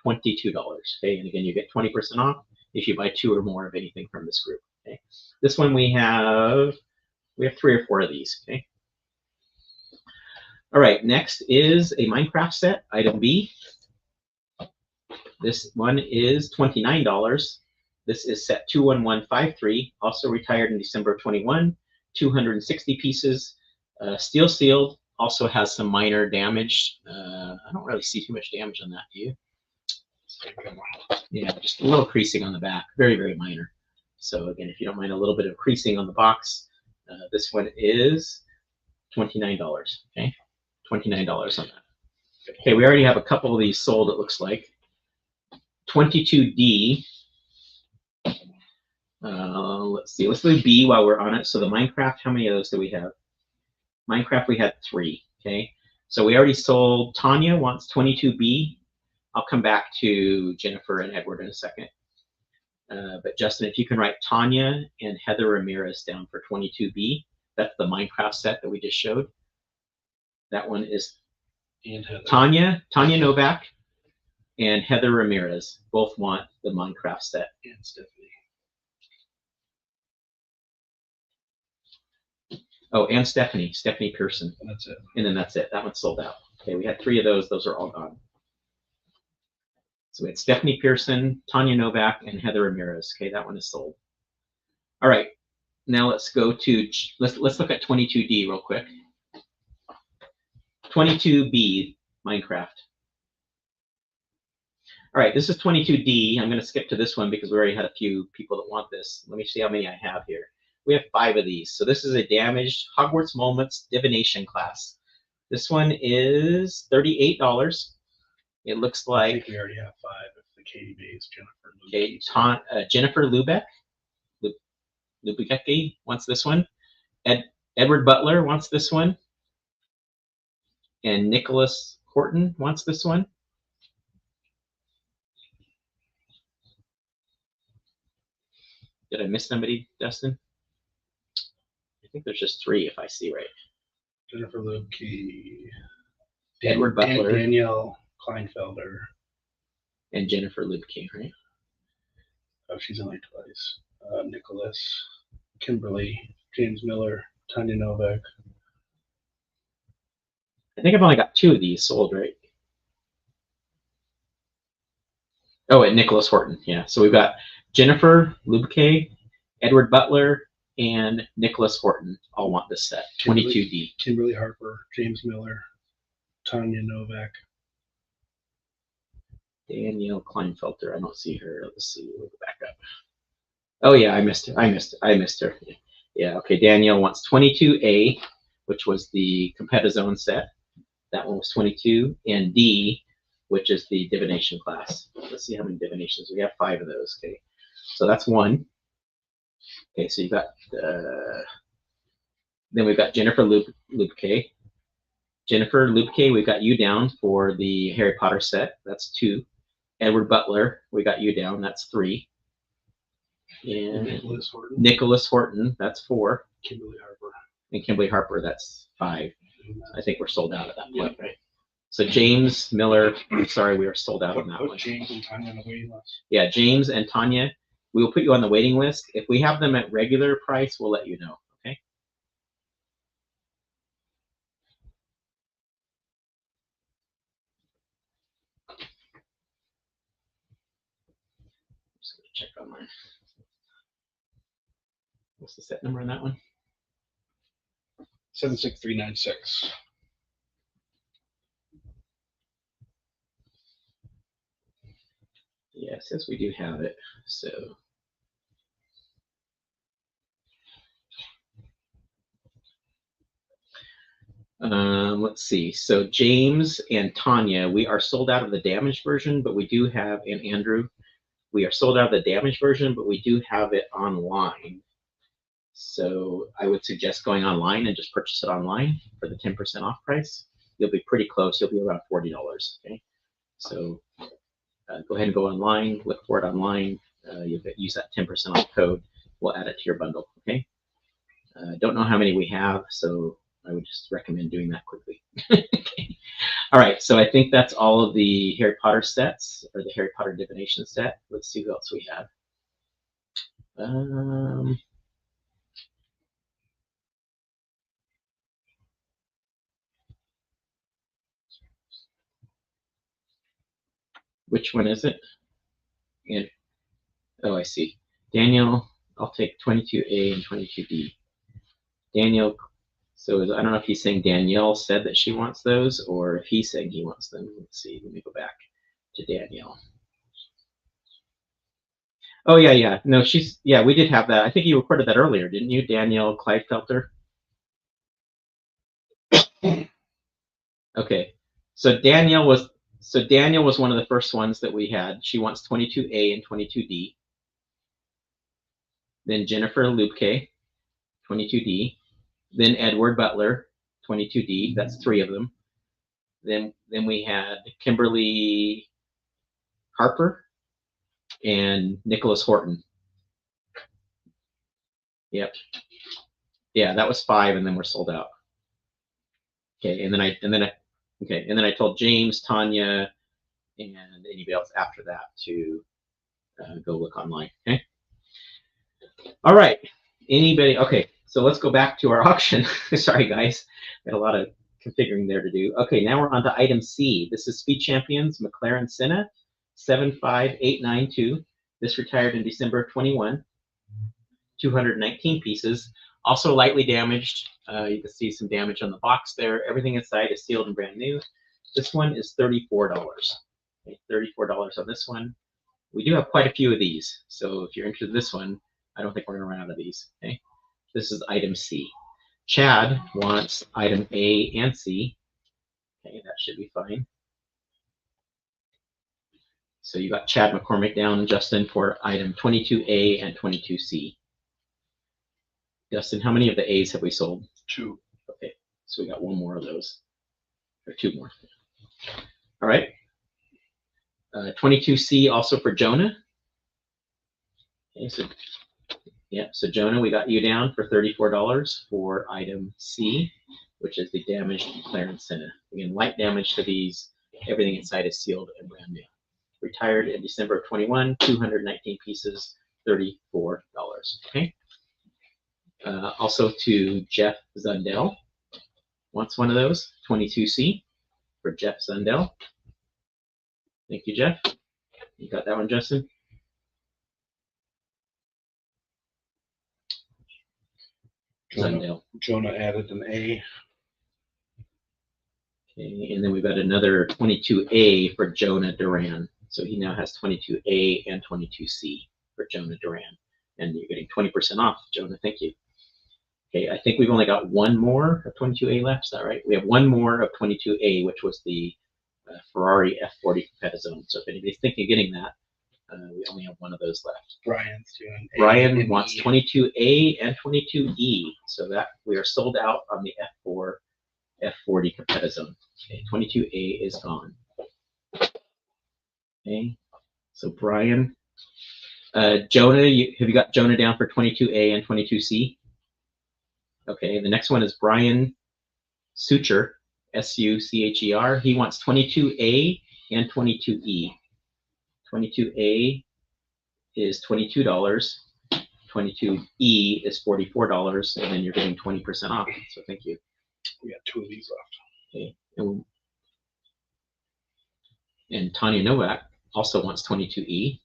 $22. Okay, and again, you get 20% off if you buy 2 or more of anything from this group. Okay, this one we have 3 or 4 of these. Okay. All right, next is a Minecraft set, item B. This one is $29. This is set 21153, also retired in December of 21, 260 pieces, steel sealed, also has some minor damage. I don't really see too much damage on that, do you? Yeah, just a little creasing on the back, very, very minor. So again, if you don't mind a little bit of creasing on the box, this one is $29, okay? $29 on that. Okay, we already have a couple of these sold, it looks like. 22D. Let's see, let's do B while we're on it. So the Minecraft, how many of those do we have? Minecraft, we had 3, okay? So we already sold, Tanya wants 22B. I'll come back to Jennifer and Edward in a second. But Justin, if you can write Tanya and Heather Ramirez down for 22B. That's the Minecraft set that we just showed. That one is Tanya Novak and Heather Ramirez. Both want the Minecraft set. And Stephanie. Oh, and Stephanie Pearson. And that's it. And then that's it. That one's sold out. Okay, we had 3 of those. Those are all gone. So we had Stephanie Pearson, Tanya Novak, and Heather Ramirez. Okay, that one is sold. All right. now let's go to, let's look at 22D real quick. 22B, Minecraft. All right, this is 22D. I'm going to skip to this one because we already had a few people that want this. Let me see how many I have here. We have 5 of these. So this is a damaged Hogwarts Moments Divination class. This one is $38. It looks I like think we already have 5. If the Katie Bay is Jennifer. okay, Jennifer Lubecki wants this one. Edward Butler wants this one. And Nicholas Horton wants this one. Did I miss somebody, Dustin? I think there's just 3 if I see right. Jennifer Lubke, Edward Butler, Danielle Kleinfelder, and Jennifer Lubke, right? Oh, she's only twice. Nicholas, Kimberly, James Miller, Tanya Novak. I think I've only got 2 of these sold, right? Oh, and Nicholas Horton, yeah. So we've got Jennifer Lubke, Edward Butler, and Nicholas Horton all want this set, 22D. Kimberly Harper, James Miller, Tanya Novak. Danielle Kleinfelter, I don't see her. Let's see, we'll go back up. Oh yeah, I missed her. Yeah, okay, Danielle wants 22A, which was the Competizone set. That one was 22, and D, which is the divination class. Let's see how many divinations. We have 5 of those, okay. So that's 1. Okay, so you got, then we've got Jennifer Lubke. Jennifer Lubke, we've got you down for the Harry Potter set. That's 2. Edward Butler, we got you down. That's 3. And Nicholas Horton, that's 4. Kimberly Harper. And Kimberly Harper, that's 5. I think we're sold out at that point, right? So James Miller, sorry, we are sold out on that one. James and Tanya on the waiting list. Yeah, James and Tanya, we will put you on the waiting list. If we have them at regular price, we'll let you know, okay? Just gonna check online. What's the set number on that one? 76396. Yeah, it says we do have it, so. Let's see. So James and Tanya, we are sold out of the damaged version, but we do have, and Andrew, we are sold out of the damaged version, but we do have it online. So I would suggest going online and just purchase it online for the 10% off price. You'll be pretty close. You'll be around $40, okay? So go ahead and go online, look for it online. You'll use that 10% off code. We'll add it to your bundle, okay? Don't know how many we have, so I would just recommend doing that quickly. Okay. All right, so I think that's all of the Harry Potter sets, or the Harry Potter divination set. Let's see what else we have. Which one is it? And oh, I see. Daniel, I'll take 22A and 22D. Daniel, so I don't know if he's saying Danielle said that she wants those, or if he's saying he wants them. Let's see. Let me go back to Danielle. Oh yeah, yeah. No, yeah. We did have that. I think you recorded that earlier, didn't you, Danielle Kleinfelter? Okay. So Danielle was one of the first ones that we had. She wants 22A and 22D. Then Jennifer Lubke, 22D. Then Edward Butler, 22D. That's 3 of them. Then we had Kimberly Harper and Nicholas Horton. Yep. Yeah, that was 5, and then we're sold out. Okay, and then I told James, Tanya, and anybody else after that to go look online. Okay. All right. Anybody? Okay. So let's go back to our auction. Sorry, guys. Got a lot of configuring there to do. Okay, now we're on to item C. This is Speed Champions McLaren Senna 75892. This retired in December of 21. 219 pieces. Also lightly damaged. You can see some damage on the box there. Everything inside is sealed and brand new. This one is $34. Okay, $34 on this one. We do have quite a few of these, so if you're interested in this one, I don't think we're going to run out of these. Okay, this is item C. Chad wants item A and C. Okay, that should be fine. So you got Chad McCormick down, Justin, for item 22A and 22C. Justin, how many of the A's have we sold? 2. Okay, so we got one more of those, or 2 more. All right. 22C also for Jonah. Okay, so yeah, so Jonah, we got you down for $34 for item C, which is the damaged clearance center. Again, light damage to these. Everything inside is sealed and brand new. Retired in December of 21, 219 pieces, $34. Okay. Also to Jeff Zundell. Wants one of those, 22C for Jeff Zundell. Thank you, Jeff. You got that one, Justin? Zundell. Jonah added an A. Okay, and then we've got another 22A for Jonah Duran. So he now has 22A and 22C for Jonah Duran. And you're getting 20% off, Jonah. Thank you. Okay, I think we've only got one more of 22A left. Is that right? We have one more of 22A, which was the Ferrari F40 Competizone. So if anybody's thinking of getting that, we only have one of those left. Brian's doing A. Brian wants 22A and 22E. So that we are sold out on the F40 Competizone. Okay, 22A is gone. Okay, so Brian, Jonah, have you got Jonah down for 22A and 22C? Okay, the next one is Brian Sucher, S-U-C-H-E-R. He wants 22A and 22E. 22A is $22. 22E is $44, and then you're getting 20% off. So thank you. We got 2 of these left. Okay, and Tanya Novak also wants 22E.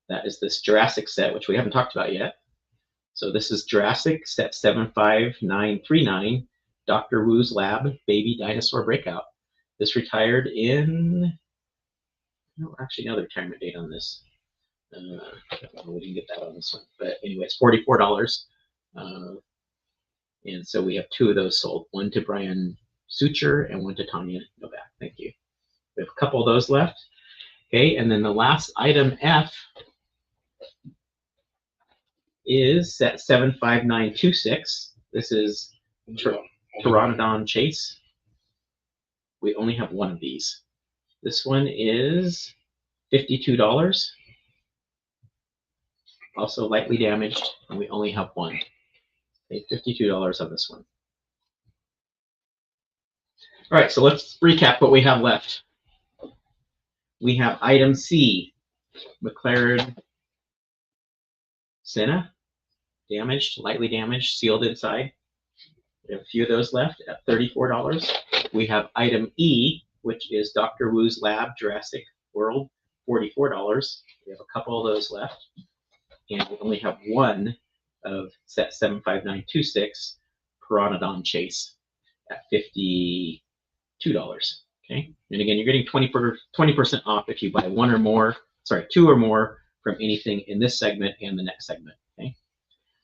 That is this Jurassic set, which we haven't talked about yet. So this is Jurassic set 75939, Dr. Wu's Lab Baby Dinosaur Breakout. This retired in, actually no retirement date on this. We didn't get that on this one, but anyway, it's $44. And so we have 2 of those sold, one to Brian Sucher and one to Tanya Novak. Thank you. We have a couple of those left. Okay, and then the last item F is set 75926. This is Pteranodon Chase. We only have one of these. This one is $52. Also lightly damaged, and we only have one. Okay, $52 on this one. All right, so let's recap what we have left. We have item C, McLaren Senna, damaged, lightly damaged, sealed inside. We have a few of those left at $34. We have item E, which is Dr. Wu's Lab Jurassic World, $44. We have a couple of those left. And we only have one of set 75926, Pteranodon Chase, at $52. Okay, and again, you're getting 20% off if you buy 2 or more from anything in this segment and the next segment. Okay.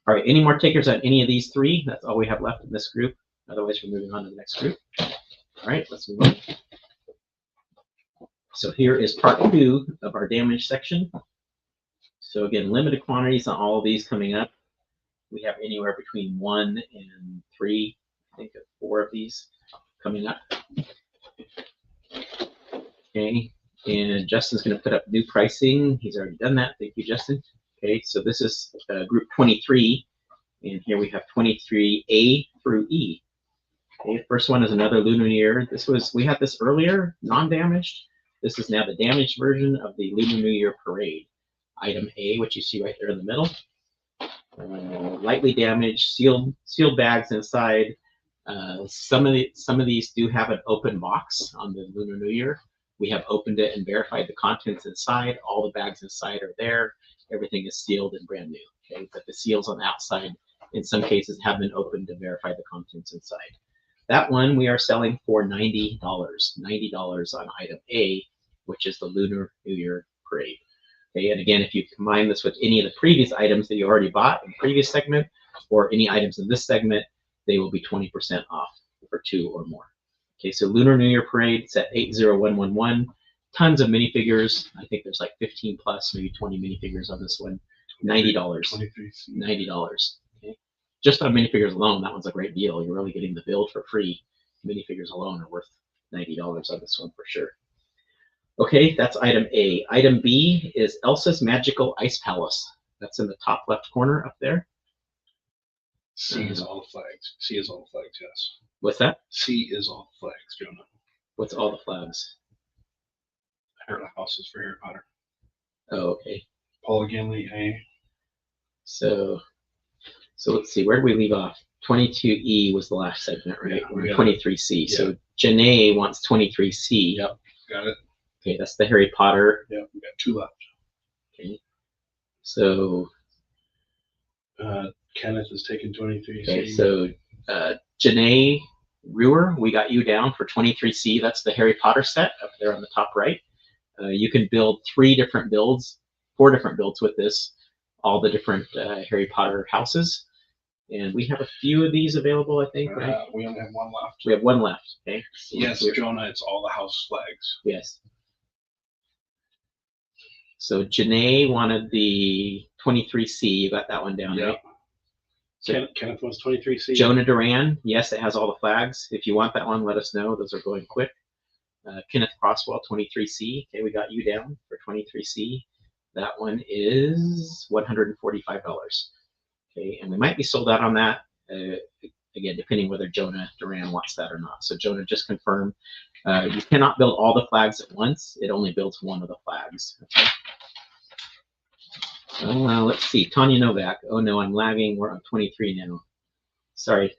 All right, any more takers on any of these 3? That's all we have left in this group. Otherwise, we're moving on to the next group. All right, let's move on. So here is part 2 of our damage section. So again, limited quantities on all of these coming up. We have anywhere between 1 and 3, I think 4 of these coming up. Okay, and Justin's going to put up new pricing. He's already done that. Thank you, Justin. Okay, so this is group 23, and here we have 23A through E. Okay, first one is another Lunar New Year. We had this earlier, non-damaged. This is now the damaged version of the Lunar New Year parade. Item A, which you see right there in the middle. Lightly damaged, sealed bags inside. Some of these do have an open box on the Lunar New Year. We have opened it and verified the contents inside. All the bags inside are there. Everything is sealed and brand new. Okay, but the seals on the outside, in some cases, have been opened to verify the contents inside. That one we are selling for $90. $90 on item A, which is the Lunar New Year Parade. Okay, and again, if you combine this with any of the previous items that you already bought in the previous segment, or any items in this segment, they will be 20% off for 2 or more. Okay, so Lunar New Year Parade, set 80111. Tons of minifigures. I think there's like 15 plus, maybe 20 minifigures on this one. $90. $90. Okay, just on minifigures alone, that one's a great deal. You're really getting the build for free. Minifigures alone are worth $90 on this one for sure. Okay, that's item A. Item B is Elsa's Magical Ice Palace. That's in the top left corner up there. C is all the flags. C is all the flags, yes. What's that? C is all the flags, Jonah. What's all the flags? The houses for Harry Potter. Oh, okay. Paul Ginley, A. So let's see, where did we leave off? 22E was the last segment, right? Yeah, We're 23C. Yeah. So Janae wants 23C. Yep, got it. Okay, that's the Harry Potter. Yep, we got 2 left. Okay. So Kenneth is taking 23C. okay, so Janae Ruhr, we got you down for 23C. That's the Harry Potter set up there on the top right. You can build 4 different builds with this, all the different Harry Potter houses. And we have a few of these available, I think, right? We only have 1 left. We have 1 left, okay? So Yes, Jonah, it's all the house flags. yes. So Janae wanted the 23C. You got that one down, Yep. right? So Kenneth wants 23C. Jonah Duran, yes, it has all the flags. If you want that one, let us know. Those are going quick. Kenneth Crosswell, 23C. Okay, we got you down for 23C. That one is $145. Okay, and we might be sold out on that. Again, depending whether Jonah Duran wants that or not. So Jonah, just confirm. You cannot build all the flags at once. It only builds one of the flags. Okay. Let's see, Tanya Novak. Oh no, I'm lagging. We're on 23 now. Sorry.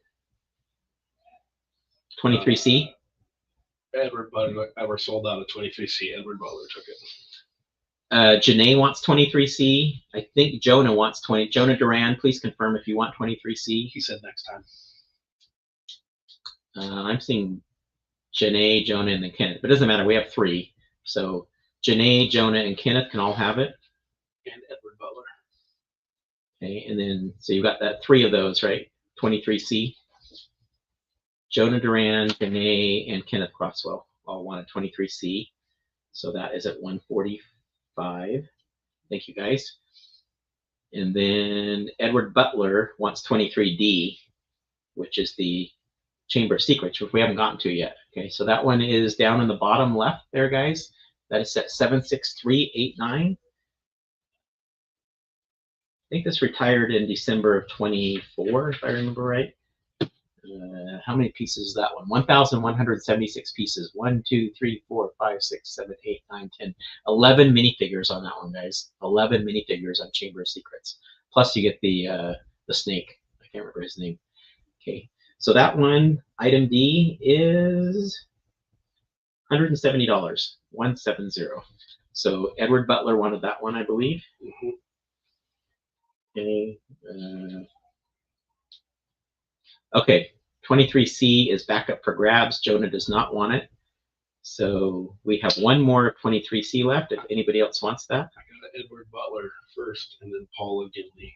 23C? Edward Butler, ever sold out of 23C. Edward Butler took it. Janae wants 23C. I think Jonah wants 20. Jonah Duran, please confirm if you want 23C. He said next time. I'm seeing Janae, Jonah, and then Kenneth. But it doesn't matter. We have 3. So Janae, Jonah, and Kenneth can all have it. And Edward Butler. Okay, and then, so you got that 3 of those, right? 23C. Jonah Duran, Janae, and Kenneth Crosswell all wanted 23C. So that is at 145. Thank you, guys. And then Edward Butler wants 23D, which is the Chamber of Secrets, which we haven't gotten to yet. Okay, so that one is down in the bottom left there, guys. That is set 76389. I think this retired in December of 24, if I remember right. How many pieces is that one? 1,176 pieces. 1, 2, 3, 4, 5, 6, 7, 8, 9, 10. 11 minifigures on that one, guys. 11 minifigures on Chamber of Secrets. Plus you get the snake. I can't remember his name. Okay, so that one, item D, is $170. 170. So Edward Butler wanted that one, I believe. Mm-hmm. Okay. Okay, 23C is back up for grabs. Jonah does not want it. So we have 1 more of 23C left if anybody else wants that. I got Edward Butler first, and then Paula Ginley.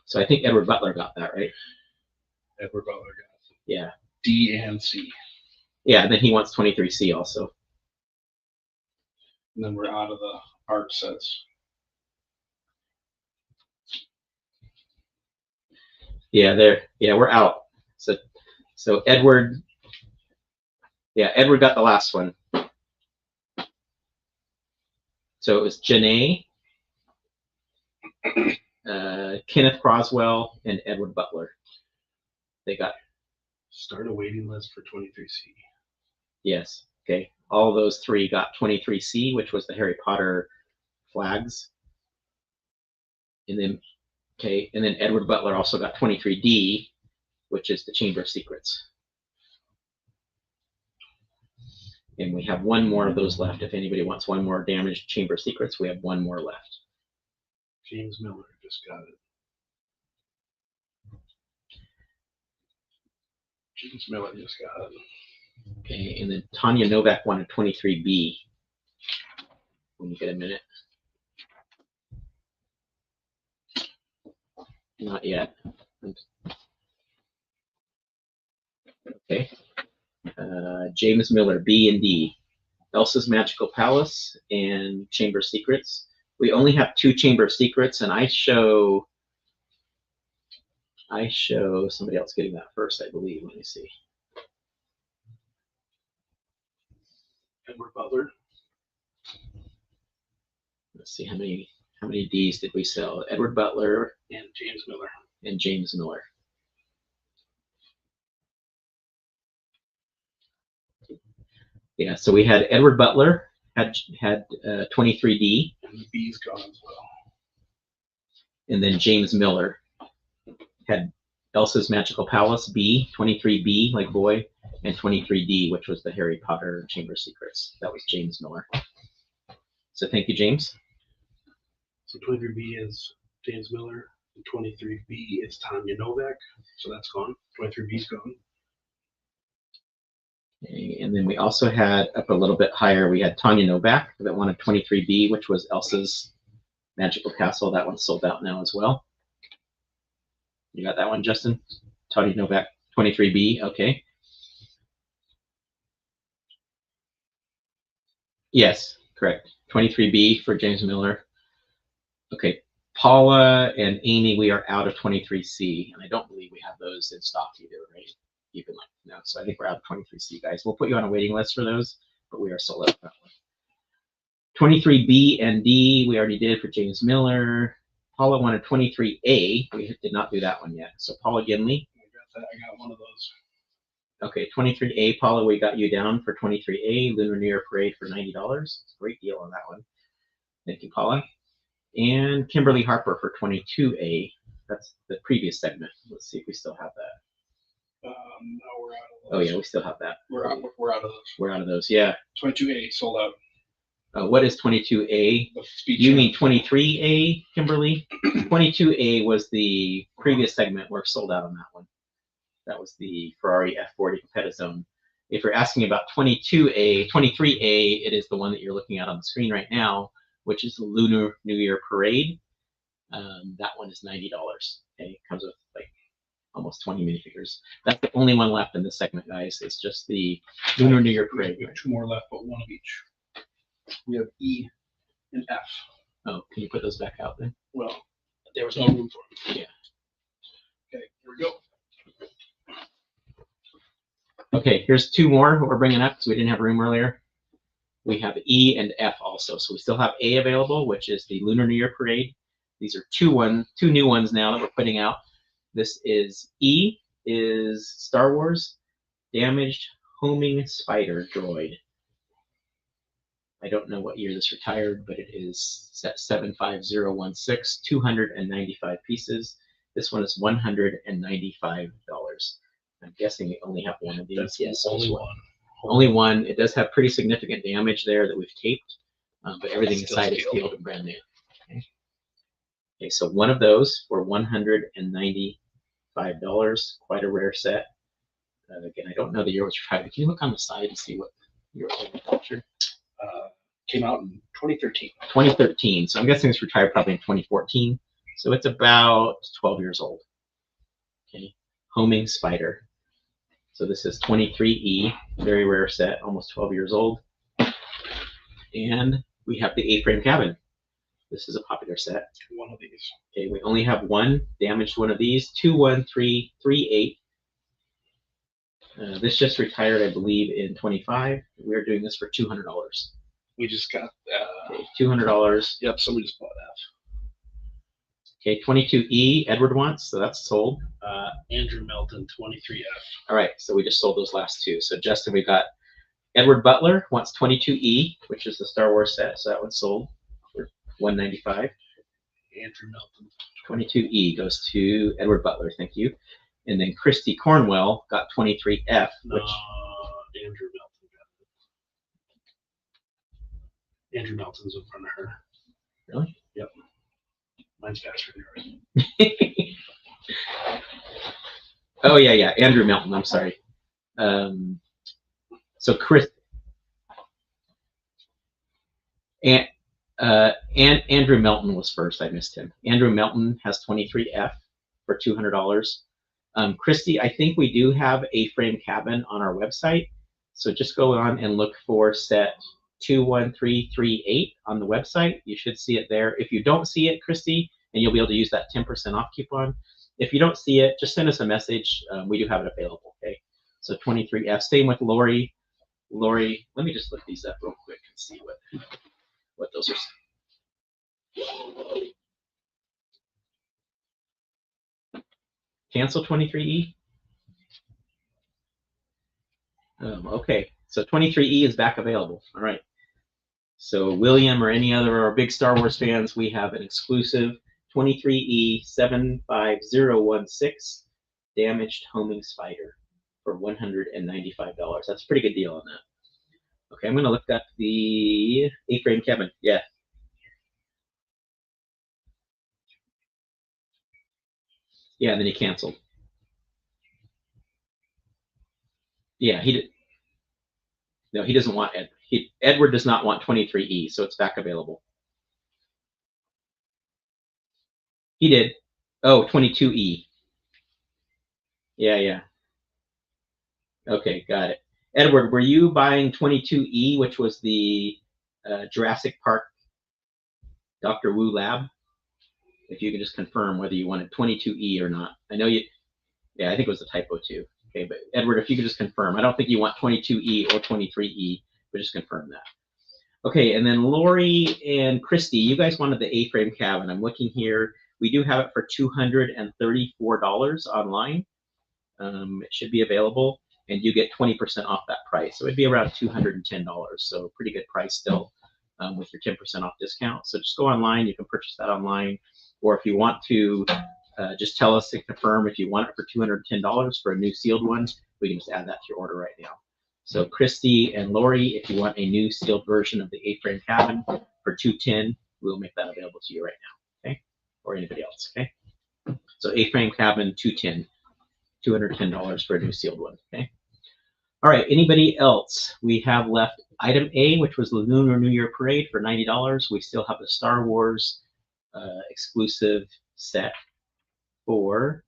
So I think Edward Butler got that, right? Edward Butler got it. Yeah. D and C. Yeah, and then he wants 23C also. And then we're out of the art sets. Yeah, we're out. So Edward, yeah, Edward got the last one. So it was Janae, Kenneth Croswell, and Edward Butler. They got. Start a waiting list for 23C. Yes. Okay. All those 3 got 23C, which was the Harry Potter flags. And then, okay, and then Edward Butler also got 23D, which is the Chamber of Secrets. And we have one more of those left. If anybody wants one more damaged chamber secrets, we have one more left. James Miller just got it. James Miller just got it. Okay, and then Tanya Novak wanted 23B. When you get a minute. Not yet. Okay. James Miller, B and D. Elsa's Magical Palace and Chamber Secrets. We only have 2 Chamber Secrets, and I show somebody else getting that first, I believe. Let me see. Edward Butler. Let's see how many D's did we sell? Edward Butler And James Miller. and James Miller. Yeah, so we had Edward Butler had 23D, And the B's gone as well. and then James Miller had Elsa's Magical Palace B, 23B like boy, and 23D, which was the Harry Potter Chamber Secrets. That was James Miller. So thank you, James. So 23B is James Miller. And 23B is Tanya Novak. So that's gone. 23B's gone. Okay, and then we also had up a little bit higher, we had Tanya Novak that wanted 23B, which was Elsa's Magical Castle. That one's sold out now as well. You got that one, Justin? Tanya Novak, 23B, okay. Yes, correct. 23B for James Miller. Okay, Paula and Amy, we are out of 23C, and I don't believe we have those in stock either, right? Even like no, so I think we're out of 23C, guys. We'll put you on a waiting list for those, but we are sold out of that one. 23B and D, we already did for James Miller. Paula wanted 23A. We did not do that one yet. So Paula Ginley. I got that. I got one of those. Okay, 23A, Paula, we got you down for 23A. Lunar New Year Parade for $90. Great deal on that one. Thank you, Paula. And Kimberly Harper for 22A. That's the previous segment. Let's see if we still have that. No, we're out of those. Oh yeah, we still have that. We're out of those. We're out of those. Yeah. 22A sold out. What is 22A? The speech. You mean 23A, Kimberly? 22A was the previous segment. We're sold out on that one. That was the Ferrari F40 Competizone. If you're asking about 23A, it is the one that you're looking at on the screen right now, which is the Lunar New Year Parade. That one is $90. Okay, it comes with like almost 20 minifigures. That's the only one left in this segment, guys. It's just the Lunar New Year Parade. We have 2 more left, but one of each. We have E and F. Oh, can you put those back out then? Well, there was no room for them. Yeah. Okay, here we go. Okay, here's 2 more that we're bringing up because we didn't have room earlier. We have E and F also. So we still have A available, which is the Lunar New Year Parade. These are 2 new ones now that we're putting out. This is E is Star Wars Damaged Homing Spider Droid. I don't know what year this retired, but it is set 75016, 295 pieces. This one is $195. I'm guessing we only have one of these. That's yes, only one. Only one. It does have pretty significant damage there that we've taped, but everything Still inside is sealed. sealed and brand new. Okay, so one of those for $195. Quite a rare set. Again, I don't know the year it was retired. Can you look on the side and see what year it was captured? Came out in 2013. 2013. So I'm guessing it's retired probably in 2014. So it's about 12 years old. Okay, Homing Spider. So this is 23E, very rare set, almost 12 years old. And we have the A-frame cabin. This is a popular set. One of these. Okay, we only have one damaged one of these. 21338. This just retired, I believe, in 25. We're doing this for $200. We just got. Okay, $200. Yep, somebody just bought F. Okay, 22E, Edward wants, so that's sold. Andrew Melton, 23F. All right, so we just sold those last 2. So Justin, we got Edward Butler wants 22E, which is the Star Wars set, so that one's sold for $195. Andrew Melton. 22E goes to Edward Butler, thank you. And then Christy Cornwell got 23F, No, which Andrew Melton got it. Andrew Melton's in front of her. Really? Yep. Mine's faster than yours. Oh yeah, Andrew Melton. I'm sorry. So Chris and Andrew Melton was first. I missed him. Andrew Melton has 23F for $200. Christy, I think we do have a frame cabin on our website. So just go on and look for set 21338 on the website. You should see it there. If you don't see it, Christy, and you'll be able to use that 10% off coupon. If you don't see it, just send us a message. We do have it available, okay? So 23F. Same with Lori. Lori, let me just look these up real quick and see what those are. Cancel 23E? Okay, so 23E is back available. All right. So William or any other of our big Star Wars fans, we have an exclusive 23E 75016 damaged homing spider for $195. That's a pretty good deal on that. Okay, I'm going to look up the A-frame cabin. Yeah. Yeah, and then he canceled. Yeah, he did. No, he doesn't want Ed. Edward does not want 23E, so it's back available. He did. Oh, 22E. Yeah. Okay, got it. Edward, were you buying 22E, which was the Jurassic Park Dr. Wu lab? If you could just confirm whether you wanted 22E or not. I know you, yeah, I think it was a typo too. Okay, but Edward, if you could just confirm. I don't think you want 22E or 23E, but just confirm that. Okay, and then Lori and Christy, you guys wanted the A-frame cabin. I'm looking here. We do have it for $234 online. It should be available, and you get 20% off that price. So it'd be around $210. So pretty good price still with your 10% off discount. So just go online. You can purchase that online. Or if you want to just tell us to confirm if you want it for $210 for a new sealed one, we can just add that to your order right now. So Christy and Lori, if you want a new sealed version of the A-frame cabin for $210, we'll make that available to you right now, okay? Or anybody else, okay? So A-frame cabin, $210 for a new sealed one, okay? All right, anybody else? We have left item A, which was the Lunar New Year Parade for $90. We still have the Star Wars exclusive set for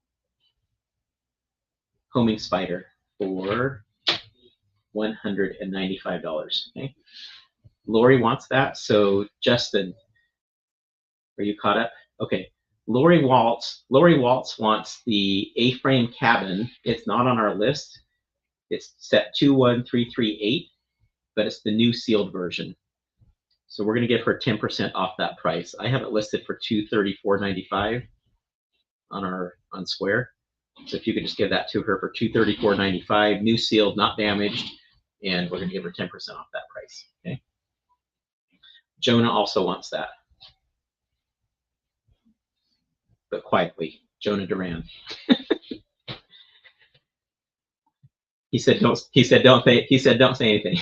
homing spider for $195, okay? Lori wants that, so Justin, are you caught up? Okay, Lori Waltz wants the A-frame cabin. It's not on our list. It's set 21338, but it's the new sealed version. So we're gonna give her 10% off that price. I have it listed for $234.95 on Square. So if you could just give that to her for $234.95, new sealed, not damaged, and we're gonna give her 10% off that price, okay? Jonah also wants that. But quietly, Jonah Duran. He said don't say anything.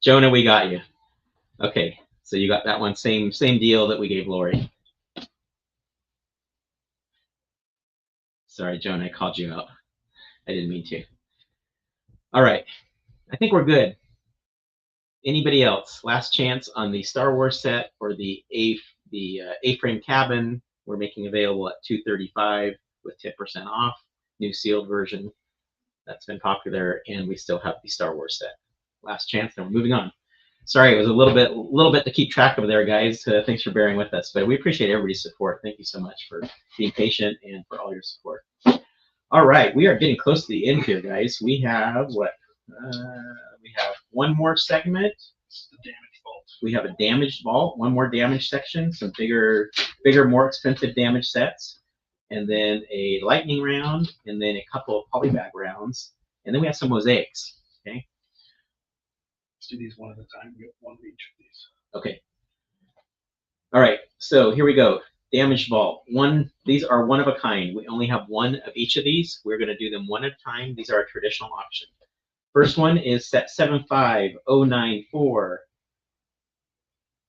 Jonah, we got you. Okay, so you got that one, same deal that we gave Lori. Sorry, Jonah, I called you out. I didn't mean to. All right, I think we're good. Anybody else? Last chance on the Star Wars set or the A-frame cabin. We're making available at $235 with 10% off. New sealed version. That's been popular, and we still have the Star Wars set. Last chance, and we're moving on. Sorry, it was a little bit to keep track of there, guys. Thanks for bearing with us, but we appreciate everybody's support. Thank you so much for being patient and for all your support. All right, we are getting close to the end here, guys. We have what? We have one more segment. The damaged vault. We have a damaged vault, one more damage section, some bigger, more expensive damage sets, and then a lightning round, and then a couple of polybag rounds, and then we have some mosaics. Okay. Let's do these one at a time. We get one of each of these. Okay. All right. So here we go. Damaged vault. These are one of a kind. We only have one of each of these. We're going to do them one at a time. These are a traditional auction. First one is set 75094.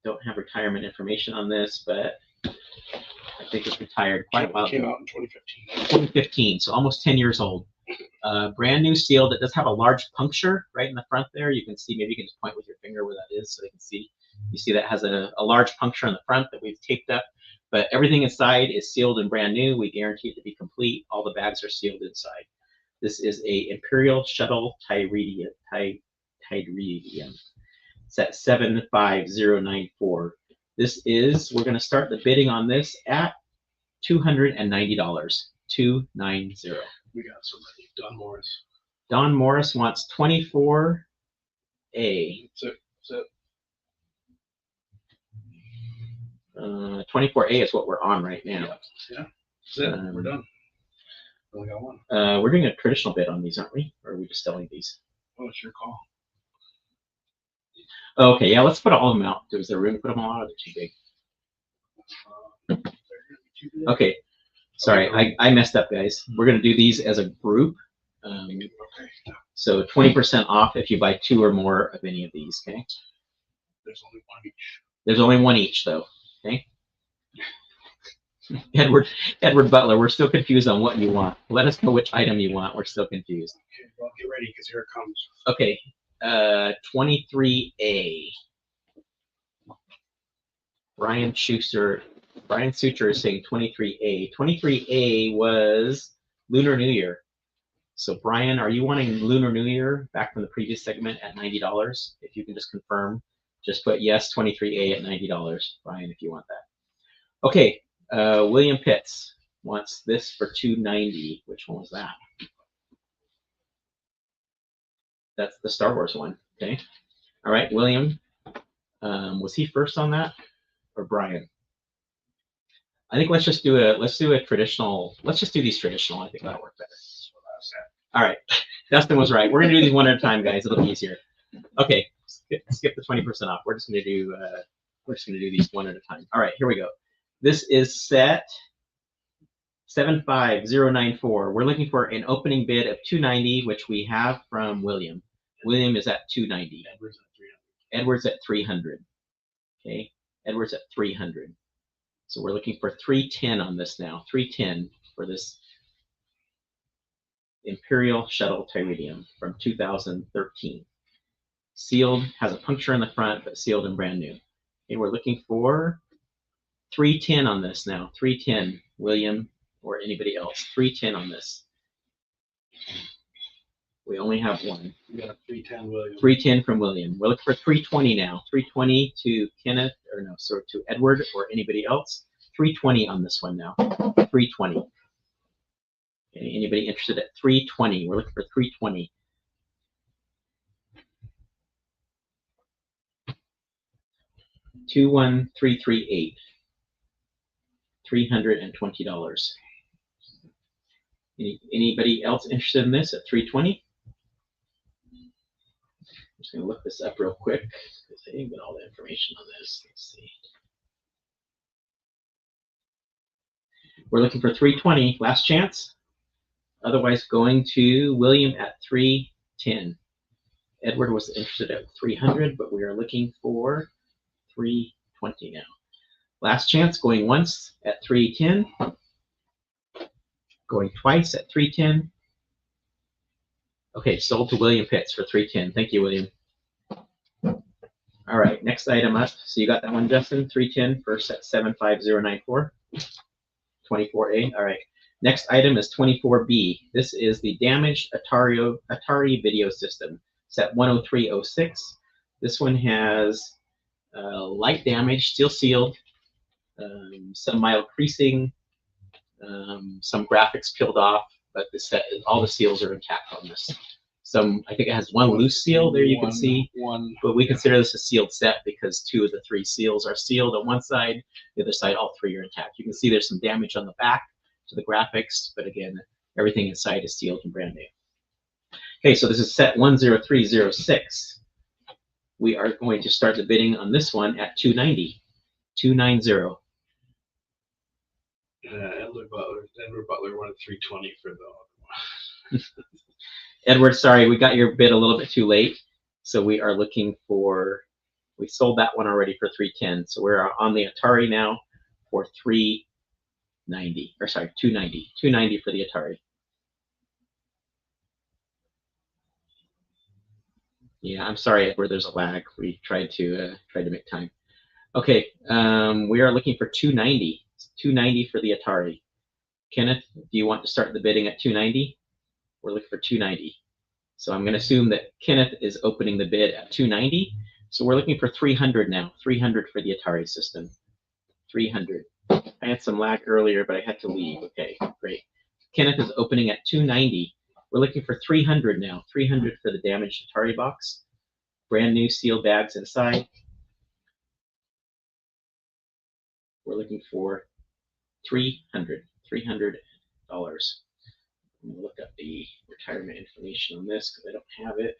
Don't have retirement information on this, but I think it's retired quite a while ago. Came out in 2015. 2015, so almost 10 years old. Brand new steel that does have a large puncture right in the front there. You can see, maybe you can just point with your finger where that is so they can see. You see that has a large puncture in the front that we've taped up, but everything inside is sealed and brand new. We guarantee it to be complete. All the bags are sealed inside. This is a Imperial Shuttle Tyridium. Set 75094. This is, we're going to start the bidding on this at $290. 290. We got somebody, Don Morris. Don Morris wants 24A. That's it. 24A is what we're on right now. Yeah. That's it. We're done. We only got one. We're doing a traditional bid on these, aren't we? Or are we just selling these? Oh, it's your call. Okay, yeah, let's put all of them out. Is there room to put them all out, or they're too big? Okay, sorry, I messed up, guys. We're going to do these as a group. So 20% off if you buy 2 or more of any of these, okay? There's only one each. There's only one each, though, okay? Edward Butler, we're still confused on what you want. Let us know which item you want. We're still confused. Okay, well, get ready, because here it comes. Okay, 23A. Brian Sucher is saying 23A. 23A was Lunar New Year. So Brian, are you wanting Lunar New Year back from the previous segment at $90? If you can just confirm, just put yes, 23A at $90, Brian, if you want that. Okay, William Pitts wants this for $290. Which one was that? That's the Star Wars one. Okay. All right, William. Was he first on that, or Brian? I think let's do a traditional. Let's just do these traditional. I think that'll work better. All right, Dustin was right. We're gonna do these one at a time, guys. It'll be easier. Okay, skip the 20% off. We're just gonna do these one at a time. All right, here we go. This is set 75094. We're looking for an opening bid of $290, which we have from William. William is at $290. Edward's at $300. Okay, Edward's at $300. So we're looking for $310 on this now. $310 for this Imperial Shuttle Tyridium from 2013. Sealed, has a puncture in the front, but sealed and brand new. Okay, we're looking for $310 on this now. $310, William or anybody else. $310 on this. We only have one. We got a 310 William. 310 from William. We're looking for 320 now. 320 to Kenneth, or no, sorry, to Edward or anybody else. 320 on this one now. 320. Okay, anybody interested at 320? We're looking for 320. $21338. $320. Anybody else interested in this at 320? I'm just going to look this up real quick because I didn't get all the information on this. Let's see. We're looking for 320, last chance. Otherwise, going to William at 310. Edward was interested at 300, but we are looking for 320 now. Last chance, going once at 310. Going twice at 310. Okay, sold to William Pitts for 310. Thank you, William. All right, next item up. So you got that one, Justin? 310 for set 75094. 24A. All right. Next item is 24B. This is the damaged Atari video system, set 10306. This one has light damage, still sealed, some mild creasing, some graphics peeled off, but the set, all the seals are intact on this. I think it has one loose seal there, you can see, but we consider this a sealed set because 2 of the 3 seals are sealed on one side, the other side, all 3 are intact. You can see there's some damage on the back to the graphics, but again, everything inside is sealed and brand new. Okay, so this is set 10306. We are going to start the bidding on this one at 290. 290. Edward Butler wanted 320 for the other one. Edward, sorry, we got your bid a little bit too late. So we are looking for, we sold that one already for 310. So we're on the Atari now for 390, or sorry, 290. 290 for the Atari. Yeah, I'm sorry, Edward, there's a lag. We tried to make time. Okay, we are looking for 290. 290 for the Atari. Kenneth, do you want to start the bidding at 290? We're looking for 290. So I'm going to assume that Kenneth is opening the bid at 290. So we're looking for 300 now. 300 for the Atari system. 300. I had some lag earlier, but I had to leave. Okay, great. Kenneth is opening at 290. We're looking for 300 now. 300 for the damaged Atari box. Brand new sealed bags inside. We're looking for $300. $300. I'm going to look up the retirement information on this because I don't have it.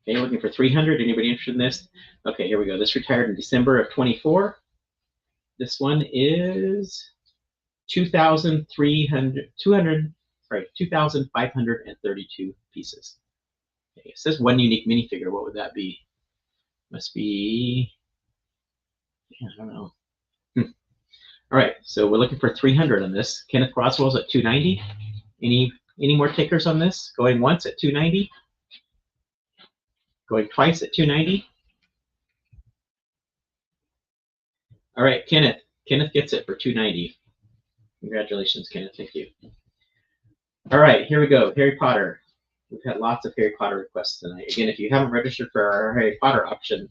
Okay, looking for 300. Anybody interested in this? Okay, here we go. This retired in December of 24. This one is 2,532 pieces. Okay, it says one unique minifigure. What would that be? Must be, yeah, I don't know. All right, so we're looking for 300 on this. Kenneth Croswell's at 290. Any more takers on this? Going once at 290. Going twice at 290. All right, Kenneth. Kenneth gets it for 290. Congratulations, Kenneth. Thank you. All right, here we go. Harry Potter. We've had lots of Harry Potter requests tonight. Again, if you haven't registered for our Harry Potter auction,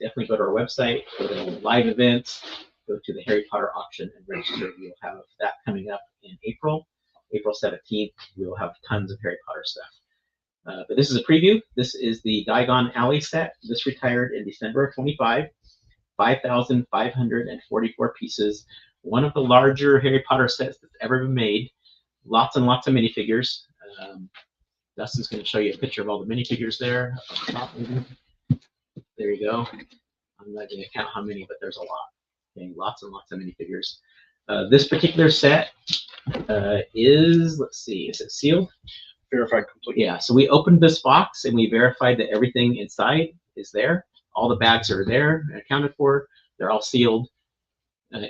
definitely go to our website, go to live events, go to the Harry Potter auction and register. We'll have that coming up in April. April 17th, we will have tons of Harry Potter stuff. But this is a preview. This is the Diagon Alley set. This retired in December of 25. 5,544 pieces. One of the larger Harry Potter sets that's ever been made. Lots and lots of minifigures. Dustin's going to show you a picture of all the minifigures there. There you go. I'm not going to count how many, but there's a lot. Okay, lots and lots of minifigures. This particular set is, let's see, is it sealed? Verified complete. Yeah, so we opened this box and we verified that everything inside is there. All the bags are there and accounted for. They're all sealed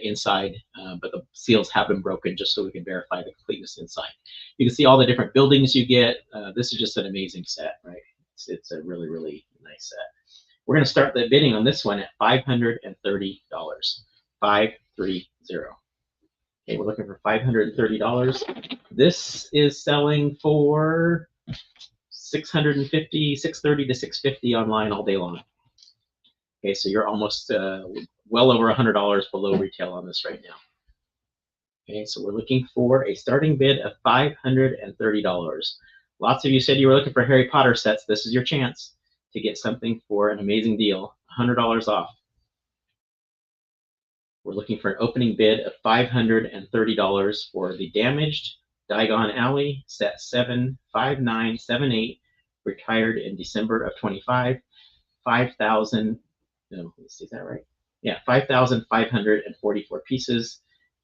inside, but the seals have been broken just so we can verify the completeness inside. You can see all the different buildings you get. This is just an amazing set, right? It's a really, really nice set. We're going to start the bidding on this one at $530. 530. Okay, we're looking for $530. This is selling for $650, $630 to $650 online all day long. Okay, so you're almost well over $100 below retail on this right now. Okay, so we're looking for a starting bid of $530. Lots of you said you were looking for Harry Potter sets. This is your chance to get something for an amazing deal, $100 off. We're looking for an opening bid of $530 for the damaged Diagon Alley set 75978, retired in December of 25. 5,000. No, let's see, is that right? Yeah, 5,544 pieces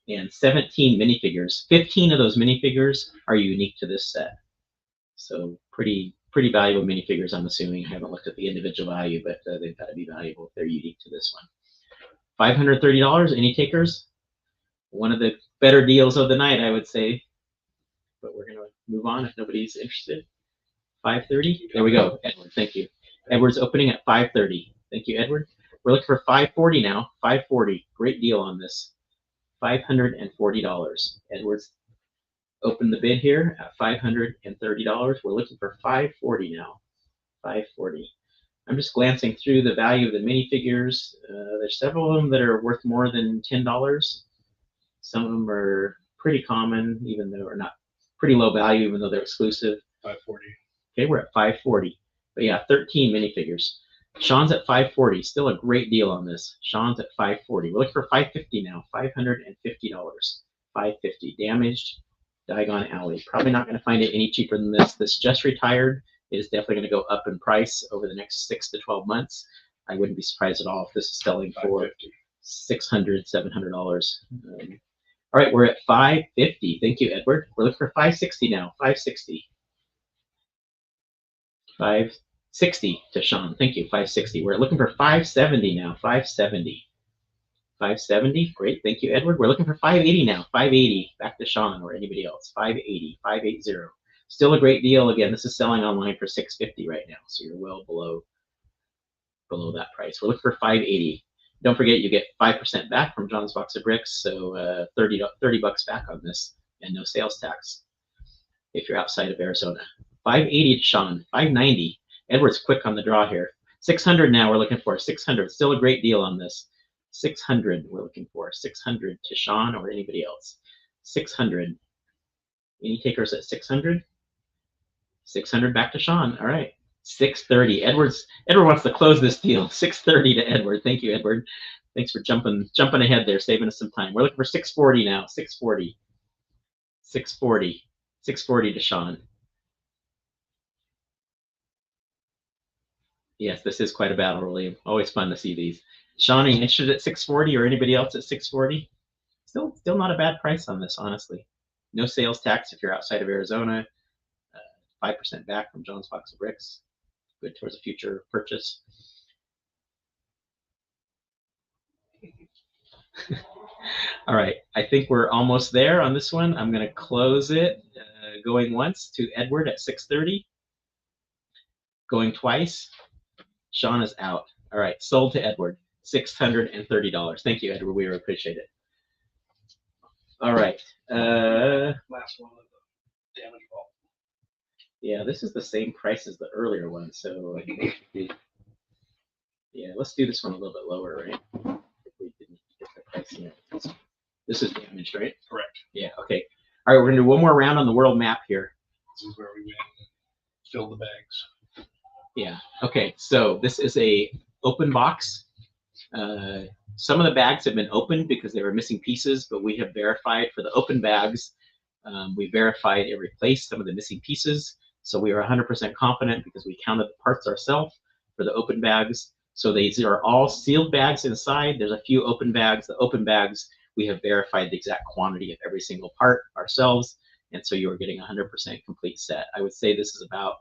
and 17 minifigures. 15 of those minifigures are unique to this set. So pretty valuable minifigures, I'm assuming. I haven't looked at the individual value, but they've got to be valuable if they're unique to this one. $530, any takers? One of the better deals of the night, I would say. But we're going to move on if nobody's interested. 530? There we go, Edward, thank you. Edward's opening at 530. Thank you, Edward. We're looking for 540 now. 540. Great deal on this. $540. Edward's opened the bid here at $530. We're looking for 540 now. 540. I'm just glancing through the value of the minifigures. There's several of them that are worth more than $10. Some of them are pretty common, even though they're not pretty low value, even though they're exclusive. 540. Okay, we're at 540. But yeah, 13 minifigures. Sean's at 540. Still a great deal on this. Sean's at 540. We're looking for 550 now. $550. 550. Damaged Diagon Alley. Probably not going to find it any cheaper than this. This just retired. It is definitely going to go up in price over the next 6 to 12 months. I wouldn't be surprised at all if this is selling for $600, $700. All right, we're at 550. Thank you, Edward. We're looking for 560 now. 560. 560 to Sean. Thank you. 560. We're looking for 570 now. 570. 570. Great. Thank you, Edward. We're looking for 580 now. 580. Back to Sean or anybody else. 580. 580. Still a great deal. Again, this is selling online for 650 right now, so you're well below that price. We're looking for 580. Don't forget, you get 5% back from John's Box of Bricks, so 30 bucks back on this, and no sales tax if you're outside of Arizona. 580 to Sean. 590. Edward's quick on the draw here. 600 now. We're looking for 600. Still a great deal on this. 600. We're looking for 600 to Sean or anybody else. 600. Any takers at 600? 600 back to Sean. All right. 630. Edward wants to close this deal. 630 to Edward. Thank you, Edward. Thanks for jumping ahead there, saving us some time. We're looking for 640 now. 640. 640. 640 to Sean. Yes, this is quite a battle, William. Always fun to see these. Sean, are you interested at 640 or anybody else at 640? Still not a bad price on this, honestly. No sales tax if you're outside of Arizona. 5% back from John's Box of Bricks. Good towards a future purchase. All right, I think we're almost there on this one. I'm going to close it. Going once to Edward at 630. Going twice. Sean is out. All right, sold to Edward. $630. Thank you, Edward. We appreciate it. All right. Last one of the damage ball. Yeah, this is the same price as the earlier one, so I think it should be. Yeah, let's do this one a little bit lower, right? If we didn't get the price here. This is damaged, right? Correct. Yeah. Okay. All right, we're gonna do one more round on the world map here. This is where we went and filled the bags. Yeah. Okay. So this is a open box. Some of the bags have been opened because they were missing pieces, but we have verified for the open bags. We verified and replaced some of the missing pieces. So we are 100% confident because we counted the parts ourselves for the open bags. So these are all sealed bags inside. There's a few open bags. The open bags, we have verified the exact quantity of every single part ourselves. And so you are getting 100% complete set. I would say this is about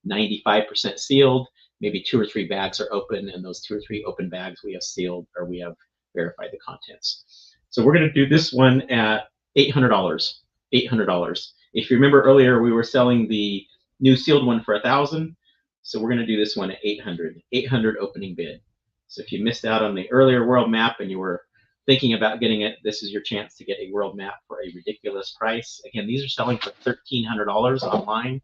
95% sealed. Maybe 2 or 3 bags are open, and those 2 or 3 open bags we have sealed or we have verified the contents. So we're going to do this one at $800. $800. If you remember earlier, we were selling the new sealed one for $1,000. So we're going to do this one at 800. 800 opening bid. So if you missed out on the earlier world map and you were thinking about getting it, this is your chance to get a world map for a ridiculous price. Again, these are selling for $1,300 online.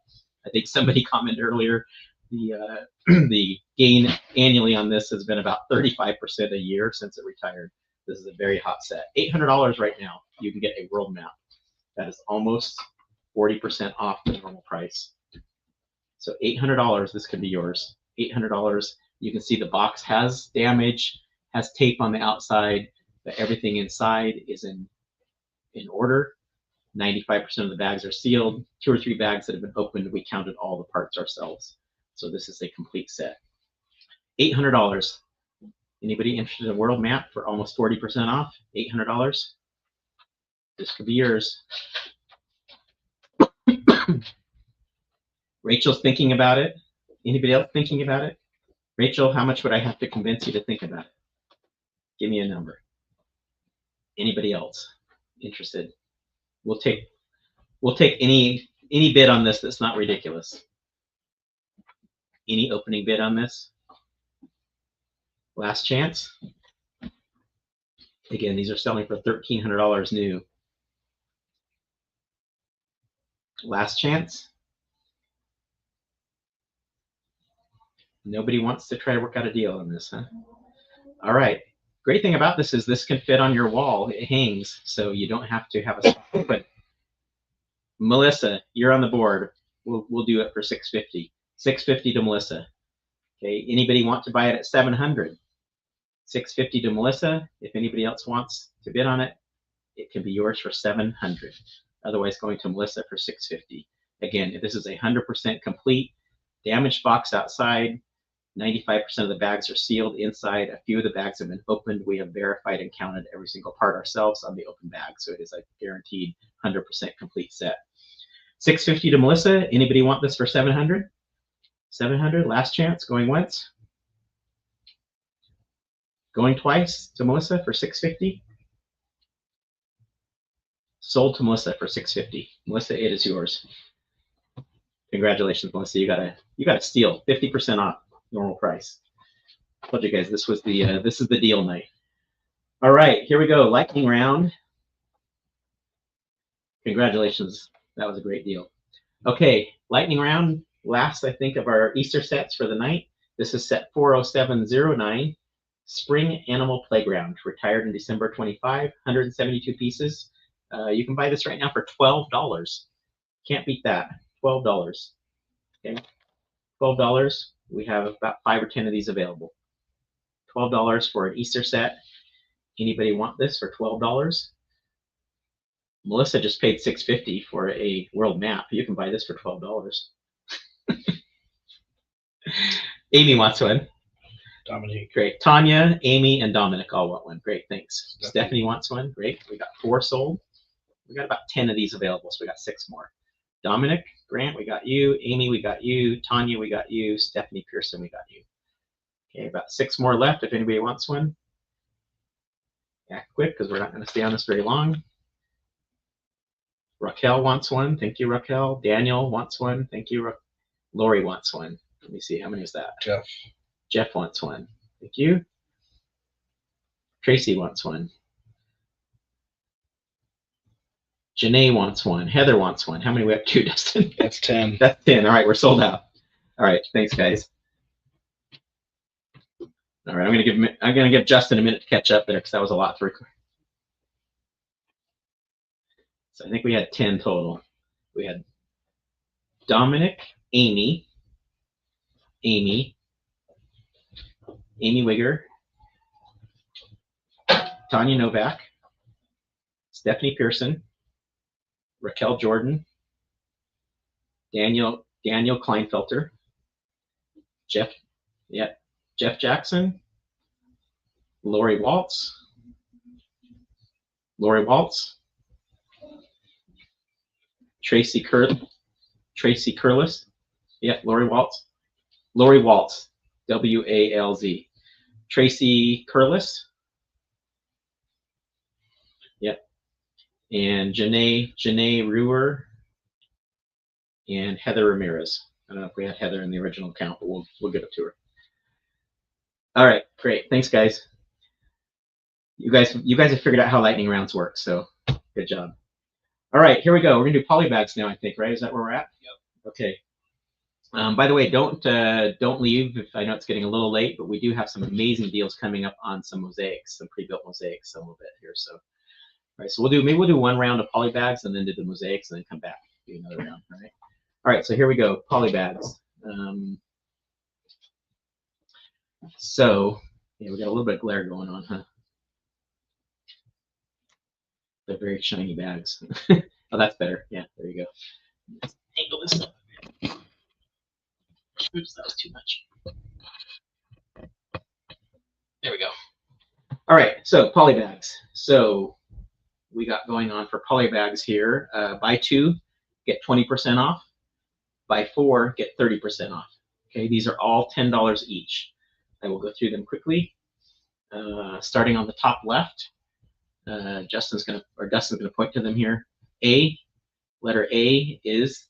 I think somebody commented earlier the gain annually on this has been about 35% a year since it retired. This is a very hot set. $800 right now. You can get a world map. That is almost 40% off the normal price. So $800, this could be yours. $800. You can see the box has damage, has tape on the outside, but everything inside is in order. 95% of the bags are sealed. 2 or 3 bags that have been opened, we counted all the parts ourselves. So this is a complete set. $800. Anybody interested in a world map for almost 40% off? $800. This could be yours. Rachel's thinking about it. Anybody else thinking about it? Rachel, how much would I have to convince you to think about it? Give me a number. Anybody else interested? We'll take any bid on this that's not ridiculous. Any opening bid on this? Last chance. Again, these are selling for $1,300 new. Last chance. Nobody wants to try to work out a deal on this, huh? All right. Great thing about this is this can fit on your wall. It hangs, so you don't have to have a spot open. Melissa, you're on the board. We'll do it for $650. $650 to Melissa. Okay. Anybody want to buy it at $700? $650 to Melissa. If anybody else wants to bid on it, it can be yours for $700. Otherwise, going to Melissa for $650. Again, this is 100% complete. Damaged box outside. 95% of the bags are sealed inside. A few of the bags have been opened. We have verified and counted every single part ourselves on the open bag, so it is a guaranteed 100% complete set. $650 to Melissa. Anybody want this for $700? $700, last chance, going once. Going twice to Melissa for $650. Sold to Melissa for $650. Melissa, it is yours. Congratulations, Melissa. You got a steal. 50% off normal price. I told you guys this was the this is the deal night. All right, here we go. Lightning round. Congratulations. That was a great deal. Okay, lightning round. Last, I think, of our Easter sets for the night. This is set 40709. Spring Animal Playground. Retired in December 25. 172 pieces. You can buy this right now for $12. Can't beat that. $12. Okay, $12. We have about 5 or 10 of these available. $12 for an Easter set. Anybody want this for $12? Melissa just paid $650 for a world map. You can buy this for $12. Amy wants one. Dominique. Great. Tanya, Amy, and Dominic all want one. Great, thanks. Stephanie wants one. Great. We got 4 sold. We got about 10 of these available, so we got 6 more. Dominic, Grant, we got you. Amy, we got you. Tanya, we got you. Stephanie Pearson, we got you. Okay, about 6 more left if anybody wants one. Act quick because we're not going to stay on this very long. Raquel wants one. Thank you, Raquel. Daniel wants one. Thank you. Lori wants one. Let me see. How many is that? Jeff. Jeff wants one. Thank you. Tracy wants one. Janae wants one. Heather wants one. How many we have? 2, Dustin? That's 10. That's 10. All right, we're sold out. All right, thanks, guys. All right, I'm gonna give Justin a minute to catch up there because that was a lot to record. So I think we had 10 total. We had Dominic, Amy Wigger, Tanya Novak, Stephanie Pearson, Raquel Jordan, Daniel Kleinfelter, Jeff Jackson, Lori Waltz, Tracy Curlis, yeah, Lori Waltz, WALZ, Tracy Curlis, yep, and Janae Ruhr, and Heather Ramirez. I don't know if we had Heather in the original count, but we'll give it to her. All right, great. Thanks, guys. You guys have figured out how lightning rounds work, so good job. All right, here we go. We're gonna do polybags now, I think, right? Is that where we're at? Yep. Okay. By the way, don't leave. If I know it's getting a little late, but we do have some amazing deals coming up on some mosaics, some pre-built mosaics, a little bit here. So, all right. So maybe we'll do 1 round of polybags and then do the mosaics and then come back do another round. All right. All right. So here we go. Polybags. So yeah, we got a little bit of glare going on, huh? They're very shiny bags. Oh, that's better. Yeah, there you go. Let's angle this up. Oops, that was too much. There we go. All right, so polybags. So we got going on for polybags here. Buy 2, get 20% off. Buy 4, get 30% off. Okay, these are all $10 each. I will go through them quickly. Starting on the top left, Dustin's gonna point to them here. Letter A is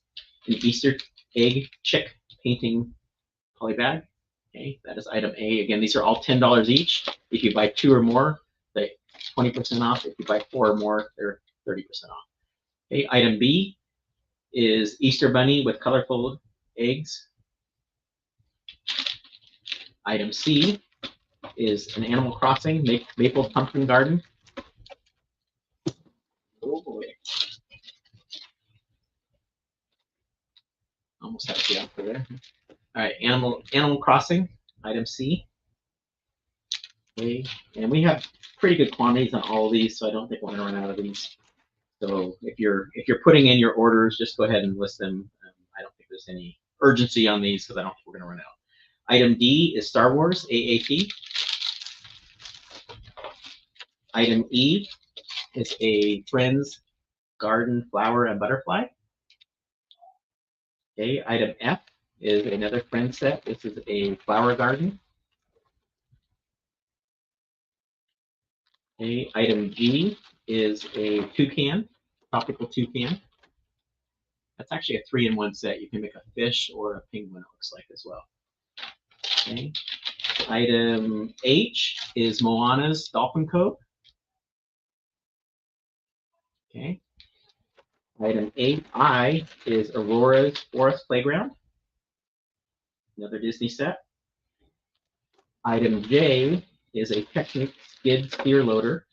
an Easter egg chick painting polybag. Okay, that is item A. Again, these are all $10 each. If you buy 2 or more, they're 20% off. If you buy 4 or more, they're 30% off. Okay, item B is Easter bunny with colorful eggs. Item C is an Animal Crossing maple pumpkin garden. Oh boy. Almost have the answer there. All right, Animal Crossing, item C. Okay, and we have pretty good quantities on all of these, so I don't think we're gonna run out of these. So if you're putting in your orders, just go ahead and list them. I don't think there's any urgency on these because I don't think we're gonna run out. Item D is Star Wars, AAT. Item E is a Friends Garden Flower and Butterfly. Okay, item F is another friend set. This is a flower garden. Okay, item G is a toucan, tropical toucan. That's actually a 3-in-1 set. You can make a fish or a penguin, it looks like, as well. Okay. Item H is Moana's Dolphin Cove. Okay. Item 8I is Aurora's Forest Playground. Another Disney set. Item J is a Technic skid steer loader.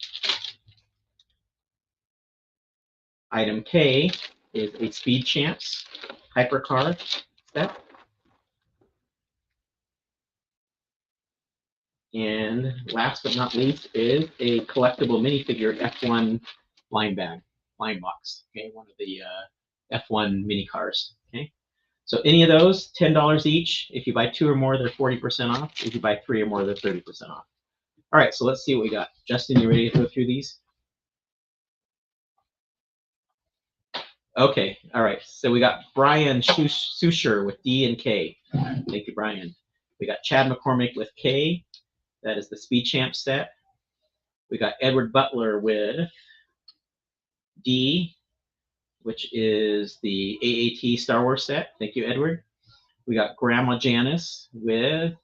Item K is a Speed Champs hypercar set. And last but not least is a collectible minifigure F1 line box. Okay, one of the F1 mini cars. Okay, so any of those, $10 each. If you buy 2 or more, they're 40% off. If you buy 3 or more, they're 30% off. All right, so let's see what we got. Justin, you ready to go through these? Okay, all right. So we got Brian Susher with D and K. Thank you, Brian. We got Chad McCormick with K. That is the Speed Champ set. We got Edward Butler with D, which is the AAT Star Wars set. Thank you, Edward. We got Grandma Janice with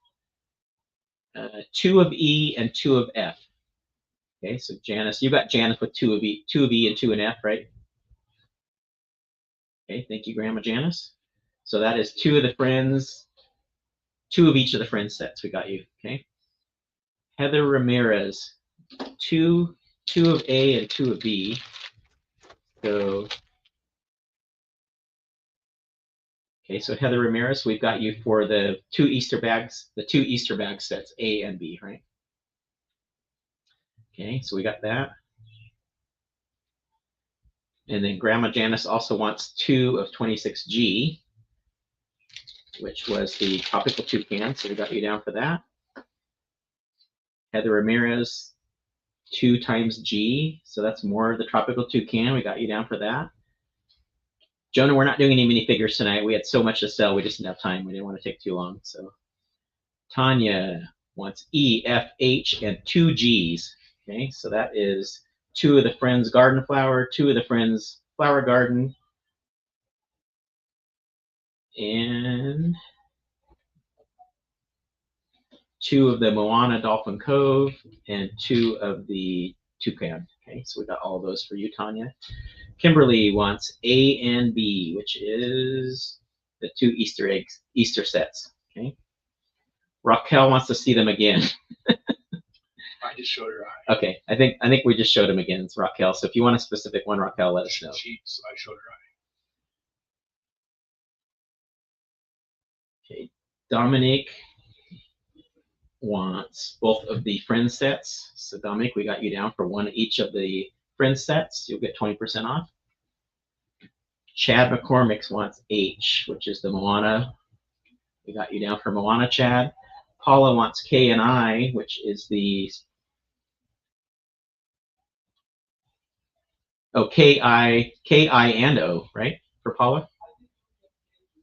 2 of E and 2 of F. Okay, so Janice, you got Janice with 2 of E and 2 in F, right? Okay, thank you, Grandma Janice. So that is 2 of the friends, 2 of each of the friends sets we got you. Okay. Heather Ramirez, 2 of A and 2 of B. So, okay, so Heather Ramirez, we've got you for the 2 Easter bags, the 2 Easter bag sets, A and B, right? Okay, so we got that. And then Grandma Janice also wants 2 of 26G, which was the tropical toucan, so we got you down for that. Heather Ramirez, 2 times G, so that's more of the tropical toucan. We got you down for that. Jonah, we're not doing any minifigures tonight. We had so much to sell, we just didn't have time. We didn't want to take too long. So Tanya wants E, F, H, and 2 Gs. Okay, so that is 2 of the Friends Garden Flower, 2 of the Friends Flower Garden, and 2 of the Moana Dolphin Cove, and 2 of the Toucan. Okay, so we got all of those for you, Tanya. Kimberly wants A and B, which is the 2 Easter sets. Okay. Raquel wants to see them again. I just showed her eye. Okay, I think we just showed them again. It's Raquel. So if you want a specific one, Raquel, let us know. I showed her eye. Okay, Dominic wants both of the friend sets. So Dominic, we got you down for 1 each of the friend sets. You'll get 20% off. Chad McCormick wants H, which is the Moana. We got you down for Moana, Chad. Paula wants K and I, which is the K-I and O, right? For Paula?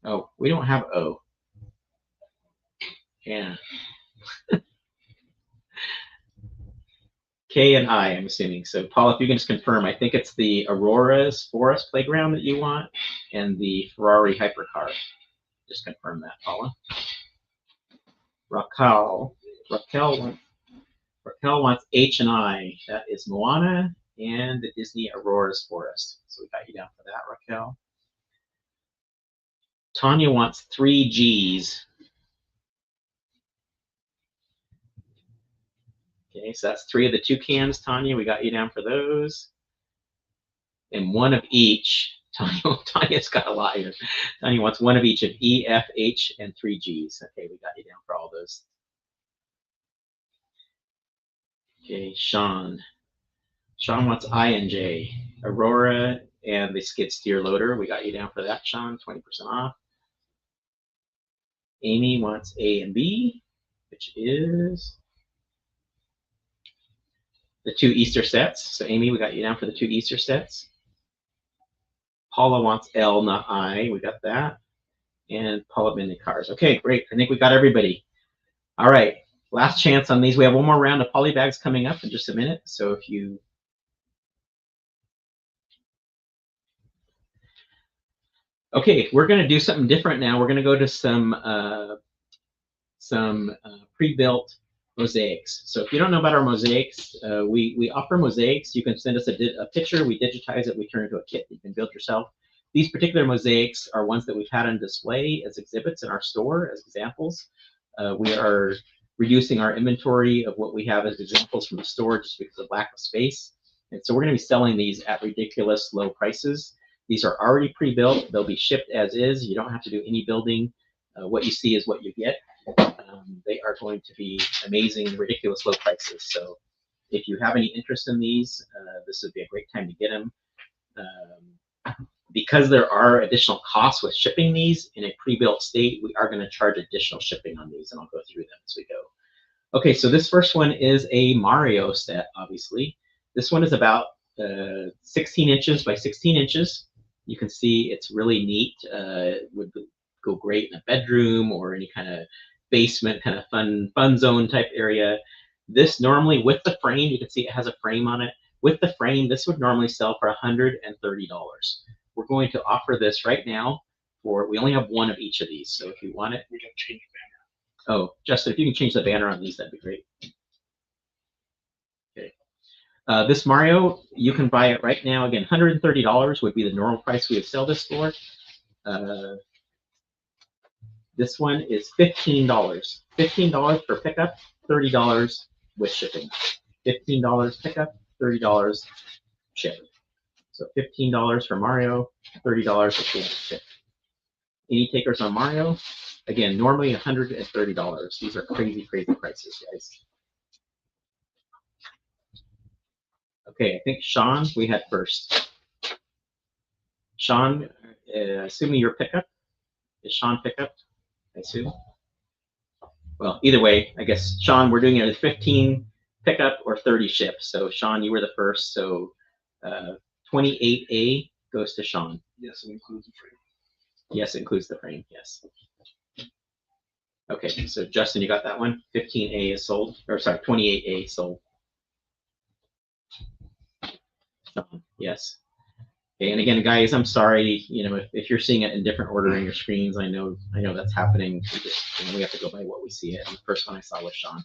Oh, we don't have O. Yeah. K and I, I'm assuming. So, Paula, if you can just confirm, I think it's the Aurora's Forest Playground that you want and the Ferrari Hypercar. Just confirm that, Paula. Raquel wants H and I. That is Moana and the Disney Aurora's Forest. So we got you down for that, Raquel. Tanya wants 3 Gs. Okay, so that's 3 of the toucans, Tanya. We got you down for those. And 1 of each. Tanya's got a lot here. Tanya wants 1 of each of E, F, H, and 3 Gs. Okay, we got you down for all those. Okay, Sean. Sean wants I and J. Aurora and the skid steer loader. We got you down for that, Sean. 20% off. Amy wants A and B, which is the 2 Easter sets. So Amy, we got you down for the 2 Easter sets. Paula wants L, not I. We got that. And Paula mini cars. Okay, great. I think we got everybody. All right. Last chance on these. We have one more round of poly bags coming up in just a minute. So if you... Okay, we're going to do something different now. We're going to go to some pre-built mosaics. So if you don't know about our mosaics, we offer mosaics. You can send us a picture, we digitize it, we turn it into a kit you can build yourself. These particular mosaics are ones that we've had on display as exhibits in our store as examples. We are reducing our inventory of what we have as examples from the store just because of lack of space. And so we're going to be selling these at ridiculous low prices. These are already pre-built. They'll be shipped as is. You don't have to do any building. What you see is what you get. They are going to be amazing, ridiculous low prices. So if you have any interest in these, this would be a great time to get them. Because there are additional costs with shipping these in a pre-built state, we are going to charge additional shipping on these, and I'll go through them as we go. Okay, so this first one is a Mario set, obviously. This one is about 16 inches by 16 inches. You can see it's really neat. It would go great in a bedroom or any kind of basement, kind of fun zone type area. This normally with the frame, you can see it has a frame on it. With the frame, this would normally sell for $130. We're going to offer this right now for, we only have one of each of these. So if you want it, we can change the banner. Oh, Justin, if you can change the banner on these, that'd be great. Okay. This Mario, you can buy it right now. Again, $130 would be the normal price we would sell this for. This one is $15. $15 for pickup, $30 with shipping. $15 pickup, $30 shipping. So $15 for Mario, $30 for ship. Any takers on Mario? Again, normally $130. These are crazy, crazy prices, guys. Okay, I think Sean, we had first. Sean, assuming your pickup. Is Sean pickup, I assume? Well, either way, I guess, Sean, we're doing it as 15 pickup or 30 ship. So Sean, you were the first. So 28A goes to Sean. Yes, it includes the frame. Yes, it includes the frame, yes. Okay, so Justin, you got that one? 15A is sold, or sorry, 28A sold. Yes. Okay, and again, guys, I'm sorry, you know, if you're seeing it in different order in your screens, I know that's happening. We just, you know, we have to go by what we see it. And the first one I saw was Sean.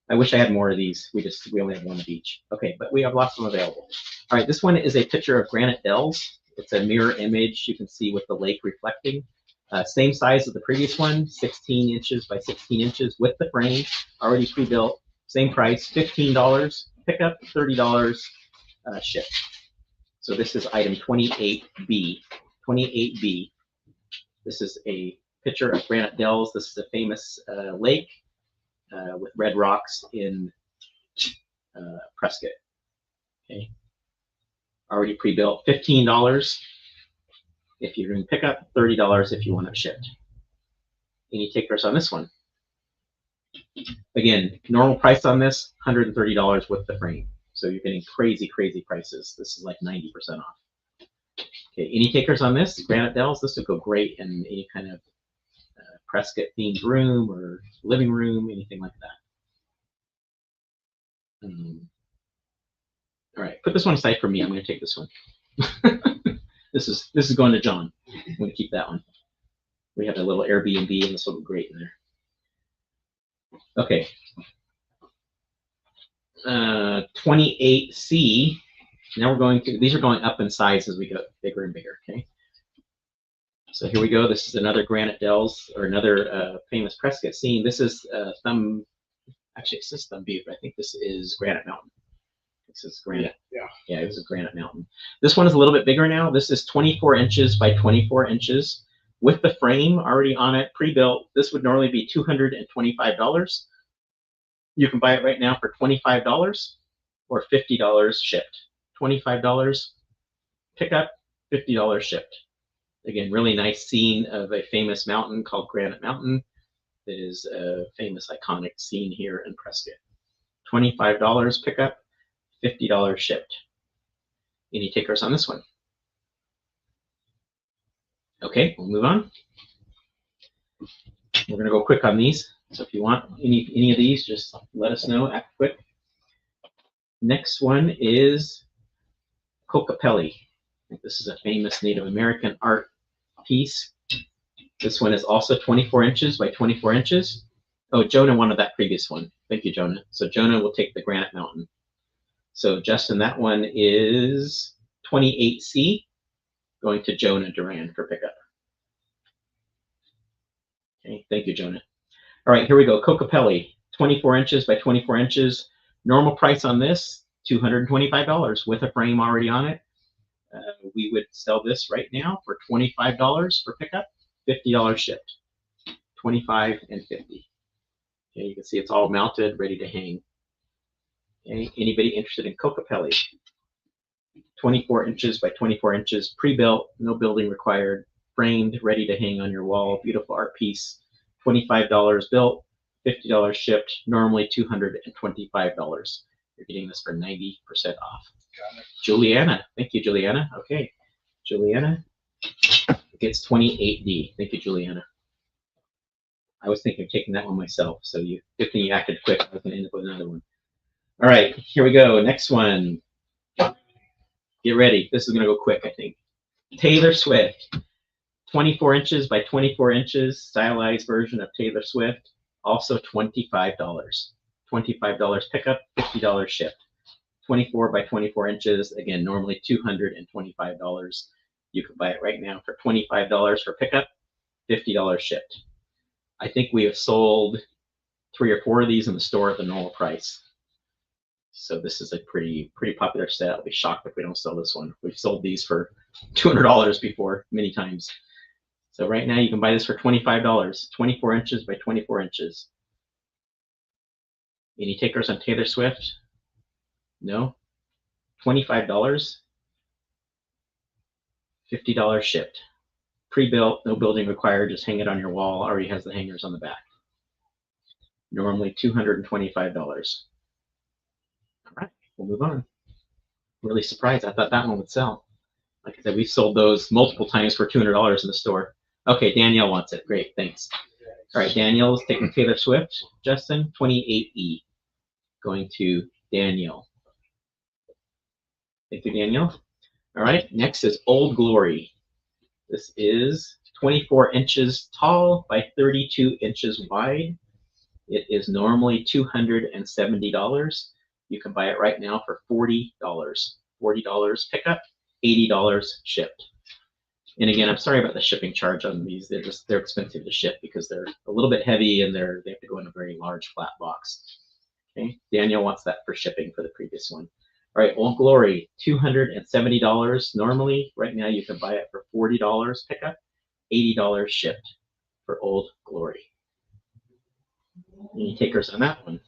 I wish I had more of these. We only have one of each. Okay, but we have lots of them available. All right, this one is a picture of Granite Dells. It's a mirror image you can see with the lake reflecting. Same size as the previous one, 16 inches by 16 inches with the frame, already pre-built. Same price, $15 pickup, $30 ship. So this is item 28B. 28B. This is a picture of Granite Dells. This is a famous lake with red rocks in Prescott. Okay. Already pre-built, $15 if you're doing pickup, $30 if you want it shipped. Any takers on this one? Again, normal price on this, $130 with the frame. So you're getting crazy, crazy prices. This is like 90% off. Okay, any takers on this? Granite Dells, this would go great in any kind of Prescott themed room or living room, anything like that. All right, put this one aside for me. I'm going to take this one. This is going to John. I'm going to keep that one. We have a little Airbnb, and this will be great in there. Okay. 28C. Now we're going to, these are going up in size as we go bigger and bigger, okay? So here we go. This is another Granite Dells, or another famous Prescott scene. This is actually it says Thumb Butte, but I think this is Granite Mountain. This is Granite. Yeah, it was a Granite Mountain. This one is a little bit bigger now. This is 24 inches by 24 inches with the frame already on it, pre-built. This would normally be $225. You can buy it right now for $25 or $50 shipped. $25 pickup, $50 shipped. Again, really nice scene of a famous mountain called Granite Mountain. that is a famous, iconic scene here in Prescott. $25 pickup, $50 shipped. Any takers on this one? Okay, we'll move on. We're going to go quick on these. So if you want any of these, just let us know. Act quick. Next one is Kokopelli. This is a famous Native American art piece. This one is also 24 inches by 24 inches. Oh, Jonah wanted that previous one. Thank you, Jonah. So Jonah will take the Granite Mountain. So Justin, that one is 28C, going to Jonah Duran for pickup. Okay, thank you, Jonah. All right, here we go. Kokopelli, 24 inches by 24 inches. Normal price on this, $225 with a frame already on it. We would sell this right now for $25 for pickup, $50 shipped. 25 and 50. Okay, you can see it's all mounted, ready to hang. Okay, anybody interested in Kokopelli? 24 inches by 24 inches, pre-built, no building required, framed, ready to hang on your wall, beautiful art piece. $25 built, $50 shipped, normally $225. You're getting this for 90% off. Got it. Juliana, thank you, Juliana. Okay, Juliana gets 28D. Thank you, Juliana. I was thinking of taking that one myself, so good thing you acted quick. I was going to end up with another one. All right, here we go. Next one. Get ready. This is going to go quick, I think. Taylor Swift. 24 inches by 24 inches, stylized version of Taylor Swift. Also $25. $25 pickup, $50 shipped. 24 by 24 inches, again, normally $225. You can buy it right now for $25 for pickup, $50 shipped. I think we have sold 3 or 4 of these in the store at the normal price. So this is a pretty popular set. I'll be shocked if we don't sell this one. We've sold these for $200 before, many times. So right now you can buy this for $25, 24 inches by 24 inches. Any takers on Taylor Swift? No? $25, $50 shipped. Pre-built, no building required, just hang it on your wall, already has the hangers on the back. Normally $225. All right, we'll move on. Really surprised, I thought that one would sell. Like I said, we've sold those multiple times for $200 in the store. Okay, Danielle wants it, great, thanks. All right, Danielle's taking Taylor Swift. Justin, 28E, going to Danielle. Thank you, Danielle. All right, next is Old Glory. This is 24 inches tall by 32 inches wide. It is normally $270. You can buy it right now for $40. $40 pickup, $80 shipped. And again, I'm sorry about the shipping charge on these. They're expensive to ship because they're a little bit heavy and they have to go in a very large flat box. Okay, Daniel wants that for shipping for the previous one. All right, Old Glory, $270 normally. Right now you can buy it for $40 pickup, $80 shipped for Old Glory. Any takers on that one?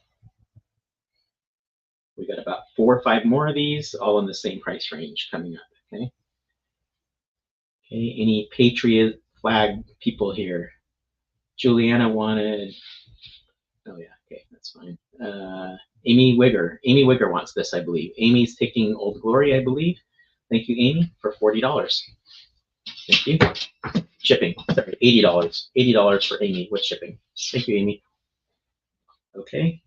We got about 4 or 5 more of these, all in the same price range coming up. Okay. Okay. Any Patriot flag people here? Juliana wanted. Oh yeah. Okay, that's fine. Amy Wigger. Amy Wigger wants this, I believe. Amy's taking Old Glory, I believe. Thank you, Amy, for $40. Thank you. Shipping. Sorry, $80. $80 for Amy with shipping. Thank you, Amy. Okay.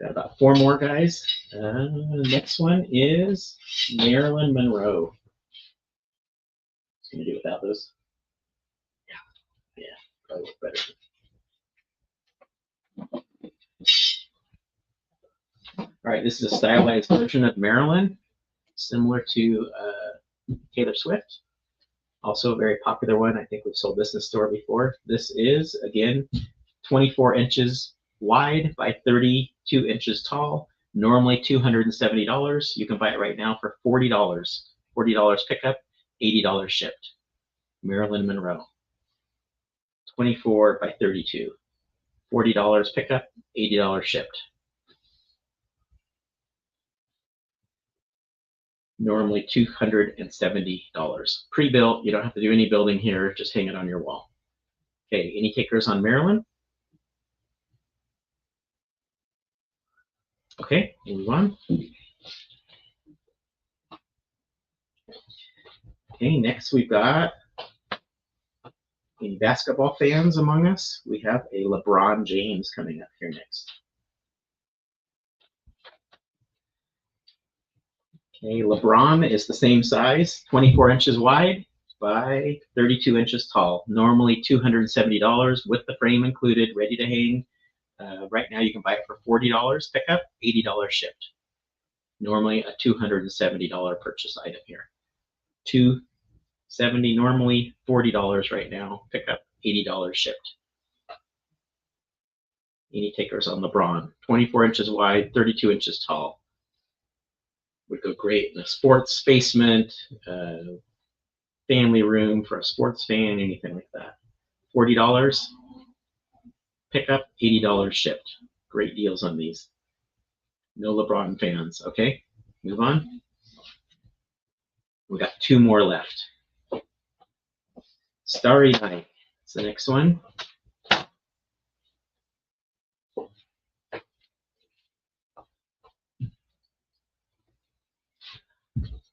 Got about 4 more guys. Next one is Marilyn Monroe. Just gonna do without those. Yeah, probably better. All right, this is a stylized version of Marilyn, similar to Taylor Swift. Also a very popular one. I think we've sold this in the store before. This is, again, 24 inches wide by 32 inches tall. Normally $270. You can buy it right now for $40. $40 pickup, $80 shipped. Marilyn Monroe. 24 by 32. $40 pickup, $80 shipped. Normally $270. Pre-built, you don't have to do any building here, just hang it on your wall. Okay, any takers on Maryland? Okay, move on. Okay, next we've got any basketball fans among us. We have a LeBron James coming up here next. Okay, LeBron is the same size, 24 inches wide by 32 inches tall. Normally $270 with the frame included, ready to hang. Right now you can buy it for $40 pickup, $80 shipped. Normally a $270 purchase item here. $270 normally, $40 right now, pickup, $80 shipped. Any takers on LeBron? 24 inches wide, 32 inches tall. Would go great in a sports basement, family room for a sports fan, anything like that. $40 pickup, $80 shipped. Great deals on these. No LeBron fans. Okay, move on. We got two more left. Starry Night. It's the next one.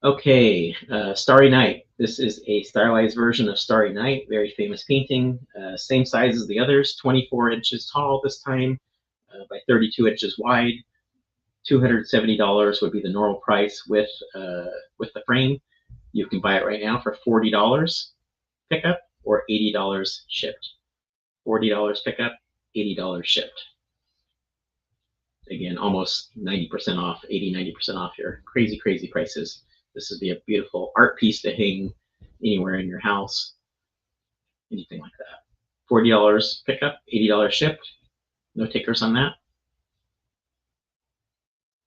Okay, Starry Night. This is a stylized version of Starry Night, very famous painting. Same size as the others, 24 inches tall this time by 32 inches wide. $270 would be the normal price with the frame. You can buy it right now for $40 pickup or $80 shipped. $40 pickup, $80 shipped. Again, almost 90% off, 80-90% off here. Crazy, crazy prices. This would be a beautiful art piece to hang anywhere in your house, anything like that. $40 pickup, $80 shipped. No takers on that.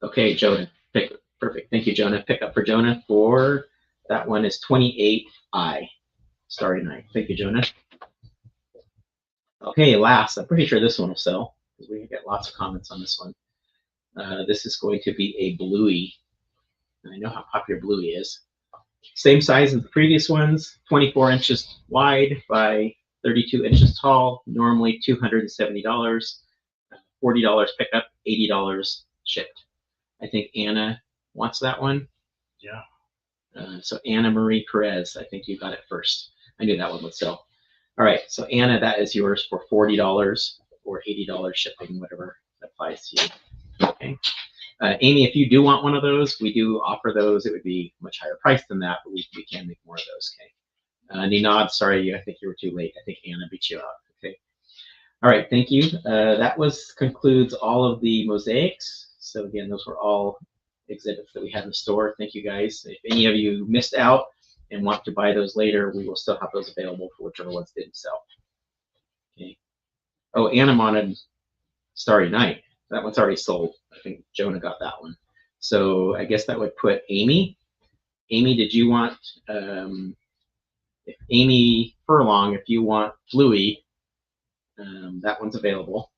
Okay, Jonah, perfect. Thank you, Jonah. Pickup for Jonah for that one is 28I, Starry Night. Thank you, Jonah. Okay, last, I'm pretty sure this one will sell because we get lots of comments on this one. This is going to be a Bluey. I know how popular Bluey is. Same size as the previous ones, 24 inches wide by 32 inches tall, normally $270, $40 pickup, $80 shipped. I think Anna wants that one. Yeah. So Anna Marie Perez, I think you got it first. I knew that one would sell. All right, so Anna, that is yours for $40 or $80 shipping, whatever applies to you. Okay. Amy, if you do want one of those, we do offer those. It would be much higher price than that, but we can make more of those. Okay. Ninad, sorry, I think you were too late. I think Anna beat you out. Okay. All right, thank you. That concludes all of the mosaics. So again, those were all exhibits that we had in the store. Thank you guys. If any of you missed out and want to buy those later, we will still have those available for whichever ones didn't sell. Okay. Oh, Anna wanted Starry Night. That one's already sold. I think Jonah got that one. So I guess that would put Amy. Amy, did you want, if Amy Furlong, if you want Bluey, that one's available.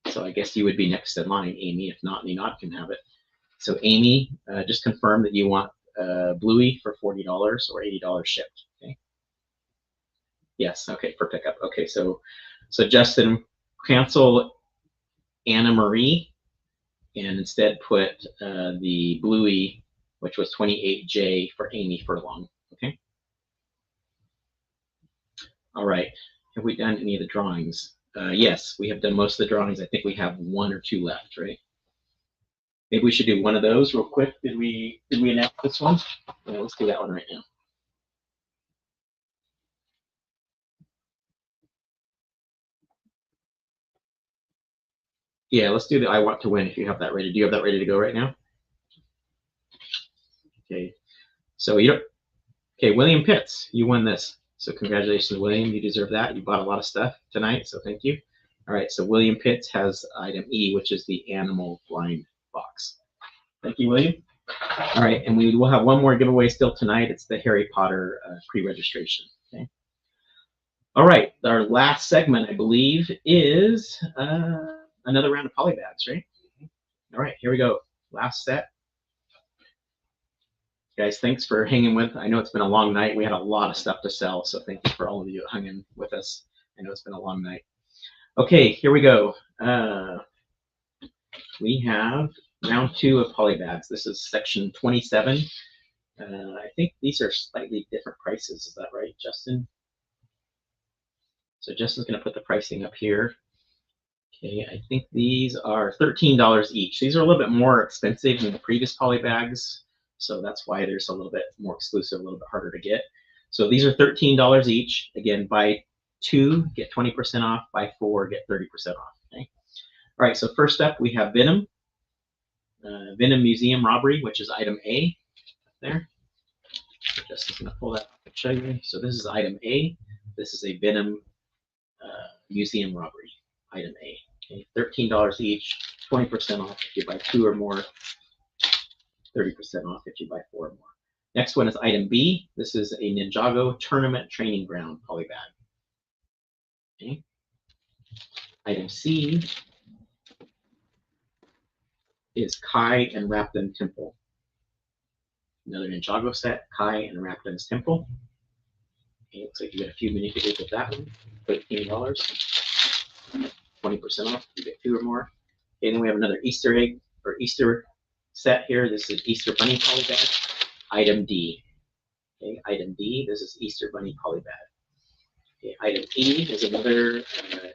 So I guess you would be next in line, Amy. If not, Ninad can have it. So Amy, just confirm that you want Bluey for $40 or $80 shipped. Okay. Yes. Okay, for pickup. Okay, so Justin, cancel Anna Marie and instead put the Bluey, which was 28J for Amy Furlong. Okay. All right. Have we done any of the drawings? Yes, we have done most of the drawings. I think we have one or two left, right? Maybe we should do one of those real quick. Did we announce this one? Yeah, let's do that one right now. Yeah, let's do the I want to win if you have that ready. Do you have that ready to go right now? Okay. So okay, William Pitts, you won this. So congratulations, William. You deserve that. You bought a lot of stuff tonight, so thank you. All right, so William Pitts has item E, which is the animal blind box. Thank you, William. All right, and we will have one more giveaway still tonight. It's the Harry Potter pre-registration. Okay. All right, our last segment, I believe, is another round of polybags, right? All right, here we go. Last set. Guys, thanks for hanging with. I know it's been a long night. We had a lot of stuff to sell, so thank you for all of you hanging with us. I know it's been a long night. Okay, here we go. We have Round 2 of polybags. This is section 27. I think these are slightly different prices. Is that right, Justin? So Justin's going to put the pricing up here. Okay, I think these are $13 each. These are a little bit more expensive than the previous polybags, so that's why there's a little bit more exclusive, a little bit harder to get. So these are $13 each. Again, buy 2, get 20% off. Buy 4, get 30% off. Okay. All right, so first up we have Venom. Venom Museum Robbery, which is item A there. So Justin's going to pull that up and show you. So this is item A. This is a Venom Museum Robbery, item A. Okay, $13 each, 20% off if you buy 2 or more, 30% off if you buy 4 or more. Next one is item B. This is a Ninjago Tournament Training Ground polybag. Okay. Item C is Kai and Rapton Temple. Another Ninjago set, Kai and Rapton's Temple. Okay, looks like you get a few minifigures with that one, $13. 20% off, you get 2 or more. Okay, then we have another Easter egg or Easter set here. This is Easter Bunny polybag, item D. Okay, item D, this is Easter Bunny polybag. Okay, item E is another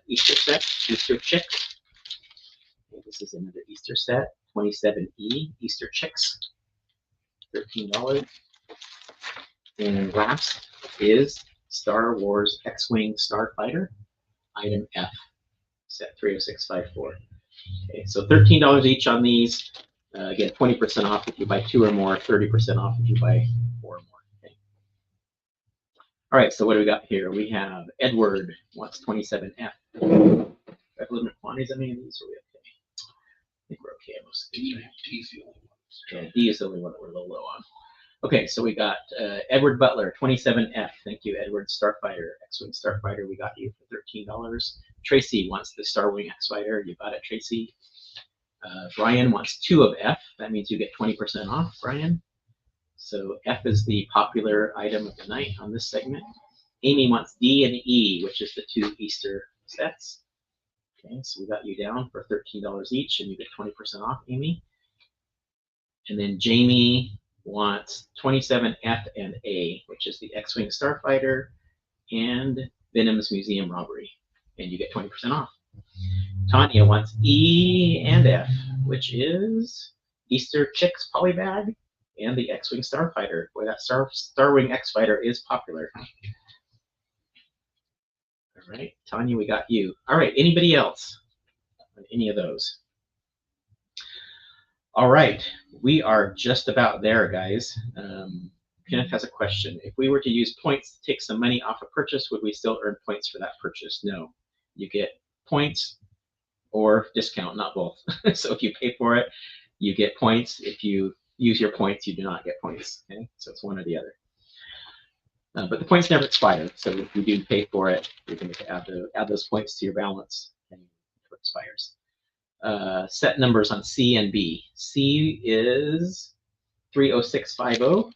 Easter set, Easter Chicks. Okay, this is another Easter set, 27E, Easter Chicks, $13. And last is Star Wars X-Wing Starfighter, item F, set 30654. Okay, so $13 each on these. Again, 20% off if you buy 2 or more, 30% off if you buy 4 or more. Okay. All right, so what do we got here? We have Edward wants 27F. Do I have limited quantities on any of these? Are we okay? I think we're okay on most of these, right? D's the only one. Yeah, D is the only one that we're a little low on. Okay, so we got Edward Butler, 27F. Thank you, Edward. Starfighter, X-Wing Starfighter, we got you for $13. Tracy wants the Star Wing X-Fighter. You got it, Tracy. Brian wants 2 of F. That means you get 20% off, Brian. So F is the popular item of the night on this segment. Amy wants D and E, which is the 2 Easter sets. Okay, so we got you down for $13 each, and you get 20% off, Amy. And then Jamie wants 27F and A, which is the X-Wing Starfighter and Venom's Museum Robbery, and you get 20% off. Tanya wants E and F, which is Easter Chicks polybag and the X-Wing Starfighter, where that Star Wing X-Fighter is popular. All right, Tanya, we got you. All right, anybody else on any of those? All right, we are just about there, guys. Kenneth has a question. If we were to use points to take some money off a purchase, would we still earn points for that purchase? No, you get points or discount, not both. So if you pay for it, you get points. If you use your points, you do not get points. Okay, so it's one or the other. But the points never expire. So if you do pay for it, you're going to add those points to your balance, and it expires. Set numbers on C and B. C is 30650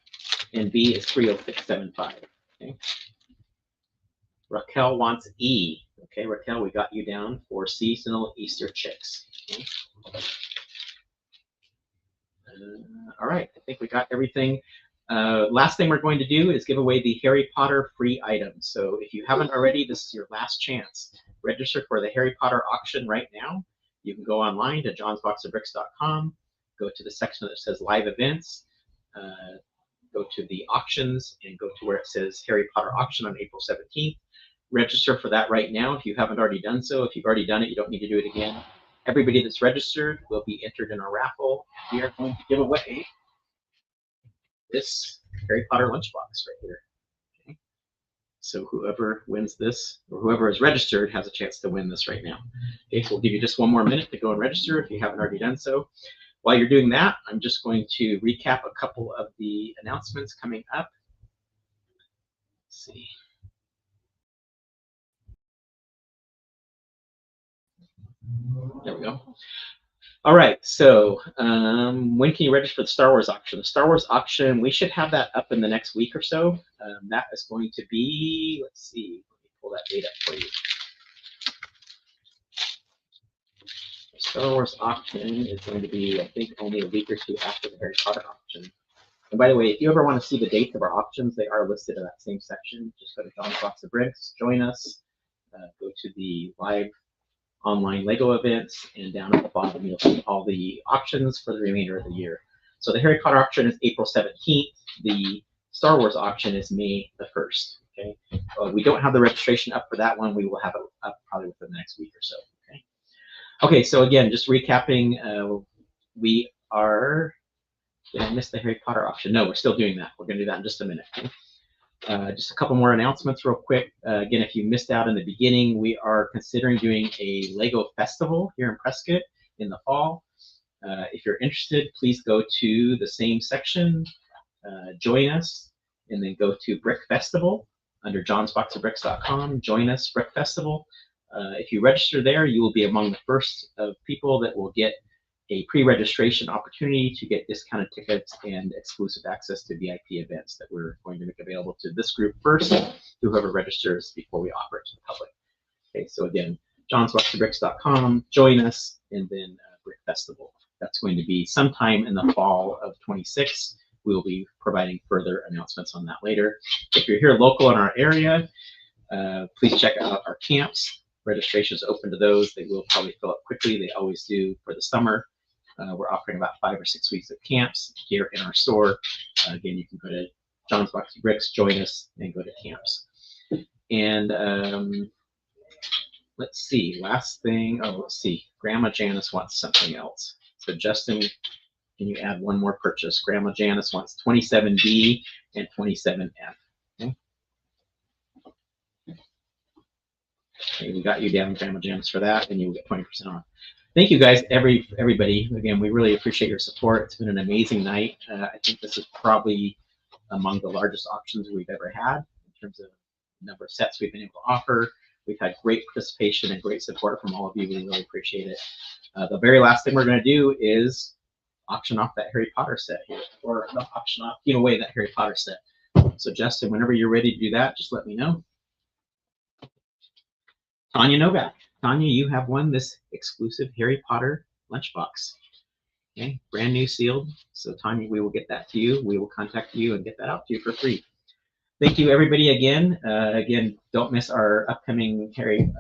and B is 30675. Okay. Raquel wants E. Okay, Raquel, we got you down for seasonal Easter chicks. Okay. All right, I think we got everything. Last thing we're going to do is give away the Harry Potter free items. So if you haven't already, this is your last chance. Register for the Harry Potter auction right now. You can go online to johnsboxofbricks.com, go to the section that says live events, go to the auctions, and go to where it says Harry Potter auction on April 17th. Register for that right now if you haven't already done so. If you've already done it, you don't need to do it again. Everybody that's registered will be entered in a raffle. We are going to give away this Harry Potter lunchbox right here. Okay. So whoever wins this, or whoever is registered, has a chance to win this right now. Okay, so we'll give you just one more minute to go and register if you haven't already done so. While you're doing that, I'm just going to recap a couple of the announcements coming up. Let's see. There we go. All right, so when can you register for the Star Wars auction? The Star Wars auction, we should have that up in the next week or so. That is going to be, let's see, let me pull that date up for you. Star Wars auction is going to be, I think, only a week or two after the Harry Potter auction. And by the way, if you ever want to see the dates of our auctions, they are listed in that same section. Just go to John's Box of Bricks, join us, go to the live online Lego events, and down at the bottom you'll see all the auctions for the remainder of the year. So the Harry Potter auction is April 17th. The Star Wars auction is May the 1st. Okay, we don't have the registration up for that one. We will have it up probably within the next week or so. Okay. Okay, so again, just recapping, we are. Did I miss the Harry Potter auction? No, we're still doing that. We're going to do that in just a minute. Okay? Just a couple more announcements real quick. Again, if you missed out in the beginning, we are considering doing a Lego festival here in Prescott in the fall. If you're interested, please go to the same section, join us, and then go to Brick Festival under johnsboxofbricks.com. Join us, Brick Festival. If you register there, you will be among the first of people that will get a pre-registration opportunity to get discounted tickets and exclusive access to VIP events that we're going to make available to this group first, to whoever registers before we offer it to the public. Okay, so again, johnsboxofbricks.com, join us, and then Brick Festival. That's going to be sometime in the fall of 26. We will be providing further announcements on that later. If you're here local in our area, please check out our camps. Registration is open to those. They will probably fill up quickly. They always do for the summer. We're offering about 5 or 6 weeks of camps here in our store. Again, you can go to John's Box of Bricks, join us, and go to camps. And let's see, last thing. Oh, let's see. Grandma Janice wants something else. So Justin, can you add one more purchase? Grandma Janice wants 27B and 27F. Okay. Okay, we got you down, Grandma Janice, for that, and you will get 20% off. Thank you guys, everybody. Again, we really appreciate your support. It's been an amazing night. I think this is probably among the largest auctions we've ever had in terms of number of sets we've been able to offer. We've had great participation and great support from all of you. We really appreciate it. The very last thing we're going to do is auction off that Harry Potter set here, or not auction off, give away that Harry Potter set. So Justin, whenever you're ready to do that, just let me know. Tanya Novak. Tanya, you have won this exclusive Harry Potter lunchbox. Okay, brand new sealed. So Tanya, we will get that to you. We will contact you and get that out to you for free. Thank you, everybody, again. Again, don't miss our upcoming Harry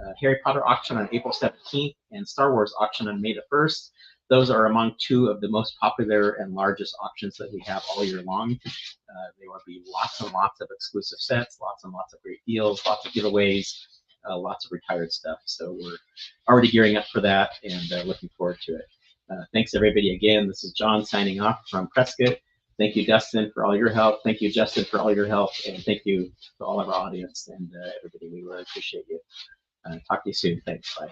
Potter auction on April 17th and Star Wars auction on May the 1st. Those are among 2 of the most popular and largest auctions that we have all year long. There will be lots and lots of exclusive sets, lots and lots of great deals, lots of giveaways. Lots of retired stuff. So we're already gearing up for that and looking forward to it. Thanks, everybody, again. This is John signing off from Prescott. Thank you, Dustin, for all your help. Thank you, Justin, for all your help. And thank you to all of our audience and everybody. We really appreciate you. Talk to you soon. Thanks. Bye.